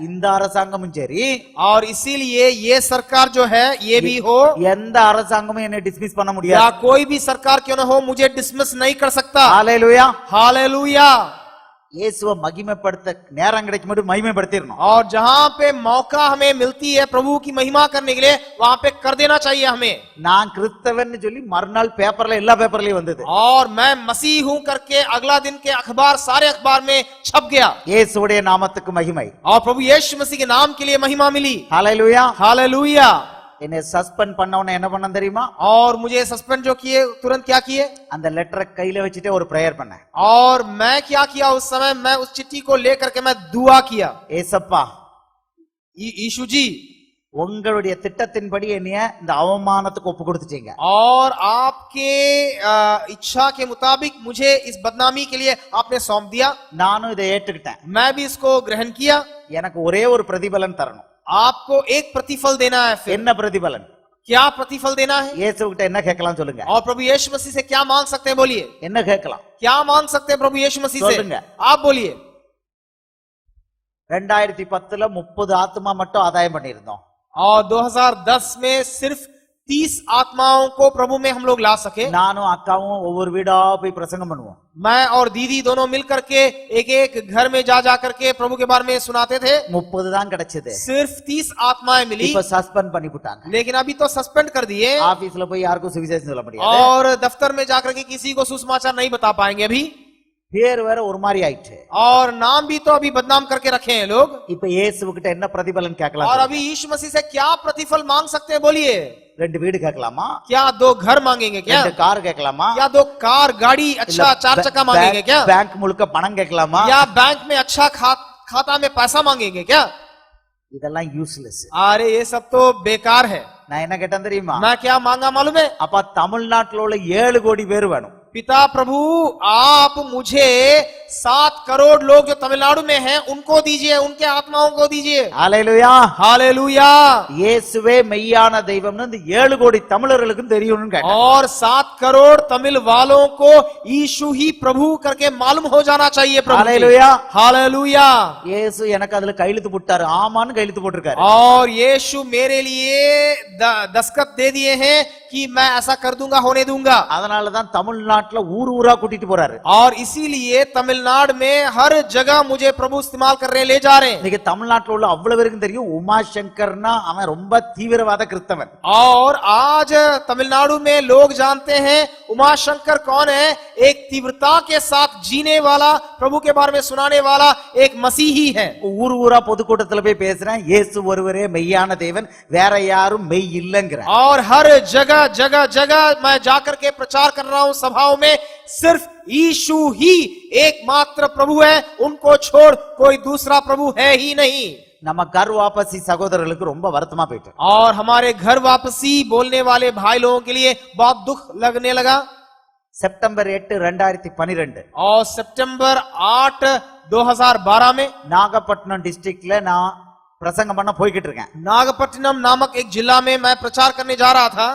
இந்த அரசாங்கமும் சரி, और इसीलिए ये सरकार जो है ये भी हो, எந்த அரசாங்கமும் என்னை டிஸ்மிஸ் பண்ண या முடியாது. कोई भी सरकार क्यों न हो, मुझे डिसमिस नहीं कर सकता। ஹல்லேலூயா. हालेलुया। இயேசுவை மகிமைப்படுத்த நேரம் கிடைக்கும் போது மகிமைப்படுத்திடணும். और जहां पे मौका हमें मिलती है प्रभु की महिमा करने के लिए, वहां पे कर देना चाहिए हमें। நான் கிறிஸ்தவன் சொல்லி மறுநாள் பேப்பர்ல எல்லா பேப்பர்லயும் வந்தது. और मैं मसीह हूं करके अगला दिन के अखबार सारे अखबार में छप गया। இயேசுவுடைய நாமத்துக்கு மகிமை. और प्रभु यीशु मसीह के नाम के लिए महिमा मिली। ஹல்லேலூயா. हालेलुया। என்னை சஸ்பெண்ட் பண்ணவன என்ன பண்ண தெரியுமா? और मुझे सस्पेंड जो किए तुरंत क्या किए, அந்த லெட்டரை கையில வச்சுட்டே ஒரு பிரேயர் பண்ணேன். और मैं क्या किया उस समय, मैं उस चिट्ठी को लेकर के मैं दुआ किया। ஏசப்பா, यीशु जी, உங்களுடைய திட்டத்தின்படி என்னைய இந்த அவமானத்துக்கு ஒப்பு கொடுத்துட்டீங்க. और आपके इच्छा के मुताबिक मुझे इस बदनामी के लिए आपने सौंप दिया। நானும் இதை ஏற்றுக்கிட்டேன். मैं भी इसको ग्रहण किया। எனக்கு ஒரே ஒரு பிரதிபலன் தரணும். आपको एक प्रतिफल देना है। फिर என்ன பிரதிபலன்? क्या प्रतिफल देना है? இயேசுகிட்ட என்ன கேட்கலாம் சொல்லுங்க. और प्रभु यीशु मसीह से क्या मांग सकते हैं, बोलिए। என்ன கேட்கலாம்? क्या मांग सकते हैं प्रभु यीशु मसीह से, சொல்லுங்க. आप बोलिए। 2010ல 30 ஆத்மா மட்டும் ஆதாயம் பண்ணியிருந்தோம். और 2010 में सिर्फ 30 आत्माओं को प्रभु में हम लोग ला सके। நானும் அக்காவும் ஒவ்வொரு வீடா போய் பிரசங்கம் பண்ணுவோம். मैं और दीदी दोनों मिल करके एक एक घर में जा करके प्रभु के बारे में सुनाते थे। 30 தான் கிடைச்சது. सिर्फ 30 आत्माएं मिली। இப்ப சஸ்பெண்ட் பண்ணி விட்டாங்க. लेकिन अभी तो सस्पेंड कर दिए। ஆபீஸ்ல போய் யாருக்கும் சுவிசேஷம் சொல்ல முடியாது. और दफ्तर में जाकर के किसी को सुसमाचार नहीं बता पाएंगे अभी। பேர் வேற ஒரு மாதிரி ஆயிடுச்சு. और नाम भी तो अभी बदनाम करके रखे हैं लोग। இப்ப இயேசுகிட்ட என்ன பிரதிபலன் கேட்கலாம்? और अभी यीशु मसीह से क्या प्रतिफल मांग सकते हैं, बोलिए। 2 வீடு கேட்கலாமா? क्या 2 घर मांगेंगे क्या? 2 கார் கேட்கலாமா? या 2 कार गाड़ी अच्छा 4 चक्का मांगेंगे क्या? பேங்க் முழுக்க பணம் கேட்கலாமா? या बैंक में अच्छा खाता में पैसा मांगेंगे क्या? இதெல்லாம் யூஸ்லெஸ். अरे ये सब तो बेकार है। நான் என்ன கேட்டேன் தெரியுமா? मैं क्या मांगा मालूम है? அப்ப தமிழ்நாட்டுல உள்ள 7 கோடி பேர் வேணும். पिता प्रभु, आप मुझे 7 करोड़ लोग जो तमिलनाडु में हैं उनको दीजिए, उनके आत्माओं को दीजिए। ஹல்லேலூயா. हालेलुया। இயேசுவே மெய்யான தெய்வம்னு இந்த 7 கோடி தமிழர்களுக்கும் தெரியும்னு கேட்டேன். और 7 करोड़ तमिल वालों को यीशु ही प्रभु करके मालूम हो जाना चाहिए प्रभु। ஹல்லேலூயா. हालेलुया। இயேசு எனக்கு அதுல கையெழுத்து போட்டாரு, ஆமான்னு கையெழுத்து போட்டிருக்காரு. और यीशु मेरे लिए दस्तखत दे दिए हैं कि मैं ऐसा कर दूंगा, होने दूंगा। அதனால தான் தமிழ்நாட்டுல ஊர் ஊரா கூட்டிட்டு போறாரு. और इसीलिए तमिलनाडु में हर जगह मुझे प्रभु इस्तेमाल कर रहे हैं, ले जा रहे हैं। இன்னைக்கு தமிழ்நாட்டுல உள்ள அவ்வளவு பேருக்கும் தெரியும் உமா சங்கர்னா அவன் ரொம்ப தீவிரவாத கிறிஸ்தவன். और आज तमिलनाडु में लोग जानते हैं उमा शंकर कौन है, एक तीव्रता के साथ जीने वाला, प्रभु के बारे में सुनाने वाला एक मसीही है। ஊர் ஊரா பொதுக்கூட்டத்துல போய் பேசுறேன், இயேசு ஒருவரே மெய்யான தேவன், வேற யாரும் மெய் இல்லைங்கிற. और हर जगह जगह जगह मैं जाकर के प्रचार कर रहा हूं सभाओं में, सिर्फ यीशु ही एकमात्र प्रभु है, उनको छोड़ कोई दूसरा प्रभु है ही नहीं। நம்ம கர் வாபசி சகோதரர்களுக்கு ரொம்ப வருத்தமா போயிட்டு. और हमारे घर वापसी बोलने वाले भाई लोगों के लिए बहुत दुख लगने लगा। செப்டம்பர் 8 2012 और सितंबर 8 2012 में நாகப்பட்டினம் டிஸ்ட்ரிக்ட்ல நான் பிரசங்கம் பண்ண போய்கிட்டு இருக்கேன். नागपट्टिनम नामक एक जिला में मैं प्रचार करने जा रहा था।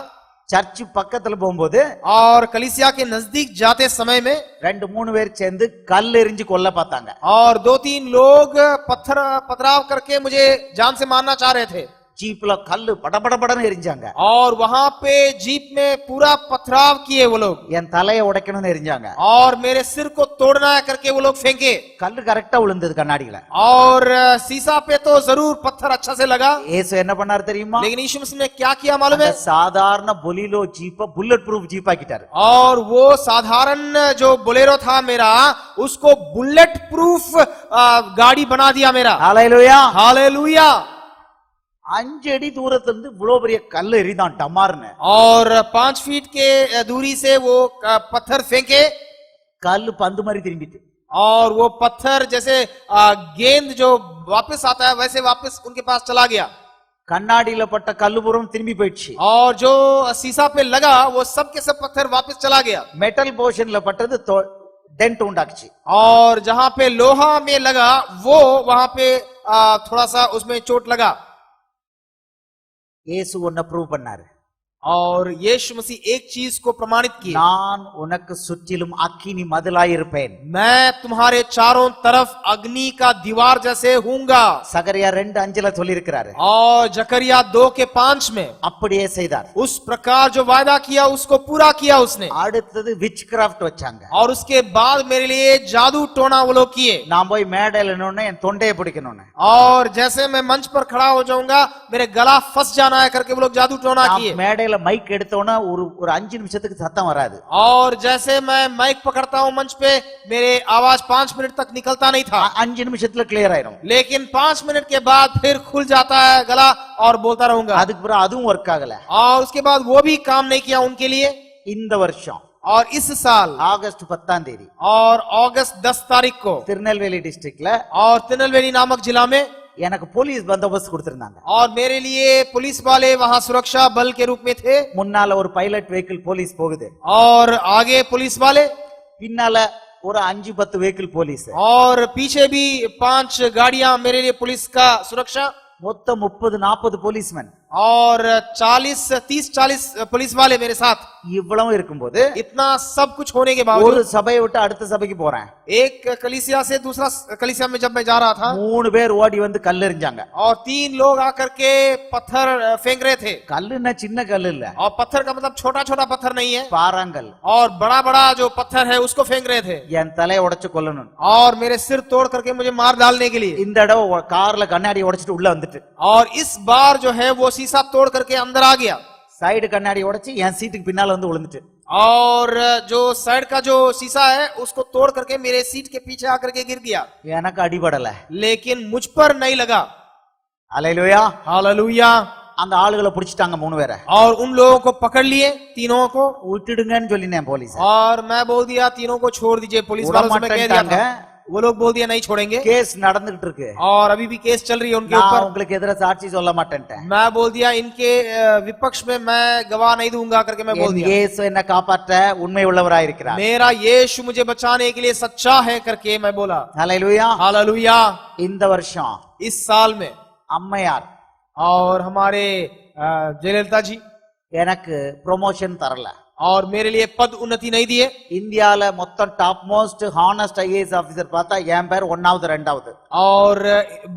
சர்ச் பக்கத்துல போகும்போது और कलीसिया के नजदीक जाते समय में 2-3 பேர் சேர்ந்து கல் எறிஞ்சு கொல்ல பார்த்தாங்க. और 2-3 लोग पत्थराव करके मुझे जान से मारना चाह रहे थे। ஜீப்ல கல்லு படபடபடன்னு எரிஞ்சாங்க. और वहां पे जीप में पूरा पथराव किए वो लोग, என் தலையை உடைக்கணும்னு எரிஞ்சாங்க. और मेरे सिर को तोड़ना है करके वो लोग फेंके, கல்லு கரெக்டா விழுந்தது கண்ணாடியில. और शीशा पे तो जरूर पत्थर अच्छा से लगा, இயேசு என்ன பண்ணாரு தெரியுமா? लेकिन यीशु मसीह ने क्या किया मालूम அந்த है? சாதாரண பொலிலோ ஜீப்ப புல்லட் ப்ரூஃப் ஜீப் ஆக்கிட்டாரு. और वो साधारण जो बोलेरो था मेरा, उसको बुलेट प्रूफ गाड़ी बना दिया मेरा। ஹல்லேலூயா. हालेलुया। 5 அடி தூரத்துல இருந்து இவ்வளவு பெரிய கல்லு எரிதான் டமார்னு. और 5 फीट के दूरी से वो पत्थर फेंके, கல்லு பந்து மாதிரி திரும்பிட்டு. और वो पत्थर जैसे गेंद जो वापस आता है वैसे वापस उनके पास चला गया, கண்ணாடியில பட்ட கல்லுபுறம் திரும்பி போயிடுச்சு. और जो शीशा पे लगा वो सब के सब पत्थर वापस चला गया, மெட்டல் போர்ஷன்ல பட்டது டென்ட் உண்டாக்குச்சு. और जहां पे लोहा में लगा वो वहां पे थोड़ा सा उसमें चोट लगा। இயேசு ஒன்ன ப்ரூவ் பண்ணாரு. और यीशु मसीह एक चीज को प्रमाणित किया, நான் உனக்கு சுற்றிலும் அக்கினி மதிலாய் இருப்பேன். मैं तुम्हारे चारों तरफ अग्नि का दीवार जैसे हूंगा। சகரியா 2:5ல சொல்லி இருக்கிறாரு. और जकरिया 2:5 में அப்படியே செய்தார். उस प्रकार जो वायदा किया उसको पूरा किया उसने। அடுத்தது விச் கிராஃப்ட் வச்சாங்க. और उसके बाद मेरे लिए जादू टोना वो लोग किए। நான் போய் மேடையில நின்னு என் தொண்டையை பிடிக்கணும்னு. और जैसे मैं मंच पर खड़ा हो जाऊंगा मेरे गला फंस जाना है करके वो लोग जादू टोना किए। மேடையில மைக் எடுத்தோன்னா ஒரு 5 நிமிஷத்துக்கு சத்தம் வராது. और जैसे मैं माइक पकड़ता हूं मंच पे मेरे आवाज 5 मिनट तक निकलता नहीं था, 5 நிமிஷத்துல கிளியர் ஆயிரும். लेकिन 5 मिनट के बाद फिर खुल जाता है गला और बोलता रहूंगा। அதுக்கு பிறகு அதுவும் ஒர்க் ஆகல. और उसके बाद वो भी काम नहीं किया उनके लिए। இந்த வருஷம் और इस साल ஆகஸ்ட் 10ஆம் தேதி और अगस्त 10 तारीख को திருநெல்வேலி டிஸ்ட்ரிக்ட்ல और तिरुनेलवेली नामक जिला में எனக்கு போலீஸ் பந்தோபஸ்து கொடுத்திருந்தாங்க. और मेरे लिए पुलिस वाले वहां सुरक्षा बल के रूप में थे। முன்னால ஒரு பைலட் வெஹிக்கிள் போலீஸ் போகுது, और आगे पुलिस वाले, பின்னால ஒரு 5-10 வெஹிக்கிள் போலீஸ், और पीछे भी 5 गाड़ियां मेरे लिए पुलिस का सुरक्षा, மொத்தம் 30-40 போலீஸ்மேன். और 30-40 पुलिस वाले मेरे साथ। இவ்வளவு இருக்கும்போது इतना सब कुछ होने के ஒரு बावजूद சபையை விட்டு அடுத்த சபைக்கு போறேன். एक कलीसिया से दूसरा कलीसिया में जब मैं जा रहा था 3 பேர் ஓடி வந்து கல் எறிஞ்சாங்க. और 3 लोग आकर के पत्थर फेंक रहे थे। கல்லுன்னா சின்ன கல் இல்ல, और पत्थर का मतलब छोटा छोटा पत्थर नहीं है, பாறாங்கல். और बड़ा बड़ा जो पत्थर है उसको फेंक रहे थे, என் தலையை உடைச்சு கொல்லணும். और मेरे सिर तोड़ करके मुझे मार डालने के लिए। இந்த தடவை கார்ல கண்ணாடி உடைச்சிட்டு உள்ள வந்துட்டு और इस बार जो है वो शीशा तोड़ करके अंदर आ गया, சைடு கண்ணாடி உடைச்சு என் சீட்டுக்கு பின்னால வந்து விழுந்துட்டு. और जो साइड का जो शीशा है उसको तोड़ करके मेरे सीट के पीछे आकर के गिर गया, எனக்கு அடிபடல. लेकिन मुझ पर नहीं लगा। அல்லேலூயா. हालेलुया। அந்த ஆளுகளை புடிச்சிட்டாங்க 3 பேரை. और उन लोगों को पकड़ लिए, तीनों को, விட்டுடுங்கன்னு சொல்லினேன் போலீஸ். और मैं बोल दिया तीनों को छोड़ दीजिए। पुलिस वालों से मैं कह दिया था, वो लोग बोल दिया नहीं छोड़ेंगे। கேஸ் நடந்துகிட்டு இருக்கு, और अभी भी केस चल रही है उनके நான் ऊपर। உங்களுக்கு எதிராக சாட்சி சொல்ல மாட்டேன்ட்டேன். मैं बोल दिया इनके विपक्ष में मैं गवाह नहीं दूंगा करके मैं बोल என் दिया। இயேசு என்ன காப்பாற்ற உண்மை உள்ளவராயிருக்கிறார். मेरा यीशु मुझे बचाने के लिए सच्चा है करके मैं बोला। ஹல்லேலூயா. हालेलुया। இந்த வருஷம் इस साल में அம்மையார் और हमारे जयललिता जी எனக்கு ப்ரொமோஷன் தரல. और मेरे लिए पद उन्नति नहीं दिए। இந்தியால மொத்தம் top most honest IAS officer பார்த்தா என் பேர் 1வது 2வது. और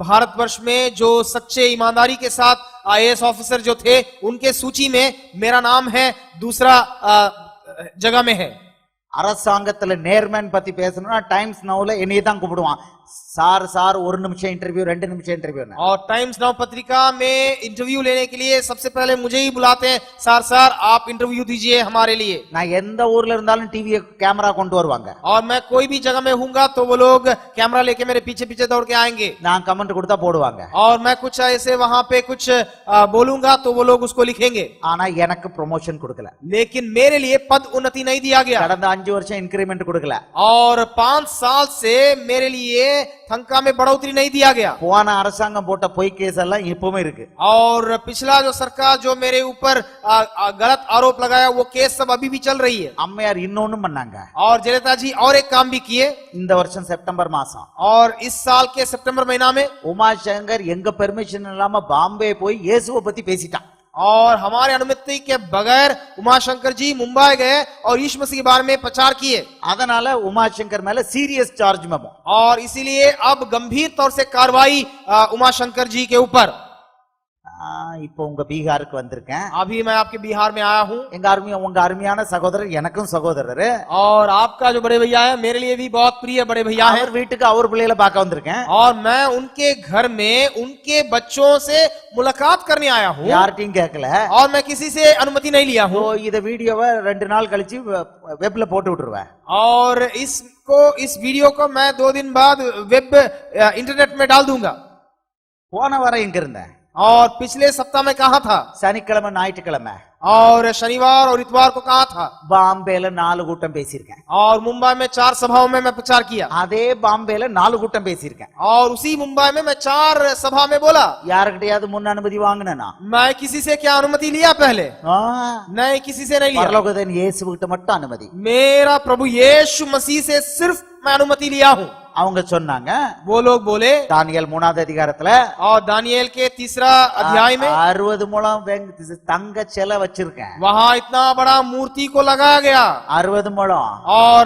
भारतवर्ष में जो सच्चे ईमानदारी के साथ आईएएस ऑफिसर जो थे उनके सूची में मेरा नाम है दूसरा जगह में है। அரசாங்கத்துல நேர்மன் பத்தி பேசணும்னா டைம்ஸ் நவுல என்னைய தான் கூப்பிடுவான். சார் சார் 1 நிமிஷம் இன்டர்வியூ 2 நிமிஷம் இன்டர்வியூ. और टाइम्स नाउ पत्रिका में इंटरव्यू लेने के लिए सबसे पहले मुझे ही बुलाते हैं, सर सर आप इंटरव्यू दीजिए हमारे लिए। நான் எந்த ஊர்ல இருந்தாலும் டிவி கேமரா கொண்டு வருவாங்க. और मैं कोई भी जगह में हूंगा तो वो लोग कैमरा लेके मेरे पीछे पीछे दौड़ के आएंगे। நான் கமெண்ட் கொடுத்தா போடுவாங்க. और मैं कुछ ऐसे वहां पे कुछ बोलूंगा तो वो लोग उसको लिखेंगे। ஆனா எனக்கு ப்ரொமோஷன் கொடுக்கல. लेकिन मेरे लिए पद उन्नति नहीं दिया गया। கடந்த 5 வருஷம் இன்கிரிமெண்ட் கொடுக்கல. और 5 साल से मेरे लिए तनख्वाह में बढ़ोतरी नहीं दिया गया। போன அரசாங்கம் போட்ட பொய் கேஸ் எல்லாம் இப்பவும் இருக்கு. और पिछला जो सरकार जो मेरे ऊपर गलत आरोप लगाया वो केस सब अभी भी चल रही है। அம்மையார் இன்னொன்னு பண்ணாங்க. और जयललिता जी और एक काम भी किए। இந்த வருஷம் செப்டம்பர் மாசம் और इस साल के सितंबर महीना में உமா சங்கர் எங்க பெர்மிஷன் இல்லாம பாம்பே போய் இயேசுவை பத்தி பேசிட்டான். और हमारे अनुमति के बगैर उमाशंकर जी मुंबई गए और यीशु मसीह के बारे में प्रचार किए। அதனால உமா சங்கர் மேல சீரியஸ் சார்ஜ் மெமோ. और इसीलिए अब गंभीर तौर से कार्रवाई उमाशंकर जी के ऊपर। இப்போ உங்க பீகாருக்கு வந்திருக்கேன். अभी मैं आपके बिहार में आया हूँ உங்க அருமையான சகோதரர் எனக்கும் சகோதரர். और आपका जो बड़े भैया है मेरे लिए भी बहुत प्रिय बड़े भैया हैं அவர் வீட்டுக்கு அவர் பிள்ளைகளை பார்க்க வந்திருக்கேன். और मैं उनके घर में उनके बच्चों से मुलाकात करने आया हूँ யார்கிட்டயும் கேட்கல. और मैं किसी से अनुमति नहीं लिया हूँ இத வீடியோவை 2 நாள் கழிச்சு வெப்ல போட்டு விட்டுருவேன். और इस वीडियो को मैं 2 दिन बाद वेब इंटरनेट में डाल दूंगा. போன வாரம் எங்க இருந்தேன்? और पिछले सप्ताह में कहा था சனிக்கிழமை ஞாயிற்றுக்கிழமை और शनिवार और इतवार को कहा था பாம்பேல 4 கூட்டம் பேசியிருக்கேன். और मुंबई में 4 सभाओं में मैं प्रचार किया அதே பாம்பேல 4 கூட்டம் பேசியிருக்கேன். और उसी मुंबई में मैं 4 सभा में बोला. யார்கிட்டயாவது முன் அனுமதி வாங்கினா? मैं किसी से क्या अनुमति लिया पहले? नहीं, किसी से नहीं लिया. பரலோகத்தின் இயேசுவிட்ட மட்டும் அனுமதி. मेरा प्रभु यीशु मसीह से सिर्फ मैं अनुमति लिया हूँ. அவங்க சொன்னாங்க, वो लोग बोले தானியேல் 3வது அதிகாரத்துல और दानियेल के 3रा अध्याय में 60 முழம் தங்க சிலை வச்சிருக்கேன். वहाँ इतना बड़ा मूर्ति को लगाया गया 60 முழம் और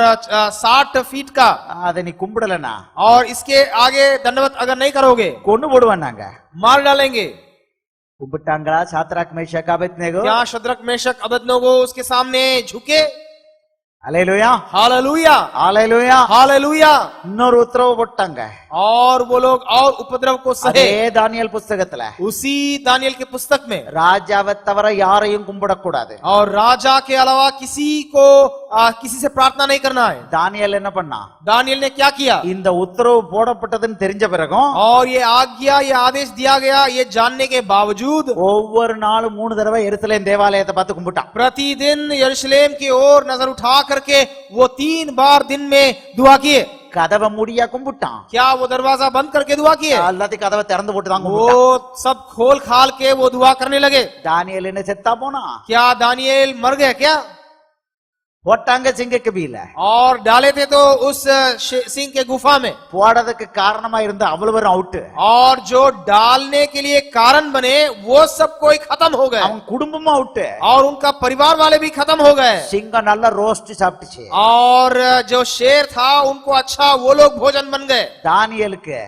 60 फीट का. அதை நீ கும்பிடலனா और इसके आगे दंडवत अगर नहीं करोगे கொன்னு போடுவானாங்க. मार डालेंगे. கும்பிட்டாங்களா? சாத்ராக் மேஷாக் அபேத்நேகோ क्या शद्रक मेशक अबेदनगो उसके सामने झुके? அல்லேலூயா, हालेलुया, அல்லேலூயா. हालेलुया. இன்னொரு உத்தரவு போட்டாங்க. और वो लोग और उपद्रव को அதே सहे. தானியேல் புஸ்தகத்துல उसी दानियल के पुस्तक में ராஜாவை தவிர யாரையும் கும்பிடக்கூடாது. और राजा के अलावा किसी को किसी से प्रार्थना नहीं करना है. தானியேல் என்ன பண்ணா? दानियल ने क्या किया? இந்த உத்தரவு போடப்பட்டதுன்னு தெரிஞ்ச பிறகும் और ये आज्ञा, ये आदेश दिया गया, ये जानने के बावजूद ஒவ்வொரு நாளும் 3 தடவை எருசலேம் தேவாலயத்தை பார்த்து கும்பிட்டான். प्रतिदिन यरूशलेम की ओर नजर उठा करके वो 3 बार दिन में दुआ किए. கதவை மூடியா கும்பிட்டான்? क्या वो दरवाजा बंद करके दुआ किए? எல்லாத்தையும் கதவை திறந்து போட்டு தான் கும்பிட்டான். वो सब खोल खाल के वो दुआ करने लगे. தானியேல் என்ன செத்தா போனா? क्या दानियेल मर गया क्या? போட்டாங்க சிங்கக்கு பீல. और डाले थे तो उस सिंह के गुफा में. போடறதுக்கு காரணமா இருந்த அவ்வளவு அவுட். और जो डालने के लिए कारण बने वो सब कोई खत्म हो गए. அவன் குடும்பமும் அவுட். और उनका परिवार वाले भी खत्म हो गए. சிங்கம் நல்ல ரோஸ்ட் சாப்பிட்டுச்சு. और जो शेर था उनको अच्छा वो लोग भोजन बन गए. தானியேலுக்கு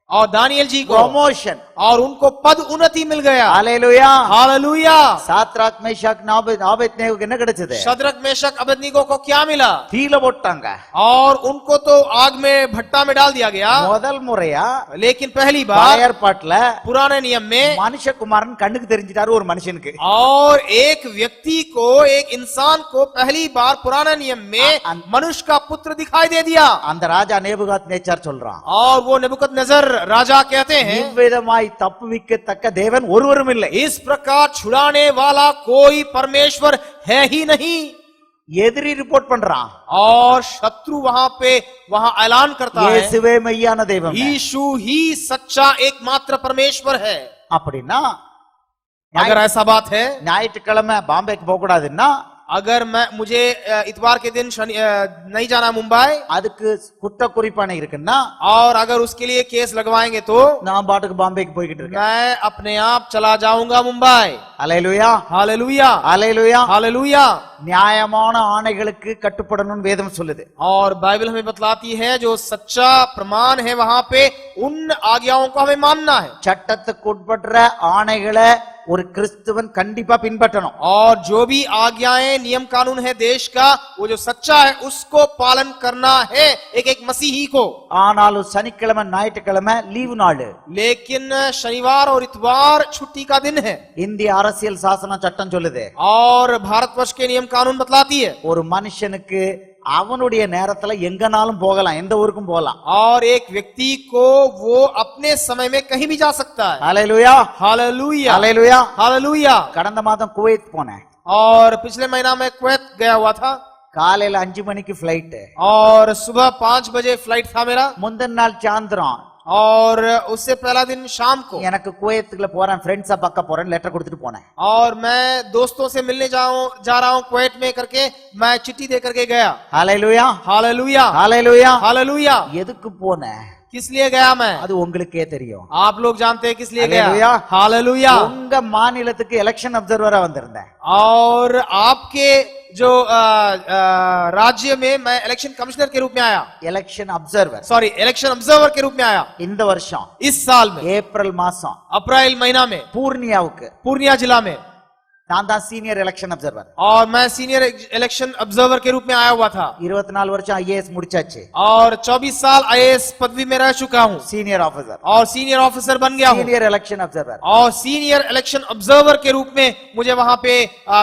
और दानियल जी को ப்ரமோஷன் और उनको पद उन्नति मिल गया. ஹalleluya. हालेलुया. சாத்ராக் மேஷாக் ஆபேத்நேகோக்கு என்ன கிடைச்சது? शद्रक मेशक अबेदनीगो को क्या मिला? தீல போட்டாங்க. और उनको तो आग में भट्टा में डाल दिया गया. முதல் முறையா लेकिन पहली பழைய बार ஏற்பாட்டுல पुराने नियम में மனுஷகுமாரன் கண்ணுக்கு தெரிஞ்சிட்டாரு ஒரு மனுஷனுக்கு. और एक व्यक्ति को, एक इंसान को पहली बार पुराने नियम में मनुष्य का पुत्र दिखाई दे दिया. அந்த ராஜா நேபுகாத் நேச்சார் சொல்றான், और वो नेबुकदनेस्सर राजा कहते हैं இவ்விதமாய் தப்புவிக்கத்தக்க தேவன் ஒருவரும் இல்லை. इस प्रकार छुड़ाने वाला कोई परमेश्वर है ही नहीं. எதிரி ரிப்போர்ட் பண்றான், और शत्रु वहां ऐलान करता है இயேசுவே மெய்யான தெய்வம். यीशु ही सच्चा एकमात्र परमेश्वर है. அப்படின்னா अगर ऐसा बात है, ஞாயிற்றுக்கிழமை பாம்பேக்கு போக கூடாதுன்னா अगर मुझे इतवार के दिन नहीं जाना मुंबई, அதுக்கு குற்ற குறிப்பான இருக்குன்னா और अगर उसके लिए केस लगवाएंगे तो நான் பாட்டுக்கு பாம்பேக்கு போய்கிட்டு இருக்கேன். मैं अपने आप चला जाऊंगा मुंबई. அல்லேலூயா, हालेलुया, அல்லேலூயா. हालेलुया. நியாயமான ஆணைகளுக்கு கட்டுப்படணும்னு வேதம் சொல்லுது. और बाइबल हमें बतलाती है जो सच्चा प्रमाण है वहां पे उन आज्ञाओं को हमें मानना है. சட்டத்துக்கு உட்படுற ஆணைகளை ஒரு கிறிஸ்துவன் கண்டிப்பா பின்பற்றணும். और जो भी आज्ञाएं, नियम कानून है देश का, वो जो सच्चा है उसको पालन करना है एक एक मसीही को. ஆனாலும் சனிக்கிழமை ஞாயிற்றுக்கிழமை லீவு நாள். लेकिन शनिवार और इतवार छुट्टी का दिन है. இந்திய அரசியல் சாசன சட்டம் சொல்லுது, और भारतवर्ष के नियम कानून बतलाती है ஒரு மனுஷனுக்கு அவனுடைய நேரத்துல எங்கனாலும் போகலாம், எந்த ஊருக்கும் போகலாம். और एक व्यक्ति को वो अपने समय में कहीं भी जा सकता है. ஹalleluya, हालेलुया, ஹalleluya. हालेलुया. கடந்த மாதம் குவைத் போனேன். और पिछले महीना में कुवैत गया हुआ था. காலையில 5 மணிக்கு ஃபிளைட். और सुबह 5 बजे फ्लाइट था मेरा. முந்தின நாள் சாயந்தரம் और उससे पहला दिन शाम को எனக்கு குவைத்துக்குள்ள போறேன், ஃப்ரெண்ட்ஸா பார்க்க போறேன், லெட்டர் கொடுத்துட்டு போனேன். और मैं दोस्तों से मिलने जा रहा हूँ कुवैत में करके मैं चिट्ठी दे करके गया. ஹalleluya, हालेलुया, ஹalleluya. हालेलुया. எதுக்கு போனேன் किस लिए गया मैं? அது உங்களுக்கே தெரியும். आप लोग जानते हैं किस लिए गया. हालेलुया. हालेलुया. உங்க மாநிலத்துக்கு எலெக்ஷன் அப்சர்வரா வந்திருந்தேன். और आपके जो राज्य में मैं इलेक्शन कमिश्नर के रूप में आया, election observer. Sorry election observer के रूप में आया இந்த வருஷம் इस साल में ஏப்ரல் மாசம் अप्रैल महीना में பூர்ணியாவுக்கு पूर्णिया जिला में, நான் தான் சீனியர் எலெக்ஷன் அப்சர்வர். और मैं सीनियर इलेक्शन ऑब्जर्वर के रूप में आया हुआ था 24 வருஷம் ஐஏஎஸ் முடிச்சாச்சு. और 24 साल आईएएस पदवी में रह चुका हूँ சீனியர் ஆபீசர், और सीनियर ऑफिसर बन गया हूँ, சீனியர் எலெக்ஷன் அப்சர்வர். और सीनियर इलेक्शन ऑब्जर्वर के रूप में मुझे वहां पे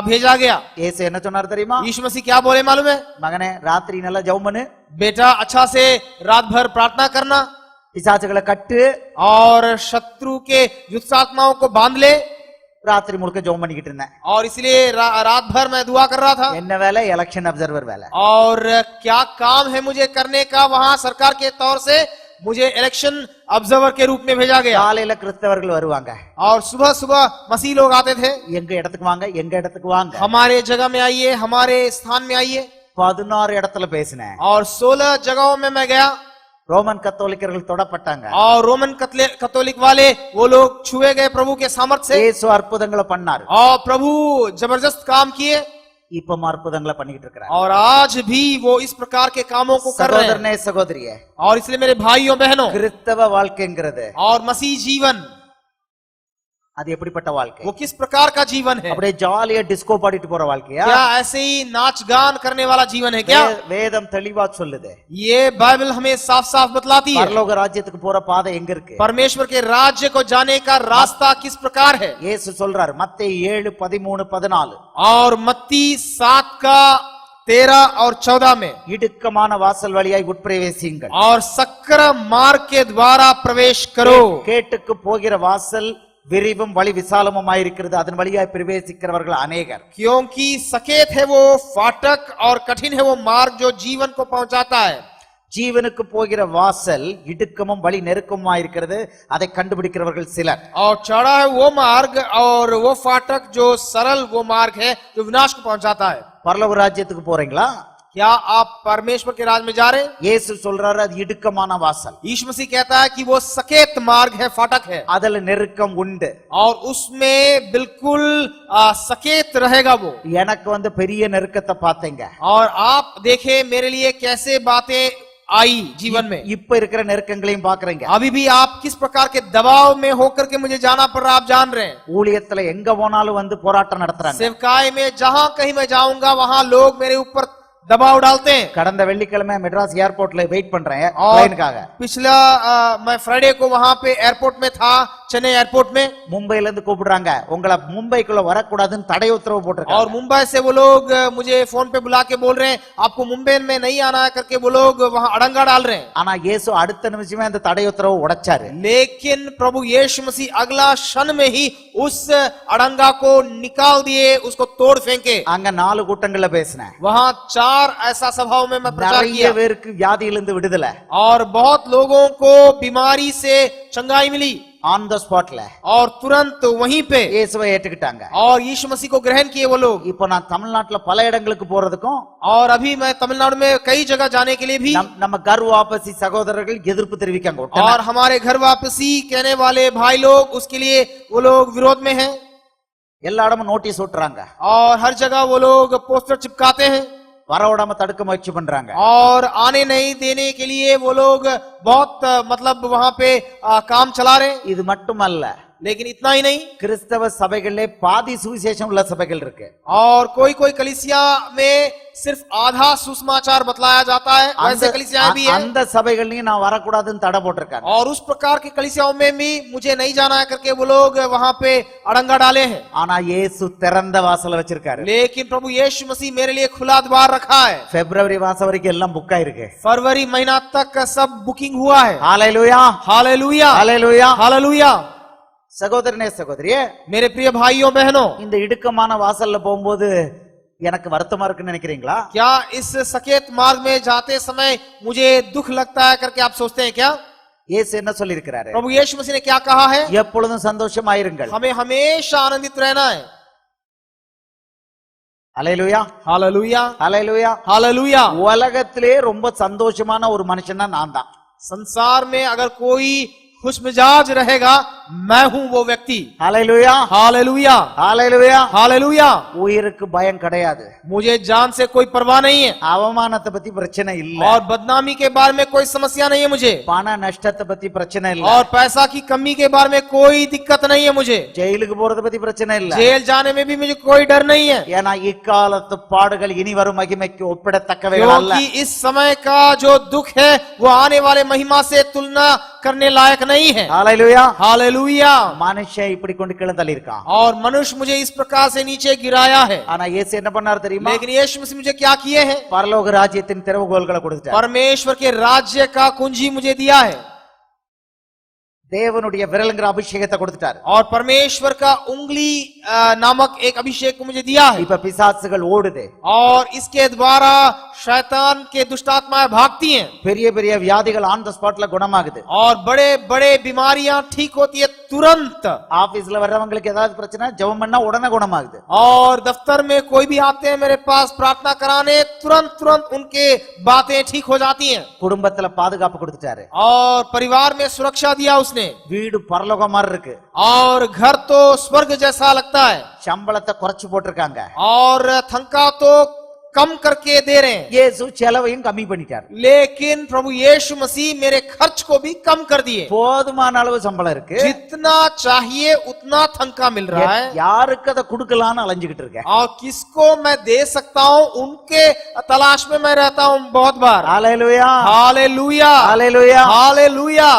भेजा गया। இயேசு என்ன சொன்னார் தெரியுமா? यीशु मसीह क्या बोले मालूम है? மகனே ராத்திரி நல்லா ஜெபம் பண்ணு, बेटा अच्छा से रात भर प्रार्थना करना பிசாசுகளை கட்டு, और शत्रु के दुष्ट आत्माओं को बांध ले। ராத்திரி முழுக்க ஜெபம் பண்ணிக்கிட்டு இருந்தேன். और इसलिए रात भर मैं दुआ कर रहा था। என்ன வேலை? எலெக்ஷன் அப்சர்வர் வேலை. और क्या काम है मुझे करने का वहां सरकार के तौर से? मुझे इलेक्शन ऑब्जर्वर के रूप में भेजा गया। காலையில கிறிஸ்தவர்கள் வருவாங்க, और सुबह सुबह मसीह लोग आते थे, எங்க இடத்துக்கு வாங்க, எங்க இடத்துக்கு வாங்க. हमारे जगह में आइए, हमारे स्थान में आइए। 16 இடத்துல பேசினேன். और 16 जगहों में मैं गया, ரோமன் கத்தோலிக்கர்கள் தொடப்பட்டாங்க. और रोमन कैथोलिक वाले वो लोग छुए गए प्रभु के सामर्थ्य से, இயேசு அற்புதங்களை பண்ணாரு. और प्रभु जबरदस्त काम किए, இப்பவும் அற்புதங்களை பண்ணிக்கிட்டு இருக்கிறார். और आज भी वो इस प्रकार के कामों को कर रहे हैं। சகோதரனே சகோதரியே, और इसलिए मेरे भाइयों बहनों, கிறிஸ்தவ வாழ்க்கைங்கிறது और मसीह जीवन அது எப்படிப்பட்ட வாழ்க்கை? वो किस प्रकार का जीवन है? அப்படியே ஜாலியா டிஸ்கோ பாடிட்டு போற வாழ்க்கையா? क्या ऐसे ही नाच गान करने वाला जीवन है क्या? வேதம் தெளிவா சொல்லுது. ये बाइबल हमें साफ साफ बतलाती है பரலோக ராஜ்யத்துக்கு போற பாதை எங்க இருக்கு? परमेश्वर के राज्य को जाने का रास्ता किस प्रकार है। இயேசு சொல்றாரு மத்தேயு 7:13-14, और मत्ती 7 का 13 और 14 में, இடுக்கமான வாசல் வழியாய் உட்பிரவேசியுங்கள், और सक्र मार्ग के द्वारा प्रवेश करो। கேட்டுக்கு போகிற வாசல் விரிவும் வழி விசாலமுமாயிருக்கிறது, அதன் வழியாய் பிரவேசிக்கிறவர்கள் அநேகர். क्योंकि सकेत है वो फाटक और कठिन है वो मार्ग जो जीवन को पहुंचाता है। ஜீவனுக்கு போகிற வாசல் இடுக்கமும் வழி நெருக்கமுமாயிருக்கிறது, அதை கண்டுபிடிக்கிறவர்கள் சிலர். और चौड़ा है वो मार्ग और वो फाटक जो सरल वो मार्ग है जो विनाश को पहुंचाता है। பரலோக ராஜ்யத்துக்கு போறீங்களா? क्या आप परमेश्वर के राज में जा रहे हैं? இயேசு சொல்றாரு அது இடுக்கமான வாசல், यीशु मसीह कहता है कि वो सकेत मार्ग है, फाटक है, அதுல நெருக்கம் உண்டு. और उसमें बिल्कुल सकेत रहेगा वो। எனக்கு பெரிய நெருக்கத்தை பார்த்தேங்க. और आप देखें मेरे लिए कैसे बातें आई जीवन में। இப்ப இருக்கிற நெருக்கங்களையும் பாக்குறீங்க. अभी भी आप किस प्रकार के दबाव में होकर के मुझे जाना पड़ रहा आप जान रहे हैं। ஊழியத்துல எங்க போனாலும் போராட்டம் நடத்துறாங்க. सेवकाई में जहां कहीं मैं जाऊंगा वहां लोग मेरे ऊपर दबाव डालते हैं। கடந்த வெள்ளிக்கிழமை மெட்ராஸ் ஏர்போர்ட்ல வெயிட் பண்றேன் और ட்ரெயினுக்காக. पिछला मैं फ्राइडे को वहां पे एयरपोर्ट में था, चेन्नई एयरपोर्ट में। மும்பைல இருந்து கூப்பிடுறாங்க, உங்களை மும்பைக்குள்ள வரக்கூடாதுன்னு தடை உத்தரவு और போட்டிருக்காங்க. मुंबई से वो लोग मुझे फोन पे बुला के बोल रहे हैं आपको मुंबई में नहीं आना है करके वो लोग वहां अड़ंगा डाल रहे हैं। ஆனா இயேசு அடுத்த நிமிஷமே அந்த தடை உத்தரவு உடைச்சாரு. लेकिन प्रभु यीशु मसीह अगला क्षण में ही उस अड़ंगा को निकाल दिए, उसको तोड़ फेंके। அங்க 4 கூட்டங்கள்ல பேசினேன். वहां 4 ऐसा सभाओं में मैं प्रचार நிறைய किया, பேருக்கு வியாதியிலிருந்து விடுதலை और बहुत लोगों को बीमारी से चंगाई मिली, ஆன் த ஸ்பாட்ல और तुरंत वहीं पे இயேசுவை ஏற்றுக்கிட்டாங்க. और यीशु मसीह को ग्रहण किए वो लोग। இப்போ நான் தமிழ்நாட்டுல பல இடங்களுக்கு போறதுக்கும் और अभी मैं तमिलनाडु में कई जगह जाने के लिए भी, நம்ம घर वापसी சகோதரர்கள் எதிர்ப்பு தெரிவிக்காங்க. और हमारे घर वापसी कहने वाले भाई लोग उसके लिए वो लोग विरोध में हैं, எல்லா இடமும் நோட்டீஸ் ஒட்டுறாங்க, और हर जगह वो लोग पोस्टर चिपकाते हैं, வரவிடாம தடுக்க முயற்சி பண்றாங்க. और आने नहीं देने के लिए वो लोग बहुत मतलब वहां पे काम चला रहे हैं। இது மட்டுமல்ல, लेकिन इतना ही नहीं, கிறிஸ்தவ சபைகளிலே பாதி சுவிசேஷம் உள்ள சபைகள் இருக்கு. और कोई कोई कलीसिया में सिर्फ आधा सुसमाचार बतलाया जाता है, वैसे कलीसियाएं भी हैं। அந்த சபைகள்லயும் நான் வரக்கூடாதுன்னு தடை போட்டிருக்காங்க. और उस प्रकार की कलीसियाओं में भी मुझे नहीं जाना है करके वो लोग वहां पे अड़ंगा डाले हैं। ஆனா இயேசு திறந்த வாசல வச்சிருக்காரு. लेकिन प्रभु यीशु मसीह मेरे लिए खुला द्वार रखा है। பிப்ரவரி மாசம் வரைக்கும் எல்லாம் புக் ஆயிருக்கு. फरवरी महीना तक सब बुकिंग हुआ है। ஹalleluya, हालेलुया, ஹalleluya. हालेलुया। சகோதரனே சகோதரியே, मेरे प्रिय भाइयों बहनों, இந்த இடுக்கமான வாசல்ல போகும்போது எனக்கு வருத்தமா இருக்குன்னு நினைக்கிறீங்களா? क्या इस सकेत मार्ग में जाते समय मुझे दुख लगता है करके आप सोचते हैं क्या? இயேசு என்ன சொல்லி இருக்கிறாரு? प्रभु यीशु मसीह ने क्या कहा है? எப்பொழுதும் சந்தோஷமாயிருங்கள். हमें हमेशा आनंदित रहना है। ஹalleluya, हालेलुया, ஹalleluya. हालेलुया। உலகத்திலே ரொம்ப சந்தோஷமான ஒரு மனுஷன்னா நான் தான். संसार में अगर कोई खुश मिजाज रहेगा मैं हूं वो व्यक्ति। ஹalleluya हालेलुया, ஹalleluya हालेलुया। உயிருக்கு பயம் கிடையாது, मुझे जान से कोई परवाह नहीं है அவமானத்தை பத்தி பிரச்சனை இல்ல, और बदनामी के बारे में कोई समस्या नहीं है मुझे, பண நஷ்டத்தை பத்தி பிரச்சனை இல்ல, और पैसा की कमी के बारे में कोई दिक्कत नहीं है मुझे, ஜெயிலுக்கு போறத பத்தி பிரச்சனை இல்ல, जेल जाने में भी मुझे कोई डर नहीं है, ஏன்னா இக்காலத்து பாடுகள் இனி வரும் மகிமைக்கு ஒப்பிடத்தக்கவைகள் அல்ல. क्योंकि इस समय का जो दुख है वो आने वाले महिमा से तुलना करने लायक नहीं है। ஹalleluya हालेलुया। மனுஷன் இப்படி கொண்டு கீழே தள்ளி இருக்கான், और मनुष्य मुझे इस प्रकार से नीचे गिराया है, ஆனா இயேசு என்ன பண்ணார் தெரியுமா? लेकिन यीशु मसीह मुझे क्या किए हैं? பரலோக ராஜ்யத்தின் திறவுகோல்களை கொடுத்தார், परमेश्वर के राज्य का कुंजी मुझे दिया है, தேவனுடைய விரலுங்கிற அபிஷேகத்தை கொடுத்துட்டார். और परमेश्वर का उंगली नामक एक अभिषेक को मुझे दिया है, இப்ப பிசாசுகள் ஓடுது, और इसके द्वारा शैतान के दुष्ट आत्माएं भागती हैं, பெரிய பெரிய வியாதிகள் ஆன் த ஸ்பாட்ல குணமாகுது. और बड़े बड़े बीमारियां ठीक होती है तुरंत, ஆபீஸ்ல வர்றவங்களுக்கு ஏதாவது பிரச்சனை ஜெபம் பண்ணா உடனே குணமாகுது. और दफ्तर में कोई भी आते हैं मेरे पास प्रार्थना कराने, तुरंत तुरंत उनके बातें ठीक हो जाती हैं, குடும்பத்துல பாதுகாப்பு கொடுத்துட்டாரு, और परिवार में सुरक्षा दिया उसने, வீடு பரலோகம் மாதிரி இருக்கு, और घर तो स्वर्ग जैसा लगता है, சம்பளத்தை குறைச்சு போட்டிருக்காங்க, और तनख्वाह तो कम करके दे रहे हैं, இயேசு செலவையும் கம்மி பண்ணிட்டாரு, लेकिन प्रभु यीशु मसीह मेरे खर्च को भी कम कर दिए, போதுமான அளவு சம்பளம் இருக்கு, जितना चाहिए उतना तनख्वाह मिल रहा है, யாருக்கு அதை கொடுக்கலான்னு அலைஞ்சுகிட்டு இருக்கேன். और किसको मैं दे सकता हूँ उनके तलाश में मैं रहता हूँ बहुत बार। ஹalleluya हालेलुया, ஹalleluya हालेलुया।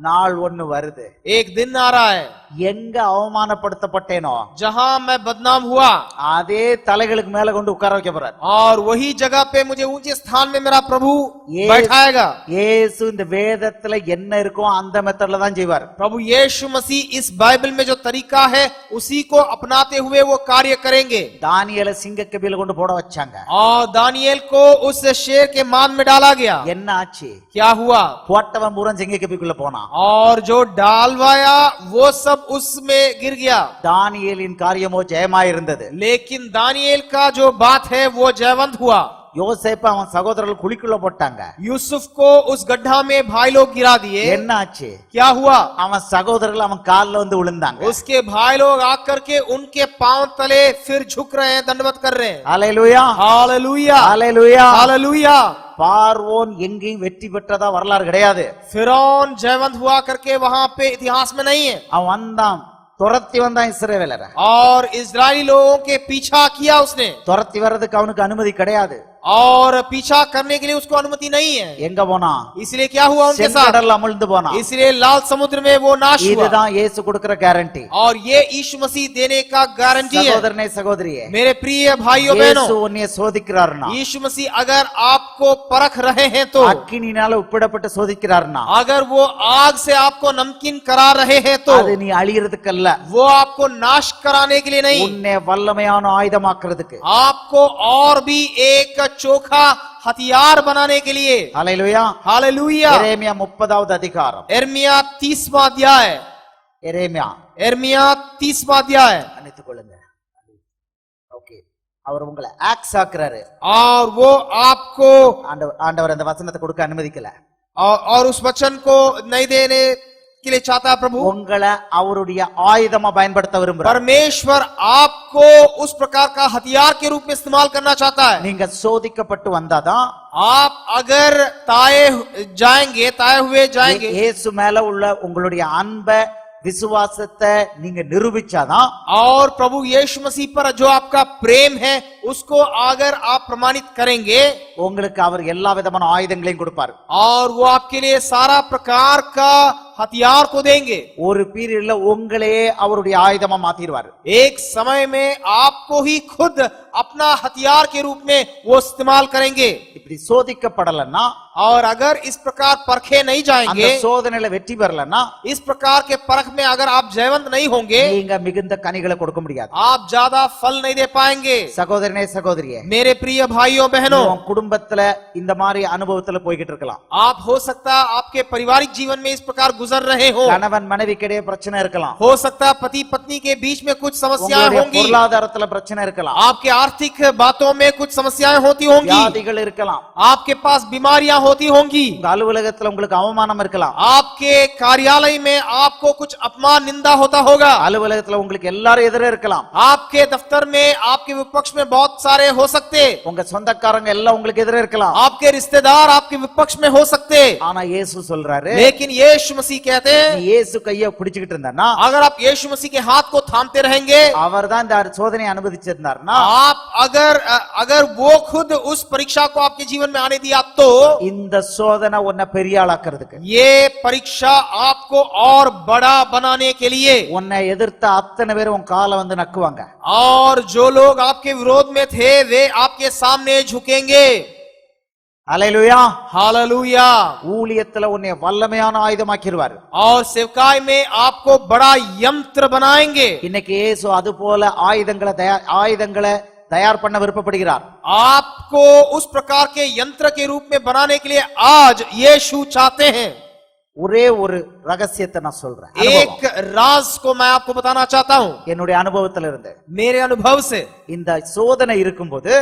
நாள் ஒண்ணு வருது, एक दिन आ रहा है எங்க அவமானப்படுத்தப்பட்டேனோ जहां मैं बदनाम हुआ, அதே தலைகளுக்கு மேல கொண்டு உட்கார வைக்க போறார். और वही जगह पे मुझे ऊंचे स्थान में मेरा प्रभु ये- बैठाएगा। இயேசு இந்த வேதத்துல என்ன இருக்கோ அந்த மெத்தட்ல தான் செய்வார். प्रभु यीशु मसीह इस बाइबल में जो तरीका है उसी को अपनाते हुए वो कार्य करेंगे। தானியேலை சிங்கக்கபில கொண்டு போட வச்சாங்க, और दानियेल को उस शेर के मान में डाला गया। என்ன ஆச்சு? क्या हुआ? போட்டவன் பூரா சிங்கக்கபிக்குள்ள போனான், और जो डालवाया वो सब उसमें गिर गया, தானியேலின் காரியமோ ஜெயமாயிருந்தது. लेकिन दानियेल का जो बात है वो जयवंत हुआ। யோசேப்ப அவன் சகோதரர்கள் குழிக்குள்ள போட்டாங்க, यूसुफ को उस गड्ढा में भाई लोग गिरा दिए। என்ன ஆச்சு? क्या हुआ? அவன் சகோதரர்கள் அவன் கால்ல வந்து விழுந்தாங்க. उसके भाई लोग आकर के उनके पांव तले फिर झुक रहे हैं, दंडवत कर रहे हैं। ஹalleluya हालेलुया, ஹalleluya. हालेलुया। பார்வோன் எங்கேயும் வெற்றி பெற்றதா வரலாறு கிடையாது. फिरौन जयवंत हुआ करके वहां पे इतिहास में नहीं है, அவன் வந்தான், துரத்தி வந்தான் இஸ்ரவேலரை, और इजरायली लोगों के पीछा किया उसने, துரத்தி வர்றதுக்கு அவனுக்கு அனுமதி கிடையாது. और पीछा करने के लिए उसको अनुमति नहीं है। எங்க போனா? इसलिए क्या हुआ उनके साथ? செங்கடல்ல அமிழ்ந்து போனா. इसलिए लाल समुद्र में वो नाश हुआ। இதுதான் இயேசு கொடுக்கிற கேரண்டி. और ये यीशु मसीह देने का गारंटी है। சகோதரனே சகோதரியே, मेरे प्रिय भाइयों இயேசு बहनों, உன்னை சோதிக்கிறார்னா, यीशु मसीह अगर आपको परख रहे हैं तो, அக்கினினால உப்பிடப்பட்டு சோதிக்கிறார்னா, अगर वो आग से आपको नमकीन करा रहे हैं तो, அது நீ அழியறதுக்கல்ல, वो आपको नाश कराने के लिए नहीं, உன்னை வல்லமையான ஆயுதமாக்குறதுக்கு. आपको और भी एक चोखा हथियार बनाने के लिए। ஹalleluya. हालेलुया। எரேமியா 30வது அதிகாரம், एर्मिया 30वां अध्याय, எரேமியா एर्मिया 30वां अध्याय। அணைத்துக் கொள்ளுங்க. ஓகே, அவர் உங்களை ஆக்ஸ் ஆக்குறாரு. और वो आपको ஆண்டவர் அந்த வசனத்தை கொடுக்க அனுமதிக்கல. और उस वचन को नहीं देने के लिए चाहता है प्रभु। உங்களை அவருடைய ஆயுதமா பயன்படுத்த விரும்புறார். परमेश्वर आपको उस प्रकार का हथियार के रूप में इस्तेमाल करना चाहता है। நீங்க சோதிக்கப்பட்டு வந்தாதான் आप अगर ताए हुए जाएंगे, இயேசு மேல உள்ள உங்களுடைய அன்பை விசுவாசத்தை நீங்க நிரூபிச்சாதான், और प्रभु यीशु मसीह पर जो आपका प्रेम है उसको अगर आप प्रमाणित करेंगे, உங்களுக்கு அவர் எல்லா விதமான ஆயுதங்களையும் கொடுப்பார். और वो आपके लिए सारा प्रकार का हथियार को देंगे। ஒரு பீரியட்ல உங்களையே அவருடைய ஆயுதமா மாத்திடுவார். एक समय में आपको ही खुद अपना हथियार के रूप में वो इस्तेमाल करेंगे। இப்படி சோதிக்கப்படலன்னா, और अगर इस प्रकार परखे नहीं அந்த जाएंगे, சோதனையில வெற்றி பெறலன்னா, इस प्रकार के परख में अगर आप जयवंत नहीं होंगे, நீங்க மிகுந்த கனிகளை கொடுக்க முடியாது. आप ज्यादा फल नहीं दे पाएंगे। சகோதரனே சகோதரியே, मेरे प्रिय भाइयों बहनों, உன் குடும்பத்துல இந்த மாதிரி அனுபவத்துல போய்கிட்டு இருக்கலாம். आप हो सकता है आपके पारिवारिक जीवन में इस प्रकार गुजर रहे हो, கணவன் மனைவிக்கிடையே பிரச்சனை இருக்கலாம், हो सकता है पति पत्नी के बीच में कुछ समस्याएं உங்களுடைய होंगी, பொருளாதாரத்துல பிரச்சனை இருக்கலாம், आपके आर्थिक बातों में कुछ समस्याएं होती होंगी, வியாதிகள் இருக்கலாம், आपके पास बीमारियां होती होंगी, உங்க அலுவலகத்துல உங்களுக்கு அவமானம் இருக்கலாம், आपके कार्यालय में आपको कुछ अपमान निंदा होता होगा, அலுவலகத்துல உங்களுக்கு எல்லாரும் எதிரே இருக்கலாம், आपके दफ्तर में आपके विपक्ष में बहुत सारे हो सकते, உங்க சொந்தக்காரங்க எல்லாம் உங்களுக்கு எதிரே இருக்கலாம். आपके रिश्तेदार आपके विपक्ष में हो सकते, ஆனா இயேசு சொல்றாரு, लेकिन यीशु मसीह कहते हैं நீ இயேசு கைய பிடிச்சுக்கிட்டு இருந்தானா, अगर आप यीशु मसीह के हाथ को थामते रहेंगे, அவர்தான் இந்த சோதனையை அனுமதிச்சிருந்தாருன்னா, आप अगर वो खुद उस परीक्षा को आपके जीवन में आने दिया तो இந்த சோதனை உன்னை பெரிய ஆளாக்குறதுக்கு, ये परीक्षा आपको और बड़ा बनाने के लिए, உன்னை எதிர்த்த அத்தனை பேரும் உன் காலை வந்து நக்குவாங்க. और जो लोग आपके विरोध में थे वे आपके सामने झुकेंगे. அல்லேலூயா. हालेलुया. ஊழியத்துல உன்னை வல்லமையான ஆயுதமாக்கிடுவார். और सेवकाई में आपको बड़ा यंत्र बनाएंगे. இன்னைக்கு இயேசு அது போல ஆயுதங்களை தயார் பண்ண விருப்பப்படுகிறார். आपको उस प्रकार के यंत्र के रूप में बनाने के लिए आज यीशु चाहते हैं. ஒரே ஒரு ரகசியத்தை நான் சொல்றேன். एक राज को मैं आपको बताना चाहता हूं. என்னுடைய அனுபவத்துல இருந்து, मेरे अनुभव से, இந்த சோதனை இருக்கும்போது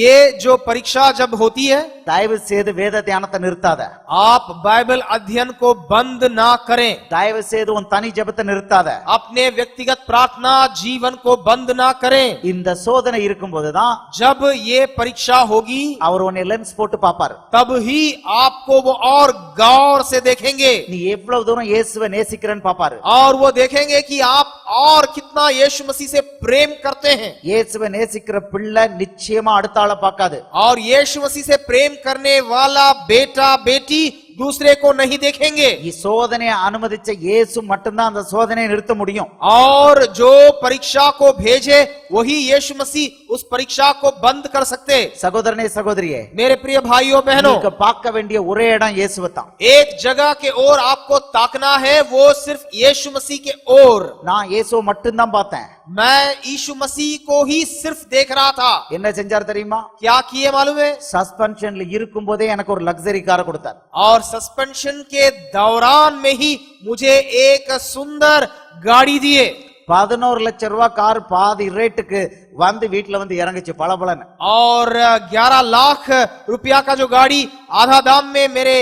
ये जो परीक्षा जब होती है, தயவு செய்து வேத தியானத்தை நிறுத்தாத. आप बाइबल अध्ययन को बंद ना करें. தயவு செய்து உன் தனி ஜெபத்தை நிறுத்தாத. अपने व्यक्तिगत प्रार्थना जीवन को बंद ना करें. இந்த சோதனை இருக்கும்போதுதான் जब ये परीक्षा होगी அவர் உன்னை லென்ஸ் போட்டு பாப்பாரு. तब ही आपको वो और गौर से देखेंगे நீ எவ்வளவு தூரம் இயேசுவை நேசிக்கிறேன்னு பாப்பாரு. और वो देखेंगे कि आप और कितना यीशु मसीह से प्रेम करते हैं. இயேசுவை நேசிக்கிற பிள்ளை நிச்சயமா அடுத்த ஆளை பார்க்காது. और यीशु मसीह से प्रेम करने वाला बेटा बेटी दूसरे को नहीं देखेंगे. சோதனையை அனுமதிச்ச இயேசு மட்டும்தான் அந்த சோதனையை நிறுத்த முடியும். और जो परीक्षा को भेजे वही यीशु मसीह उस परीक्षा को बंद कर सकते. சகோதரனே சகோதரியே, मेरे प्रिय भाइयों बहनों, நீங்க பார்க்க வேண்டிய ஒரே இடம் இயேசுவை தான். एक जगह के ओर आपको ताकना है, वो सिर्फ यीशु मसीह के ओर. நான் இயேசுவை மட்டும்தான் பார்த்தேன். मैं यीशु मसीह को ही सिर्फ देख रहा था. என்ன செஞ்சார் தெரியுமா? क्या किए मालूम है? சஸ்பென்ஷன்ல இருக்கும் போதே எனக்கு ஒரு லக்ஸரி கார் கொடுத்தார். और सस्पेंशन के दौरान में ही मुझे एक सुंदर गाड़ी दिए. 11 லட்சம் ரூபாய் கார் பாதி ரேட்டுக்கு வந்து வீட்டுல வந்து இறங்குச்சு பளபளன்னு. और 11 लाख रुपया का जो गाड़ी आधा दाम में मेरे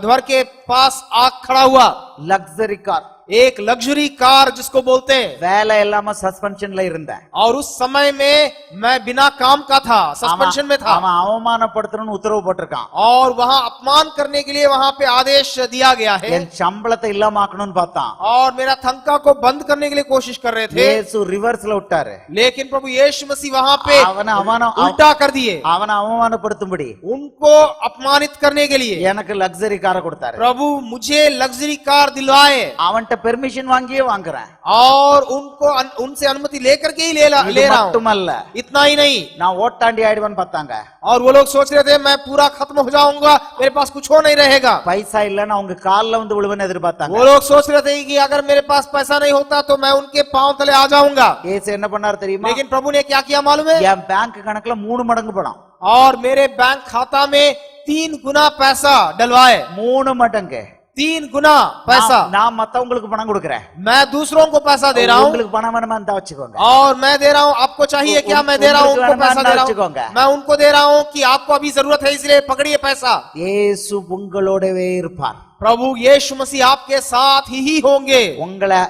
घर के पास आ खड़ा हुआ. லக்ஸரி கார், एक लग्जरी कार जिसको बोलते हैं. வேலை இல்லாம சஸ்பென்ஷன்ல இருந்தேன். और उस समय में मैं बिना काम का था, सस्पेंशन में था. அவன் அவமானப்படுத்தணும்னு உத்தரவு போட்டிருக்கான். और वहां अपमान करने के लिए वहां पे आदेश दिया गया है. என் சம்பளத்தை இல்லாம ஆக்கணும்னு பார்த்தான். और मेरा तनख्वाह को बंद करने के लिए कोशिश कर रहे थे. இயேசு ரிவர்ஸ்ல விட்டாரு. लेकिन प्रभु यीशु मसीह वहां पे அவனை उल्टा कर दिए. அவனை அவமானப்படுத்தும்படி उनको अपमानित करने के लिए எனக்கு லக்ஸரி காரை கொடுத்தாரு. प्रभु मुझे लग्जरी कार दिलवाए. அவன்கிட்ட பெர்மிஷன் வாங்கியே வாங்குறேன். और उनको उनसे अनुमति लेकर के ही ले रहा हूं. மட்டுமல்ல, इतना ही नहीं, நான் ஓட்டாண்டி ஆயிடுவேன்னு பார்த்தாங்க. और वो लोग सोच रहे थे मैं पूरा खत्म हो जाऊंगा, मेरे पास कुछ हो नहीं रहेगा. பைசா இல்லன்னு அவங்க கால்ல வந்து விழுவன்னு எதிர்பார்த்தாங்க. वो लोग सोच रहे थे कि अगर मेरे पास पैसा नहीं होता तो मैं उनके पांव तले आ जाऊंगा. இயேசு என்ன பண்ணார் தெரியுமா? लेकिन प्रभु ने क्या किया मालूम है? என் பேங்க் கணக்குல 3 மடங்கு பணம், और मेरे बैंक खाता में 3 गुना पैसा डलवाए. 3 மடங்கு 3 गुना पैसा. நான் மத்தவங்களுக்கு பணம் கொடுக்கறேன். मैं दूसरों को पैसा दे रहा हूँ. உங்களுக்கு பணம் வேணுமா இருந்தா வச்சுக்கோங்க. और मैं दे रहा हूँ, आपको चाहिए क्या? मैं दे रहा हूँ, उनको पैसा दे रहा हूँ. मैं उनको दे रहा हूँ कि आपको अभी जरूरत है इसलिए पकड़िए पैसा. இயேசு உங்களோடவே இருப்பார். प्रभु यीशु मसीह आपके साथ ही होंगे. உங்களை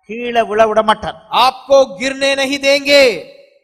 கீழே விழ விட மாட்டார். आपको गिरने नहीं देंगे.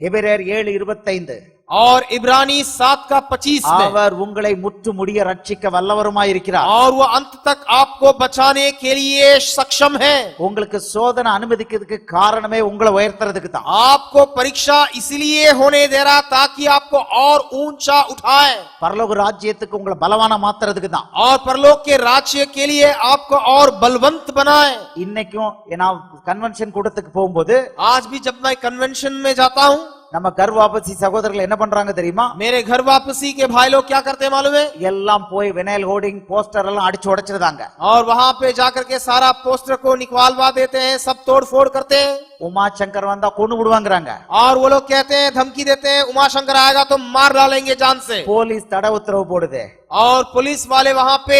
எபிரேயர் 7:25 और इब्रानी 7:25 में அவர் உங்களை முற்று முடிய ரட்சிக்க வல்லவருமாய் இருக்கிறார். और वो अंत तक आपको बचाने के लिए सक्षम है. உங்களுக்கு சோதனை அனுமதிக்கிறதுக்கு காரணமே உங்களை உயர்த்துறதுக்கு தான். आपको परीक्षा इसलिए होने दे रहा ताकि आपको और ऊंचा उठाए. பரலோக ராஜ்யத்துக்கு உங்களை பலவானா மாத்துறதுக்கு தான். और परलोक के राज्य के लिए आपको और बलवंत बनाए. இன்னைக்கும் நான் கன்வென்ஷன் கூட்டத்துக்கு போகும்போது, आज भी जब मैं कन्वेंशन में जाता हूँ, நம்ம घर वापसी சகோதரர்கள் என்ன பண்றாங்க தெரியுமா? मेरे घर वापसी के भाई लोग क्या करते हैं मालूम है? எல்லாம் போய் வினைல் ஹோர்டிங் போஸ்டர் எல்லாம் அடிச்சு உடைச்சிருந்தாங்க. और वहां पे जाकर के सारा पोस्टर को निकलवा देते हैं, सब तोड़ फोड़ करते हैं. உமா சங்கர் வந்தா கொன்னு விடுவாங்கறாங்க. और वो लोग कहते हैं, धमकी देते हैं, उमा शंकर आएगा तो मार डालेंगे जान से. போலீஸ் தடை உத்தரவு போடுது. और पुलिस वाले वहां पे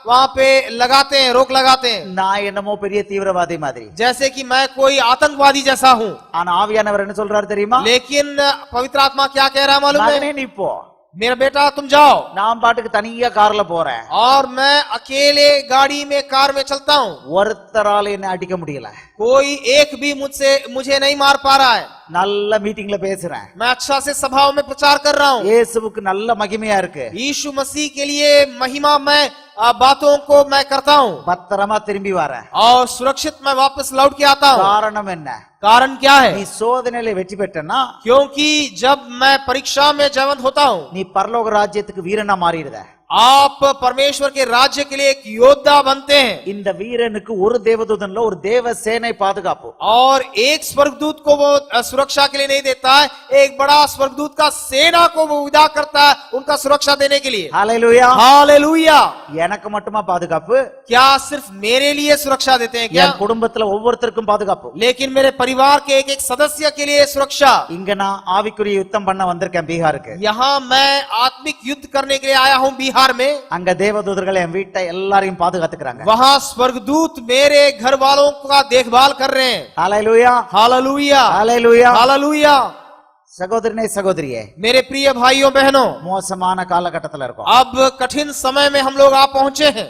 वहां पे रोक लगाते हैं, நான் என்னமோ பெரிய தீவிரவாதி மாதிரி. जैसे कि मैं कोई आतंकवादी जैसा हूं। ஆனா ஆவியானவர் என்ன சொல்றாரு தெரியுமா? लेकिन पवित्र आत्मा क्या कह रहा है मालूम है? மகனே நீ போ, मेरा बेटा तुम जाओ, நான் பாட்டுக்கு தனியா கார்ல போறேன். और मैं अकेले गाड़ी में कार में चलता हूं, ஒருத்தரால என்ன அடிக்க முடியல. कोई एक भी मुझे नहीं मार पा रहा है। நல்ல மீட்டிங்ல பேசுறேன். मैं अच्छा से सभाओं में प्रचार कर रहा हूं। இயேசுவுக்கு நல்ல மகிமையா இருக்கு. यीशु मसीह के लिए महिमा मैं बातों को मैं करता हूं, பத்திரமா திரும்பி வரேன். और सुरक्षित मैं वापस लौट के आता हूं। காரணம் என்ன? कारण क्या है? நீ சோதனையில வெற்றி பெற்றனா, क्योंकि जब मैं परीक्षा में जयवंत होता हूं, நீ பரலோக ராஜ்யத்துக்கு வீரனா மாறிடுத. आप परमेश्वर के राज्य के लिए एक योद्धा बनते हैं। இந்த வீரனுக்கு ஒரு தேவதூதன்ல ஒரு தேவ சேனை பாதுகாப்பு. और एक स्वर्गदूत को वो सुरक्षा के लिए नहीं देता है, एक बड़ा स्वर्गदूत का सेना को वो विदा करता है उनका सुरक्षा देने के लिए। ஹalleluya. हालेलुया। எனக்கு மட்டுமா பாதுகாப்பு? क्या सिर्फ मेरे लिए सुरक्षा देते हैं क्या? என் குடும்பத்துல ஒவ்வொருத்தருக்கும் பாதுகாப்பு. लेकिन मेरे परिवार के एक एक सदस्य के लिए सुरक्षा। இங்க நான் ஆவிக்குரிய யுத்தம் பண்ண வந்திருக்கேன் பீகாருக்கு. यहाँ मैं आत्मिक युद्ध करने के लिए आया हूँ बिहार में। அங்க தேவதூதர்கள் என் வீட்டை எல்லாரையும் பாதுகாத்துக்கறாங்க. वहाँ स्वर्गदूत मेरे घर वालों का देखभाल कर रहे हैं। ஹalleluya. हालेलुया, ஹalleluya. हालेलुया। சகோதரனே சகோதரியே, मेरे प्रिय भाइयों बहनों, மோசமான காலகட்டத்துல இருக்கோம். अब कठिन समय में हम लोग आ पहुंचे हैं,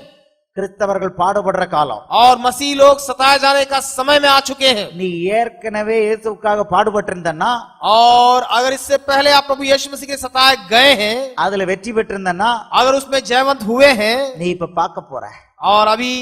கிறிஸ்தவர்கள் பாடுபடுற காலம். और मसीह लोग सताए जाने का समय में आ चुके हैं। நீ ஏற்கனவே இயேசுவுக்காக பாடுபட்டு இருந்தன்னா, और अगर इससे पहले आप प्रभु यीशु मसीह के सताए गए हैं, அதுல வெற்றி பெற்று இருந்தன்னா, अगर उसमें जयवंत हुए हैं, நீ இப்ப பார்க்க போற. और अभी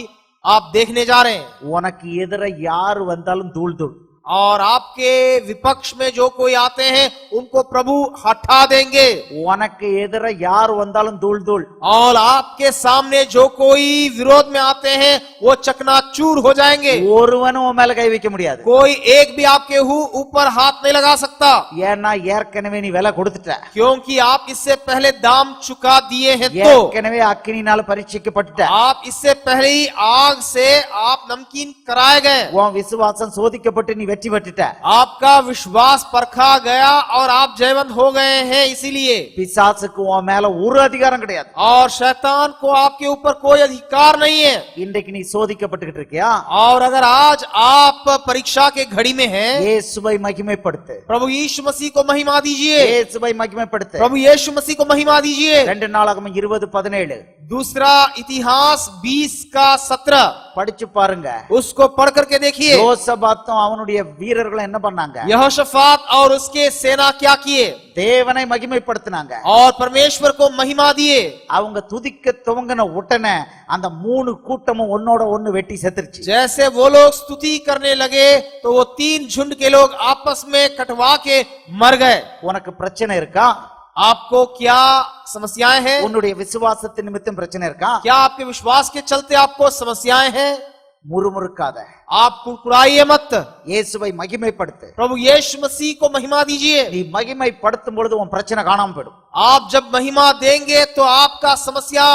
आप देखने जा रहे हैं, உனக்கு எதிர யார் வந்தாலும் தூள் தூள். और आपके विपक्ष में जो कोई आते हैं उनको प्रभु हटा देंगे। உனக்கு எதிர யார் வந்தாலும் தூள் தூள். और आपके सामने जो कोई विरोध में आते हैं वो चकनाचूर हो जाएंगे। ஒருவனும் உன் மேல கை வைக்க முடியாது. कोई एक भी आपके ऊपर हाथ नहीं लगा सकता, ஏன்னா ஏற்கனவே நீ விலை கொடுத்துட்ட. क्योंकि आप इससे पहले दाम चुका दिए हैं। तो ஏற்கனவே அக்கினினால பரீட்சிக்கப்பட்டுட்ட. आप इससे पहले ही आग से आप नमकीन कराए गए। உன் விசுவாசம் சோதிக்கப்பட்டு நீ வெற்றி பெற்றுட்ட. आपका विश्वास परखा गया और आप जयवंत हो गए हैं। इसीलिए பிசாசுக்கு உன் மேல ஒரு அதிகாரம் கிடையாது. और शैतान को आपके ऊपर कोई अधिकार नहीं है। இன்றைக்கு நீ சோதிக்கப்பட்டுக்கிட்டு இருக்கியா? और अगर आज आप परीक्षा के घड़ी में हैं, இயேசுவை மகிமைப்படுத்து. प्रभु यीशु मसीह को महिमा दीजिए। இயேசுவை மகிமைப்படுத்து. प्रभु यीशु मसीह को महिमा दीजिए। 2 நாளாகமம் 20:17 दूसरा इतिहास 20:17 படிச்சு பாருங்க. उसको पढ़ करके देखिए। யோசபாத்தும் அவனுடைய வீரர்களும் என்ன பண்ணாங்க? यहोशाफात और उसके सेना क्या किए? தேவனை மகிமைப்படுத்தினாங்க. और परमेश्वर को महिमा दिए। அவங்க துதிக்க துவங்கின உடனே அந்த 3 கூட்டமும் ஒன்னோட ஒன்னு வெட்டி செத்துருச்சு. जैसे वो लोग स्तुति करने लगे तो वो 3 झुंड के लोग आपस में कटवा के मर गए। உனக்கு பிரச்சனை இருக்கா? आपको क्या समस्याएं हैं? உன்னுடைய விசுவாசத்தின் நிமித்தம் பிரச்சனை இருக்கா? क्या आपके विश्वास के चलते आपको समस्याएं हैं? முறுமுறுக்காத. आप कुड़कुड़ाइए मत, இயேசுவை மகிமைப்படுத்து. प्रभु यीशु मसीह को महिमा दीजिए। நீ மகிமைப்படுத்தும் பொழுது உன் பிரச்சனை காணாம போயிடும். आप जब महिमा देंगे तो आपका समस्या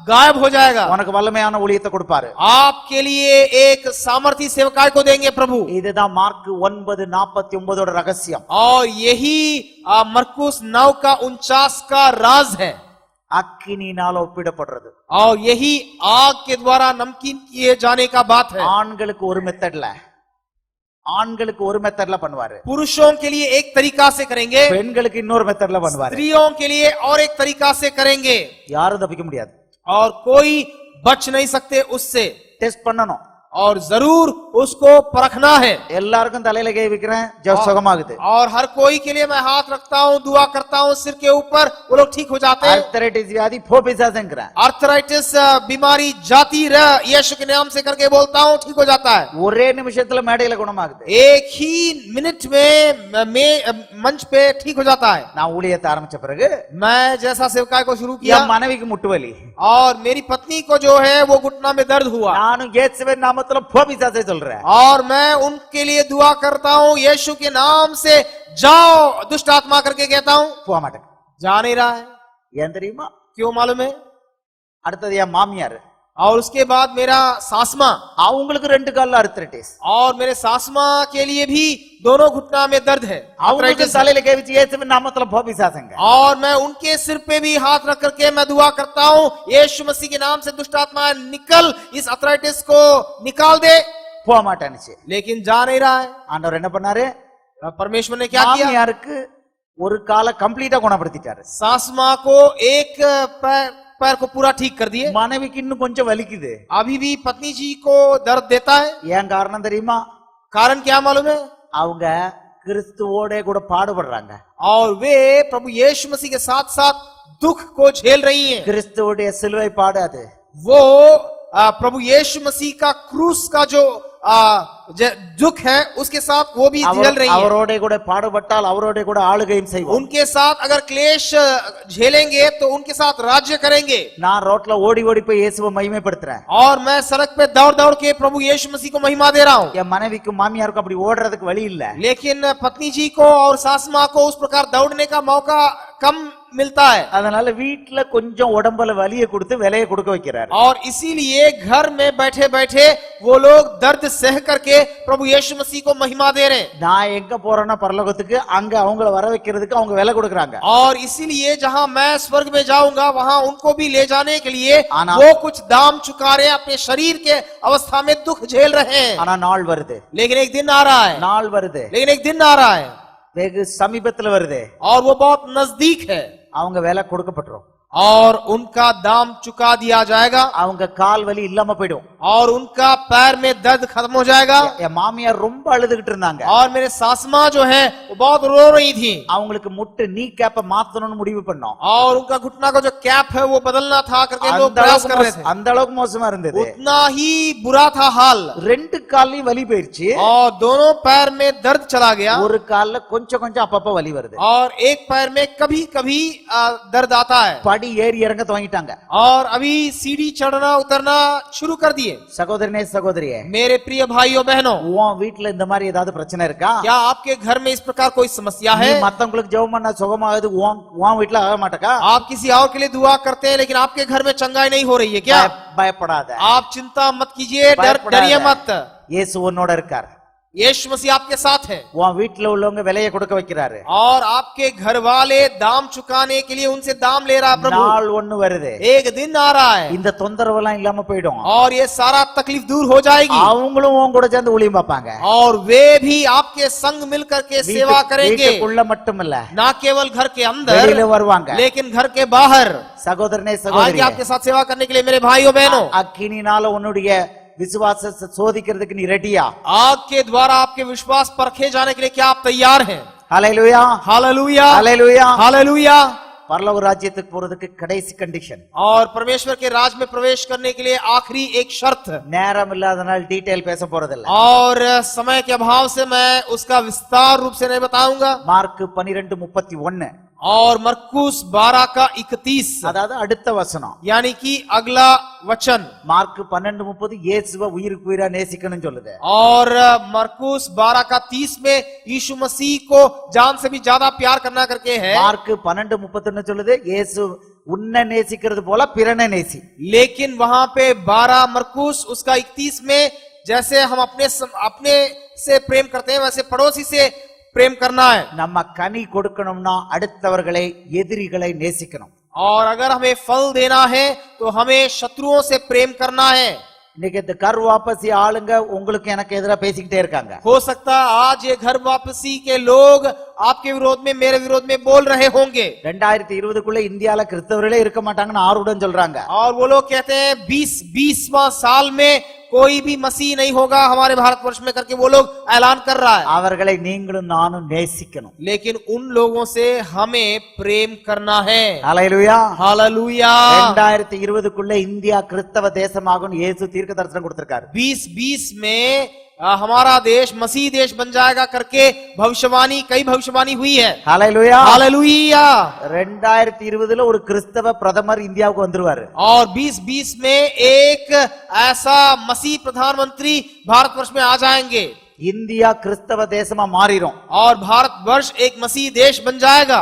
गायब हो जाएगा। உனக்கு வல்லமையான ஊழியத்தை கொடுப்பாரு. आपके लिए एक सामर्थी सेवकाई को देंगे प्रभु। இதுதான் மார்க் 9:49 ரகசியம். और यही मरकुस 9:49 का राज है। அக்கினியினால ஒப்பிடப்படுறது. और यही आग के द्वारा नमकीन किए जाने का बात है। ஆண்களுக்கு ஒரு மெத்தட்ல பண்ணுவாரு. पुरुषों के लिए एक तरीका से करेंगे, பெண்களுக்கு இன்னொரு மெத்தட்ல பண்ணுவாரு. स्त्रियों के लिए और एक तरीका से करेंगे। யாரும் தப்பிக்க முடியாது. और कोई बच नहीं सकते उससे। டெஸ்ட் பண்ணணும். और जरूर उसको परखना है। எல்லாருக்கும் தலையில கை வைக்கிறேன், ஜெபம் சுகமாகுது. और हर कोई के लिए मैं हाथ रखता हूँ, दुआ करता हूँ सिर के ऊपर, वो लोग ठीक हो जाते हैं। आर्थराइटिस व्याधि फोबिसासेंगरा आर्थराइटिस बीमारी जाती रह यीशु के नाम से करके बोलता हूँ, ठीक हो जाता है। ஒரே நிமிஷத்துல மேடையில குணமாகுது. एक ही मिनट में मंच पे ठीक हो जाता है। நான் ஊழியத்தை ஆரம்பிச்ச பிறகு मैं जैसा सेवकाई को शुरू किया, என் மனைவிக்கு முட்டு வலி, और मेरी पत्नी को जो है वो घुटना में दर्द हुआ। நானும் இயேசுவின் நாமத்துல फोबिसासे சொல்றேன். और मैं उनके लिए दुआ करता हूँ, यीशु के नाम से जाओ दुष्ट आत्मा करके कहता हूँ, போக மாட்டேன். जा नहीं रहा है। ஏன் தெரியுமா? क्यों मालूम है? அடுத்தது என் மாமியார். और उसके बाद मेरा सासमा அவங்களுக்கு 2 கால்ல arthritis. और मेरे सासमा के लिए भी दोनों घुटना में दर्द है, அவங்களுக்கு arthritis है। தலையில கை வச்சு இயேசுவின் நாமத்துல போ பிசாசுங்க. और मैं उनके सिर पे भी हाथ रख करके मैं दुआ करता हूँ, यीशु मसीह के नाम से दुष्ट आत्मा निकल, इस अर्थराइटिस को निकाल दे। போக மாட்டானுச்சு. लेकिन जा नहीं रहा है। ஆண்டவர் என்ன பண்ணாரு? परमेश्वर ने क्या किया? மாமியாருக்கு ஒரு காலை கம்ப்ளீட்டா குணப்படுத்திட்டாரு. सासमा को एक पैर को पूरा ठीक कर दिए। மனைவிக்கு இன்னும் கொஞ்சம் வலிக்குது. अभी भी पत्नी जी को दर्द देता है। ஏன் காரணம் தெரியுமா? कारण क्या मालूम है? அவங்க கிறிஸ்துவோட கூட பாடுபடுறாங்க. और वे प्रभु यीशु मसीह के साथ साथ दुख को झेल रही हैं। கிறிஸ்துவோடைய சிலுவை பாடு அது. वो प्रभु यीशु मसीह का क्रूस का जो दुख है उसके साथ वो भी झेल रही है। அவரோட கூட பாடுபட்டால் அவரோட கூட ஆளுகையும் செய்வோம். उनके साथ अगर क्लेश झेलेंगे तो उनके साथ राज्य करेंगे। நான் ரோட்ல ஓடி ஓடி போய் இயேசுவை மகிமைப்படுத்துறேன். और मैं सड़क पे दौड़ दौड़ के प्रभु यीशु मसीह को महिमा दे रहा हूँ। என் மனைவிக்கும் மாமியாருக்கும் அப்படி ஓடுறதுக்கு வழி இல்ல. लेकिन पत्नी जी को और सास माँ को उस प्रकार दौड़ने का मौका कम मिलता है। அதனால வீட்ல கொஞ்சம் உடம்புல வலியை கொடுத்து விலையை கொடுக்க வைக்கிறார். और इसीलिए घर में बैठे बैठे वो लोग दर्द सह करके प्रभु यीशु मसीह को महिमा दे रहे हैं। நான் எங்க போறேன்னா பரலோகத்துக்கு, அங்க அவங்கள வர வைக்கிறதுக்கு அவங்க விலை கொடுக்கறாங்க. और इसीलिए जहां मैं स्वर्ग में जाऊंगा वहां उनको भी ले जाने के लिए आना। वो कुछ दाम चुका रहे हैं, अपने शरीर के अवस्था में दुख झेल रहे हैं। ஆனா நாள் வருது. लेकिन एक दिन आ रहा है। நாள் வருது. लेकिन एक दिन आ रहा है வெகு சமீபத்துல வருது. और वो बहुत नजदीक है। அவங்க விலை கொடுக்கப்பட்டுரும். और उनका दाम चुका दिया जाएगा। அவங்க கால் வலி இல்லாம போய்டும். और उनका पैर में दर्द खत्म हो जाएगा। என் மாமியார் ரொம்ப அழுதுகிட்டு இருந்தாங்க. और मेरे सास माँ जो है वो बहुत रो रही थी। அவங்களுக்கு முட்டு நீ கேப்ப மாத்தணும்னு முடிவு பண்ணோம். और उनका घुटना का जो कैप है वो बदलना था करके लोग प्रयास कर रहे थे। அந்த அளவுக்கு மோசமா இருந்தது. उतना ही बुरा था हाल। 2 கால்லயும் வலி போயிருச்சு. और दोनों पैर में दर्द चला गया। ஒரு கால்ல கொஞ்சம் கொஞ்சம் அப்பப்ப வலி வருது. और एक पैर में कभी कभी दर्द आता है। படி ஏறி இறங்க துவங்கிட்டாங்க. और अभी सीढ़ी चढ़ना उतरना शुरू कर दिए। சகோதரனே சகோதரியே, मेरे प्रिय भाइयों बहनों, உன் வீட்ல இந்த மாதிரி ஏதாவது பிரச்சனை இருக்கா? क्या आपके घर में इस प्रकार कोई समस्या நீ है? மத்தவங்களுக்கு ஜெபம் பண்ணா சுகமாகுது, உன் வீட்ல ஆக மாட்டேக்கா? आप किसी और के लिए दुआ करते हैं लेकिन आपके घर में चंगाई नहीं हो रही है क्या? பயப்படாத. आप चिंता मत कीजिए, डरिए मत। இயேசு உன்னோட இருக்கார். यीशु मसीह आपके साथ है। உன் வீட்ல உள்ளவங்க விலையை கொடுக்க வைக்கிறாரு. और आपके घर वाले दाम चुकाने के लिए उनसे दाम ले रहा है प्रभु। நாள் ஒன்னு வருது. एक दिन आ रहा है இந்த தொந்தரவெல்லாம் இல்லாம போய்டும். और ये सारा तकलीफ दूर हो जाएगी। அவங்களும் உன் கூட சேர்ந்து ஊழியம் பார்ப்பாங்க. और वे भी आपके संग मिल करके सेवा करेंगे। வீட்டுக்குள்ள மட்டுமில்ல, ना केवल घर के अंदर வெளியில வருவாங்க. लेकिन घर के बाहर சகோதரனே आगे சகோதரியே, आपके साथ सेवा करने के लिए मेरे भाइयों बहनों, அக்கினினால உன்னுடைய விசுவாசத்தை சோதிக்கிறதுக்கு நீ ரெடியா? आग के द्वारा आपके विश्वास परखे जाने के लिए क्या आप तैयार हैं? ஹல்லேலூயா, हालेलुया, ஹல்லேலூயா. हालेलुया। பரலோக ராஜ்யத்துக்கு போறதுக்கு கடைசி கண்டிஷன். और परमेश्वर के राज में प्रवेश करने के लिए आखिरी एक शर्त। நேரம் இல்லாதனால டீடைல் பேச போறதில்ல. और समय के अभाव से मैं उसका विस्तार रूप से नहीं बताऊंगा। மார்க் 12:31, और मरकुस 12 का 31, அதாவது அடுத்த வசனம். यानी कि अगला वचन। மார்க் 12:30 இயேசுவை உயிருக்கு உயிரா நேசிக்கணும்னு சொல்லுது. और मरकुस 12 का 30 में यीशु मसीह को जान से भी ज्यादा प्यार करना करके है। மார்க் 12:31 சொல்லுது இயேசு உன்னை நேசிக்கிறது போல பிறனை நேசி. लेकिन वहां पे 12 मरकुस उसका 31 में जैसे हम अपने से प्रेम करते हैं वैसे पड़ोसी से प्रेम करना है। நம்ம கனி கொடுக்கணும்னா அடுத்தவர்களை எதிரிகளை நேசிக்கணும். और अगर हमें फल देना है तो हमें शत्रुओं से प्रेम करना है। இன்னைக்கு இந்த கர் வாபசி ஆளுங்க உங்களுக்கு எனக்கு எதிராக பேசிக்கிட்டே இருக்காங்க. हो सकता है आज ये घर वापसी के लोग आपके विरोध में मेरे विरोध में बोल रहे होंगे। 2020 இந்தியால கிறிஸ்தவர்களே இருக்க மாட்டாங்கன்னு ஆர்வடன் சொல்றாங்க. और वो लोग कहते हैं 20वां साल में कोई भी मसीह नहीं होगा हमारे भारतवर्ष में करके वो लोग ऐलान कर रहा है। அவர்களை நீங்களும் நானும் நேசிக்கணும். लेकिन उन लोगों से हमें प्रेम करना है। ஹல்லேலூயா, हालेलुया। 2020 இந்தியா கிறிஸ்தவ தேசமாகும் இயேசு தீர்க்க தரிசனம் கொடுத்திருக்காரு. 2020 में हमारा देश मसीह देश बन जाएगा करके भविष्यवाणी कई भविष्यवाणी हुई है। ஹல்லேலூயா, हालेलुया। 2020 ஒரு கிறிஸ்தவ பிரதமர் இந்தியாவுக்கு வந்துருவாரு. और 2020 में एक ऐसा मसीह प्रधानमंत्री भारतवर्ष में आ जाएंगे। இந்தியா கிறிஸ்தவ தேசமா மாறிடும். और भारतवर्ष एक मसीह देश बन जाएगा.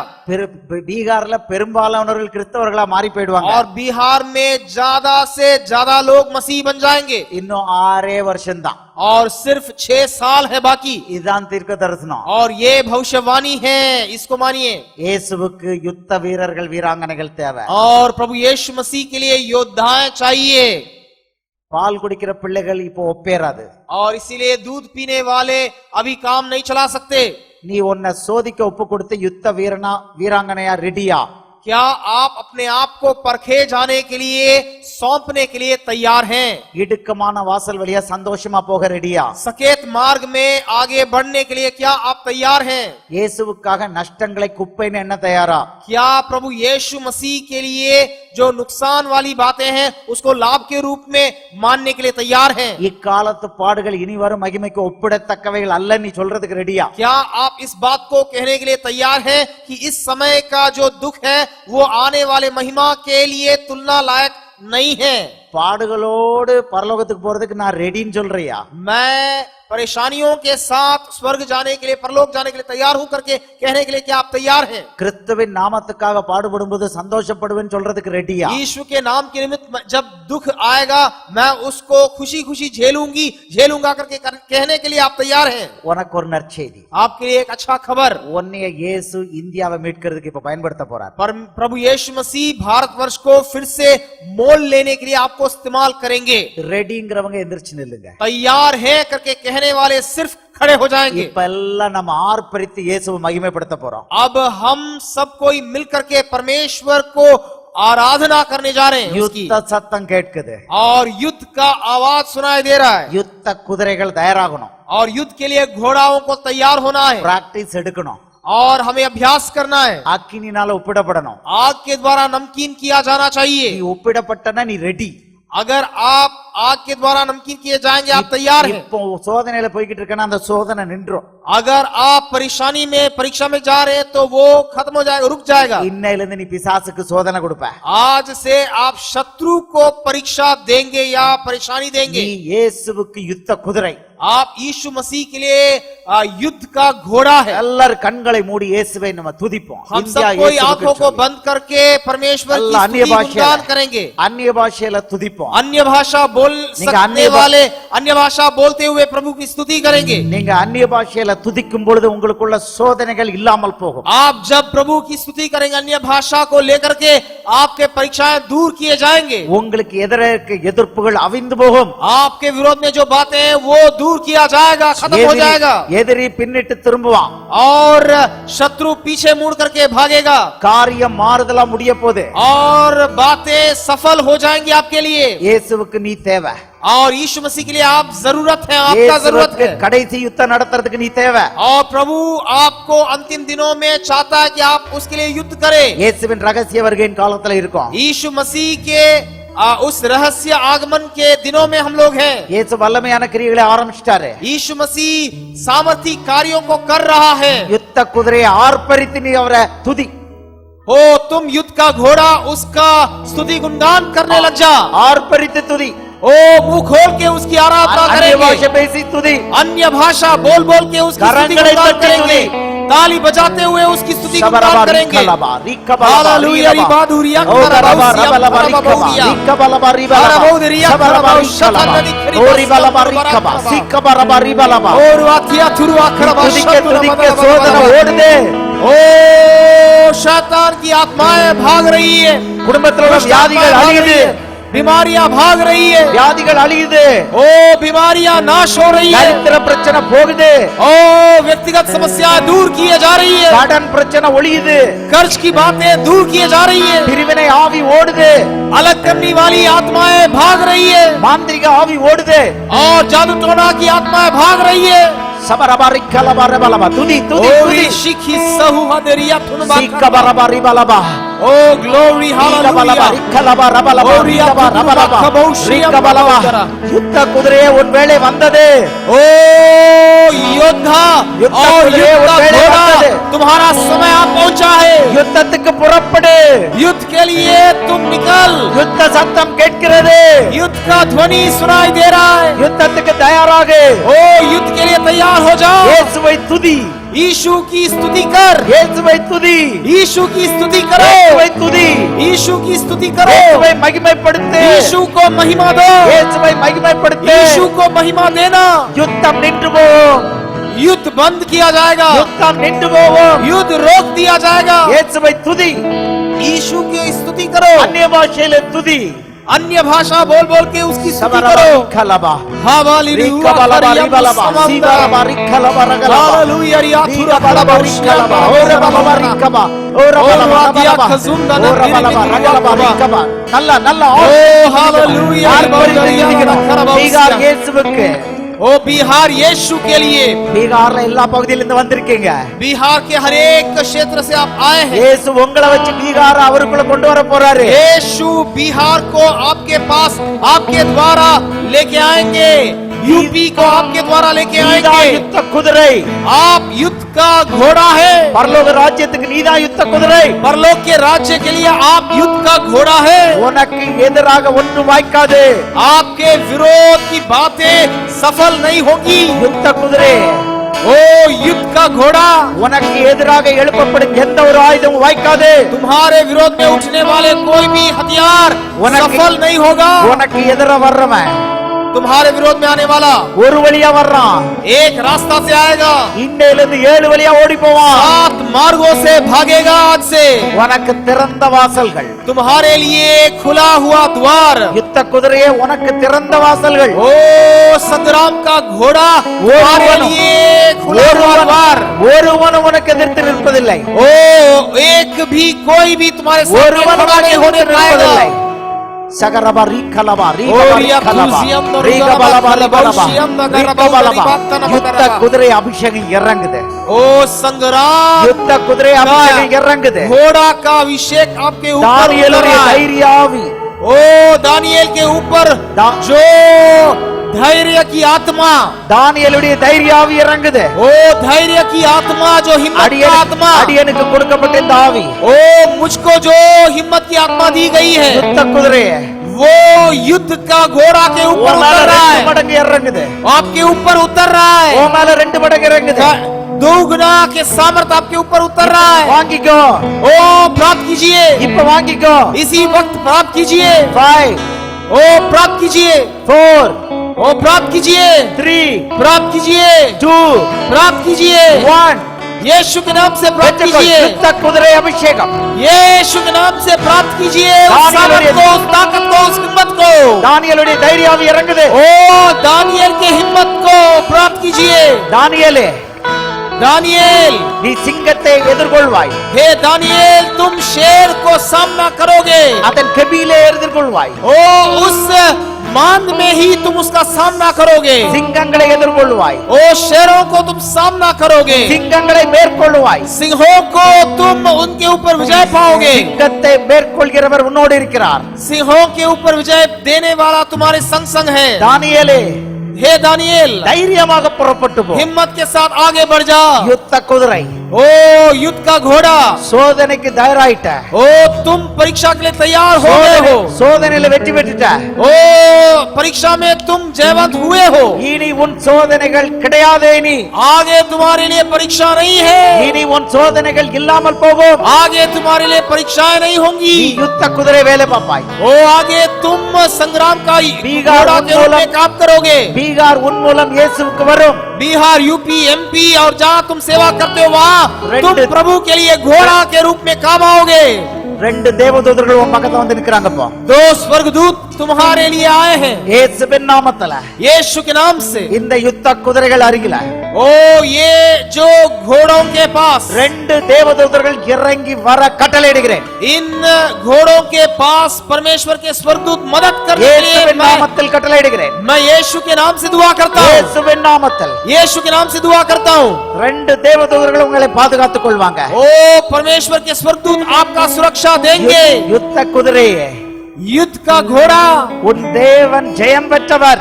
பீகார்ல பெரும்பாலானவர்கள் கிறிஸ்தவர்களா மாறி போயிடுவாங்க. और बिहार में ज्यादा से ज्यादा लोग मसीह बन जाएंगे. இன்னும் 6 வருஷம்தான். और सिर्फ 6 साल है बाकी. இதுதான் தீர்க்க தரிசனம். और ये भविष्यवाणी है, इसको मानिए. இயேசுவுக்கு யுத்த வீரர்கள் வீராங்கனைகள் தேவை. और प्रभु यीशु मसीह के लिए योद्धाएं चाहिए. பால் குடிக்கிற பிள்ளைகள் இப்போ ஒப்பேராது. और इसीलिए दूध पीने वाले अभी काम नहीं चला सकते. நீ உன்னை சோதிக்க ஒப்பு கொடுத்து யுத்த வீராங்கனையா ரெடியா? क्या आप अपने आप को परखे जाने के लिए, सौंपने के लिए तैयार हैं? இடுக்கமான வாசல் வழியா சந்தோஷமா போக ரெடியா? सकेत मार्ग में आगे बढ़ने के लिए क्या आप तैयार हैं? இயேசுவுக்காக நஷ்டங்களை குப்பைன்னு என்ன தயாரா? क्या प्रभु यीशु मसीह के लिए जो नुकसान वाली बातें हैं उसको लाभ के रूप में मानने के लिए तैयार हैं? இக்காலத்து பாடுகள் இனி வரும் மகிமைக்கு ஒப்பிடத்தக்கவைகள் அல்ல நீ சொல்றதுக்கு ரெடியா? क्या आप इस बात को कहने के लिए तैयार हैं कि इस समय का जो दुख है वो आने वाले महिमा के लिए तुलना लायक नहीं है? பாடுகளோடு பரலோகத்துக்கு போறதுக்கு நான் ரெடின்னு சொல்றியா? मैं परेशानियों के साथ स्वर्ग जाने के लिए, परलोक जाने के लिए तैयार हूं करके कहने के लिए क्या आप तैयार हैं? கிறிஸ்துவின் நாமத்துக்காக பாடுபடும்போது சந்தோஷப்படுவேன்னு சொல்றதுக்கு ரெடியா? यीशु के नाम के निमित्त जब दुख आएगा मैं उसको खुशी खुशी झेलूंगा करके कहने के लिए आप तैयार हैं? உனக்கு ஒரு நற்செய்தி. आपके लिए एक अच्छा खबर. உன்னைய இயேசு இந்தியாவை மீட்கிறதுக்கு இப்ப பயன்படுத்த போறார். पर प्रभु यीशु मसीह भारतवर्ष को फिर से मोल लेने के लिए आपको इस्तेमाल करेंगे. ரெடிங்கிறவங்க எந்திரிச்சு நில்லுங்க. तैयार है करके कहने वाले सिर्फ खड़े हो जाएंगे. இப்ப எல்லாம் நம்ம ஆர்ப்பரித்து இயேசுவை மகிமைப்படுத்த போறோம். अब हम सब कोई मिलकर के परमेश्वर को आराधना करने जा रहे हैं. उसकी யுத்த சத்தம் கேட்குது. और युद्ध का आवाज सुनाई दे रहा है. யுத்த குதிரைகள் தயாராகணும். और युद्ध के लिए घोड़ाओं को तैयार होना है. பிராக்டிஸ் எடுக்கணும். और हमें अभ्यास करना है. அக்கினினால ஒப்பிடப்படணும். आग के द्वारा नमकीन किया जाना चाहिए. நீ ஒப்பிடப்பட்டனா நீ ரெடி. अगर आप आग के द्वारा नमकीन किए जाएंगे आप तैयार हैं. இப்போ சோதனையில போய்கிட்டு இருக்கனா அந்த சோதனை நின்றும். अगर आप परेशानी में, परीक्षा में जा रहे हैं तो वो खत्म हो जाएगा, रुक जाएगा. இன்னையில இருந்து நீ பிசாசுக்கு சோதனை கொடுப்ப. आज से आप शत्रु को परीक्षा देंगे या परेशानी देंगे. நீ இயேசுவுக்கு யுத்த குதிரை. आप यीशु मसीह के लिए युद्ध का घोड़ा है. எல்லாரும் கண்களை மூடி இயேசுவை நம்ம துதிப்போம். हम सब कोई आंखों को बंद करके परमेश्वर की स्तुति गुणगान करेंगे. अन्य भाषेல துதிப்போம். अन्य भाषा बोल सकने वाले अन्य भाषा बोलते हुए प्रभु की स्तुति करेंगे. நீங்க अन्य भाषेல துதிக்கும் பொழுது உங்களுக்குள்ள சோதனைகள் இல்லாமல் போகும். आप जब प्रभु की स्तुति करेंगे अन्य भाषा को लेकर के आपके परीक्षाएं दूर किए जाएंगे. உங்களுக்கு எதிர்ப்புகள் அவிந்து போகும். आपके विरोध में जो बातें हैं वो दूर किया जाएगा, खत्म हो जाएगा. எதிரி பின்னிட்டு திரும்புவான். और शत्रु पीछे मुड़ करके भागेगा. காரியம் மாறுதலா முடிய போகுது. और बातें सफल हो जाएंगी आपके लिए. இயேசுவுக்கு நீ தேவை. और यीशु मसीह के लिए आप जरूरत है, आपका जरूरत है. கடைசி யுத்தம் நடத்துறதுக்கு நீ தேவை. और प्रभु आपको अंतिम दिनों में चाहता है कि आप उसके लिए युद्ध करें. இயேசுவின் ரகசிய வருகையின் காலத்துல இருக்கோம். यीशु मसीह के उस रहस्य आगमन के दिनों में हम लोग हैं. இயேசு வல்லமையான கிரியைகளை ஆரம்பிச்சிட்டாரு. यीशु मसीह सामर्थी कार्यों को कर रहा है. யுத்த குதிரையை ஆர்ப்பரித்து நீ அவரை துதி. हो तुम युद्ध का घोड़ा उसका स्तुति गुणगान करने लग जा. ஆர்ப்பரித்து துதி. ओ मुंह खोल के उसकी आराधना अन्य करेंगे. भाषा பேசி துதி. अन्य भाषा बोल बोल के उसकी स्तुति गुणगान करेंगे. ताली बजाते हुए उसकी स्तुति गुणगान करेंगे. हालेलुया रिबादुरिया करबाउसिया करबाउदिया करबाउदिया करबाउशा खरीबा और वाथिया थुरुआ करबाउशा के சோதனை ஓடுதே. ओ शैतान की आत्माएं भाग रही है. குடும்பத்துல உள்ள வியாதிகள் அழியுது. बीमारियां भाग रही है. வியாதிகள் அழியுது. ओ बीमारियां नाश हो रही है. தரித்திர பிரச்சனை போகுது. ओ व्यक्तिगत समस्याएं दूर किए जा रही है. கடன் பிரச்சனை ஒழியுது. कर्ज की बातें दूर किए जा रही है. பிரிவினை ஆவி ஓடுது. अलग करने वाली आत्माएं भाग रही है. மாந்திரிக ஆவி ஓடுது. और जादू टोना की आत्माएं भाग रही है. சபரபாரி கலபரபலபா துதி துதி துதி. शिखी सहु हदरिया थुनबा சிக்கபரபாரி பலபா. ओ ग्लोरी हालेलुया. யுத்த குதிரையே உன் வேளை வந்தது. ओ योद्धा और युद्ध का घोड़ा तुम्हारा समय आ पहुंचा है. யுத்தத்துக்கு புறப்படு. युद्ध के लिए तुम निकल. யுத்த சத்தம் கேட்கிறது. युद्ध का ध्वनि सुनाई दे रहा है. யுத்தத்துக்கு தயாராகு. ओ युद्ध के लिए तैयार तैयार हो जाओ। இயேசுவை துதி, यीशु की स्तुति कर, இயேசுவை துதி, यीशु की स्तुति करो, இயேசுவை துதி, यीशु की स्तुति करो, இயேசுவை மகிமைப்படுத்து, यीशु को महिमा दो, இயேசுவை மகிமைப்படுத்து. यीशु को महिमा देना। யுத்தம் நின்று போகும், युद्ध बंद किया जाएगा, யுத்தம் நின்று போகும். युद्ध रोक दिया जाएगा। இயேசுவை துதி, यीशु की स्तुति करो, அந்நிய பாஷையில துதி. अन्य भाषा बोल बोल के उसकी स्तुति करो। சபரபரிக்கலபா, ரிக்கபலபா, ரிபலபா, சீதரபா, ரிக்கலபா, ரகலபா, हालेलुया ரிக்கபலபா, ரிக்கலபா, ஓரபலபா, ரிக்கபா, ஓரபலபா, ரகலபா, ஓரபலபா, ரகலபா, ரிக்கபா. நல்ல ஓ हालेलुया பீகார் இயேசுவுக்கு, ओ बिहार यीशु के लिए, பீகார்ல எல்லா பகுதியில இருந்து வந்திருக்கீங்க. बिहार के हर एक क्षेत्र से आप आए हैं। இயேசு உங்களை வச்சு பீகார் அவருக்குள்ள கொண்டு வர போறாரு. यीशु बिहार को आपके पास आपके द्वारा लेके आएंगे, यूपी को आपके द्वारा लेके நீதான் आएंगे। யுத்த குதிரை, आप युद्ध का घोड़ा है, பரலோக ராஜ்யத்துக்கு நீதான் யுத்த குதிரை. परलोक के राज्य के लिए आप युद्ध का घोड़ा है। உனக்கு எதிராக ஒன்றும் வாய்க்காது. आपके विरोध की बातें सफल नहीं होगी। யுத்த குதிரை, ओ युद्ध का घोड़ा, உனக்கு எதிராக எழுப்பப்படும் எந்த ஒரு ஆயுதமும் வாய்க்காது. तुम्हारे विरोध में उठने वाले कोई भी हथियार सफल नहीं होगा। உனக்கு எதிர வர்றவன் तुम्हारे विरोध में आने वाला ஒரு வழியா வர்றான், एक रास्ता से आएगा, இன்னையிலிருந்து 7 வழியா ஓடி போவான். 7 मार्गों से भागेगा। आज से உனக்கு திறந்த வாசல்கள். तुम्हारे लिए खुला हुआ द्वार। யுத்த குதிரையே உனக்கு திறந்த வாசல்கள். ओ संग्राम का घोड़ा, तुम्हारे लिए खुला हुआ द्वार। ஒருவனும் உனக்கு எதிர்த்து நிற்பதில்லை. ओ एक भी कोई भी तुम्हारे सामने ஒருவன் खड़ा नहीं होने पाएगा। நிற்பதில்லை. சகரபா ரீகலபா, ஓரியா ரீகபலபா, குசியம் நொறுகலபா, ரீகபலபா, ரீகபலபா, குசியம் நகரபா, ரீகபலபா. பரிபாத்தன யுத்த பகரபா. குதிரை அபிஷேகம் இறங்குது. ओ संग्राम யுத்த குதிரை அபிஷேகம் இறங்குது. घोड़ा का अभिषेक आपके ऊपर उतर தானியேலுடைய रहा है। தைரிய ஆவி, ओ दानियेल के ऊपर दा- जो धैर्य की आत्मा, தானியேலுடைய தைரிய ஆவி இறங்குது. ओ धैर्य की आत्मा, जो हिम्मत की आत्मा, அடியனுக்கு கொடுக்கப்பட்ட இந்த ஆவி ओ मुझको जो हिम्मत की आत्मा दी गई है, யுத்த குதிரை वो युद्ध का घोड़ा के ऊपर உன் மேல उतर रहा 2 है, மடங்கு இறங்குது. आपके ऊपर उतर रहा है। உன் மேல 2 மடங்கு இறங்குது. दोगुना के सामर्थ आपके ऊपर उतर रहा है। வாங்கிக்கோ, ओ प्राप्त कीजिए, இப்ப வாங்கிக்கோ. इसी वक्त प्राप्त कीजिए। 5 ओ प्राप्त कीजिए, 4 ओ प्राप्त कीजिए, 3 प्राप्त कीजिए, 2 प्राप्त कीजिए। 1 यीशु के नाम से प्राप्त कीजिए, யுத்த குதிரை அபிஷேகம். यीशु के नाम से प्राप्त कीजिए उस सामर्थ को, उस ताकत को, उस हिम्मत को। தானியேலுடைய தைரிய ஆவி இறங்குது. ओ दानियेल के हिम्मत को प्राप्त कीजिए। தானியேலே, दानियेल, நீ சிங்கத்தை எதிர்கொள்வாய், हे दानियेल, तुम शेर को सामना करोगे। அதன் கெபியிலே எதிர்கொள்வாய். ओ उस मांद में ही तुम उसका सामना करोगे। சிங்கங்களை எதிர்கொள்வாய், ओ शेरों को तुम सामना करोगे, சிங்கங்களை மேற்கொள்வாய். सिंहों को तुम उनके ऊपर विजय पाओगे। சிங்கத்தை மேற்கொள்கிறவர் உன்னோடு இருக்கிறார். सिंहों के ऊपर विजय देने वाला तुम्हारे संग संग है। தானியேலே, हे दानियेल, தைரியமாக புறப்பட்டு போ. हिम्मत के साथ आगे बढ़ जा। யுத்த குதிரை, ओ युद्ध का घोड़ा, சோதனைக்கு தயாராயிட்ட, ओ तुम परीक्षा के लिए तैयार हो गए हो। சோதனையில வெற்றி பெற்றுட்ட. ओ परीक्षा में तुम जयवंत हुए हो। இனி உன் சோதனைகள் கிடையாதே. நீ आगे तुम्हारे लिए परीक्षा नहीं है, இனி உன் சோதனைகள் இல்லாமல் போகும். आगे तुम्हारे लिए परीक्षाएं नहीं होंगी। நீ யுத்த குதிரை வேலை பார்ப்பாய். ओ आगे तुम संग्राम का बीघा घोड़ा के रूप में काम करोगे। பீகார் உன் மூலம் இயேசுவுக்கு வரும். बिहार, यूपी, एमपी और जहाँ तुम सेवा करते हो वहाँ तुम रेड- प्रभु के लिए घोड़ा के रूप में काम आओगे। 2 தேவதூதர்கள் உன் பக்கத்துல வந்து நிக்கறாங்கப்பா. 2 स्वर्गदूत तुम्हारे लिए आए हैं இயேசுவின் நாமத்துல यीशु के नाम से। இந்த யுத்த குதிரைகள் அருகில ओ ये जो घोड़ों के पास, 2 தேவதூதர்கள் இறங்கி வர கட்டளையிடுகிறேன். इन घोड़ों के पास परमेश्वर के स्वर्गदूत मदद करने के लिए இயேசுவின் நாமத்தில் கட்டளையிடுகிறேன். मैं यीशु के नाम से दुआ करता हूँ। இயேசுவின் நாமத்தில் यीशु के नाम से दुआ करता हूँ। 2 தேவதூதர்கள் உங்களை பாதுகாத்துக் கொள்வாங்க. ओ परमेश्वर के स्वर्गदूत आपका सुरक्षा देंगे। யுத்த குதிரையே, युद्ध का घोड़ा, உன் தேவன் ஜெயம் பெற்றவர்.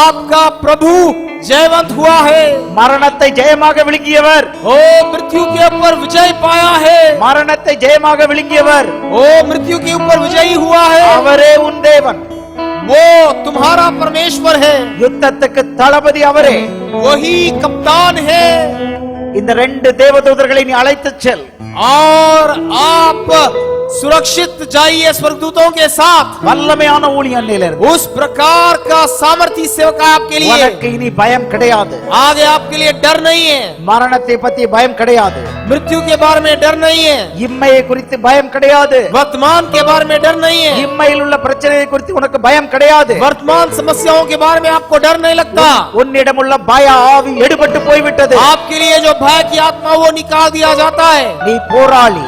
आपका प्रभु जयवंत हुआ है। மரணத்தை ஜெயமாக விழுங்கியவர். ओ मृत्यु के ऊपर विजय पाया है। மரணத்தை ஜெயமாக விழுங்கியவர் ओ मृत्यु के ऊपर विजयी हुआ है। அவரே உன் தேவன். वो तुम्हारा परमेश्वर है, யுத்தத்துக்கு தளபதி அவரே. वही कप्तान है। இந்த ரெண்டு தேவதூதர்களை நீ அழைத்துச் செல். और आप सुरक्षित जाइए स्वर्गदूतों के साथ। வல்லமையான ஊழியம் நிலையிலிருந்து उस प्रकार का सामर्थी सेवक आपके लिए, உனக்கு இனி பயம் கிடையாது. आगे आपके लिए डर नहीं है, மரணத்தை பத்தி பயம் கிடையாது. मृत्यु के बारे में डर नहीं है, இம்மையை குறித்து பயம் கிடையாது. वर्तमान के बारे में डर नहीं है, இம்மையில் உள்ள பிரச்சனையை குறித்து உனக்கு பயம் கிடையாது. वर्तमान समस्याओं के बारे में आपको डर नहीं लगता। உன்னிடம் உள்ள பய ஆவி எடுபட்டு போய்விட்டது. आपके लिए जो भय की आत्मा वो निकाल दिया जाता है। நீ போராளி,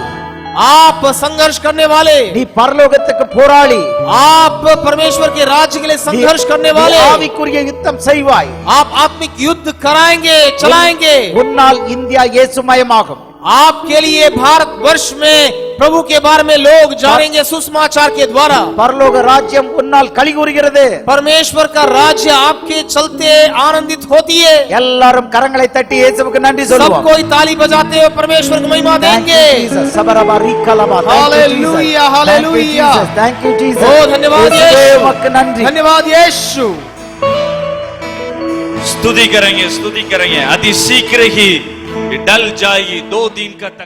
आप संघर्ष करने वाले, நீ பரலோகத்துக்கு போராளி, आप परमेश्वर के राज्य के लिए संघर्ष करने நீ वाले, ஆவிக்குரிய யுத்தம் செய்வாய். आप आत्मिक युद्ध कराएंगे, चलाएंगे। உன்னால் இந்தியா இயேசுமயமாகும். आपके लिए भारत वर्ष में प्रभु के बारे में लोग जानेंगे सुसमाचार के द्वारा। பரலோக ராஜ்யம் உன்னால் களி கூறுகிறது. परमेश्वर का राज्य आपके चलते आनंदित होती है। எல்லாரும் கரங்களை தட்டி இயேசுவுக்கு நன்றி सब சொல்லுவோம். कोई ताली बजाते हुए परमेश्वर को महिमा देंगे। Hallelujah, hallelujah. Thank you Jesus. ओ धन्यवाद यीशु, उमக்கு நன்றி. धन्यवाद यीशु। स्तुति करेंगे अति शीघ्र ही ये डल जाएगी 2 दिन का तक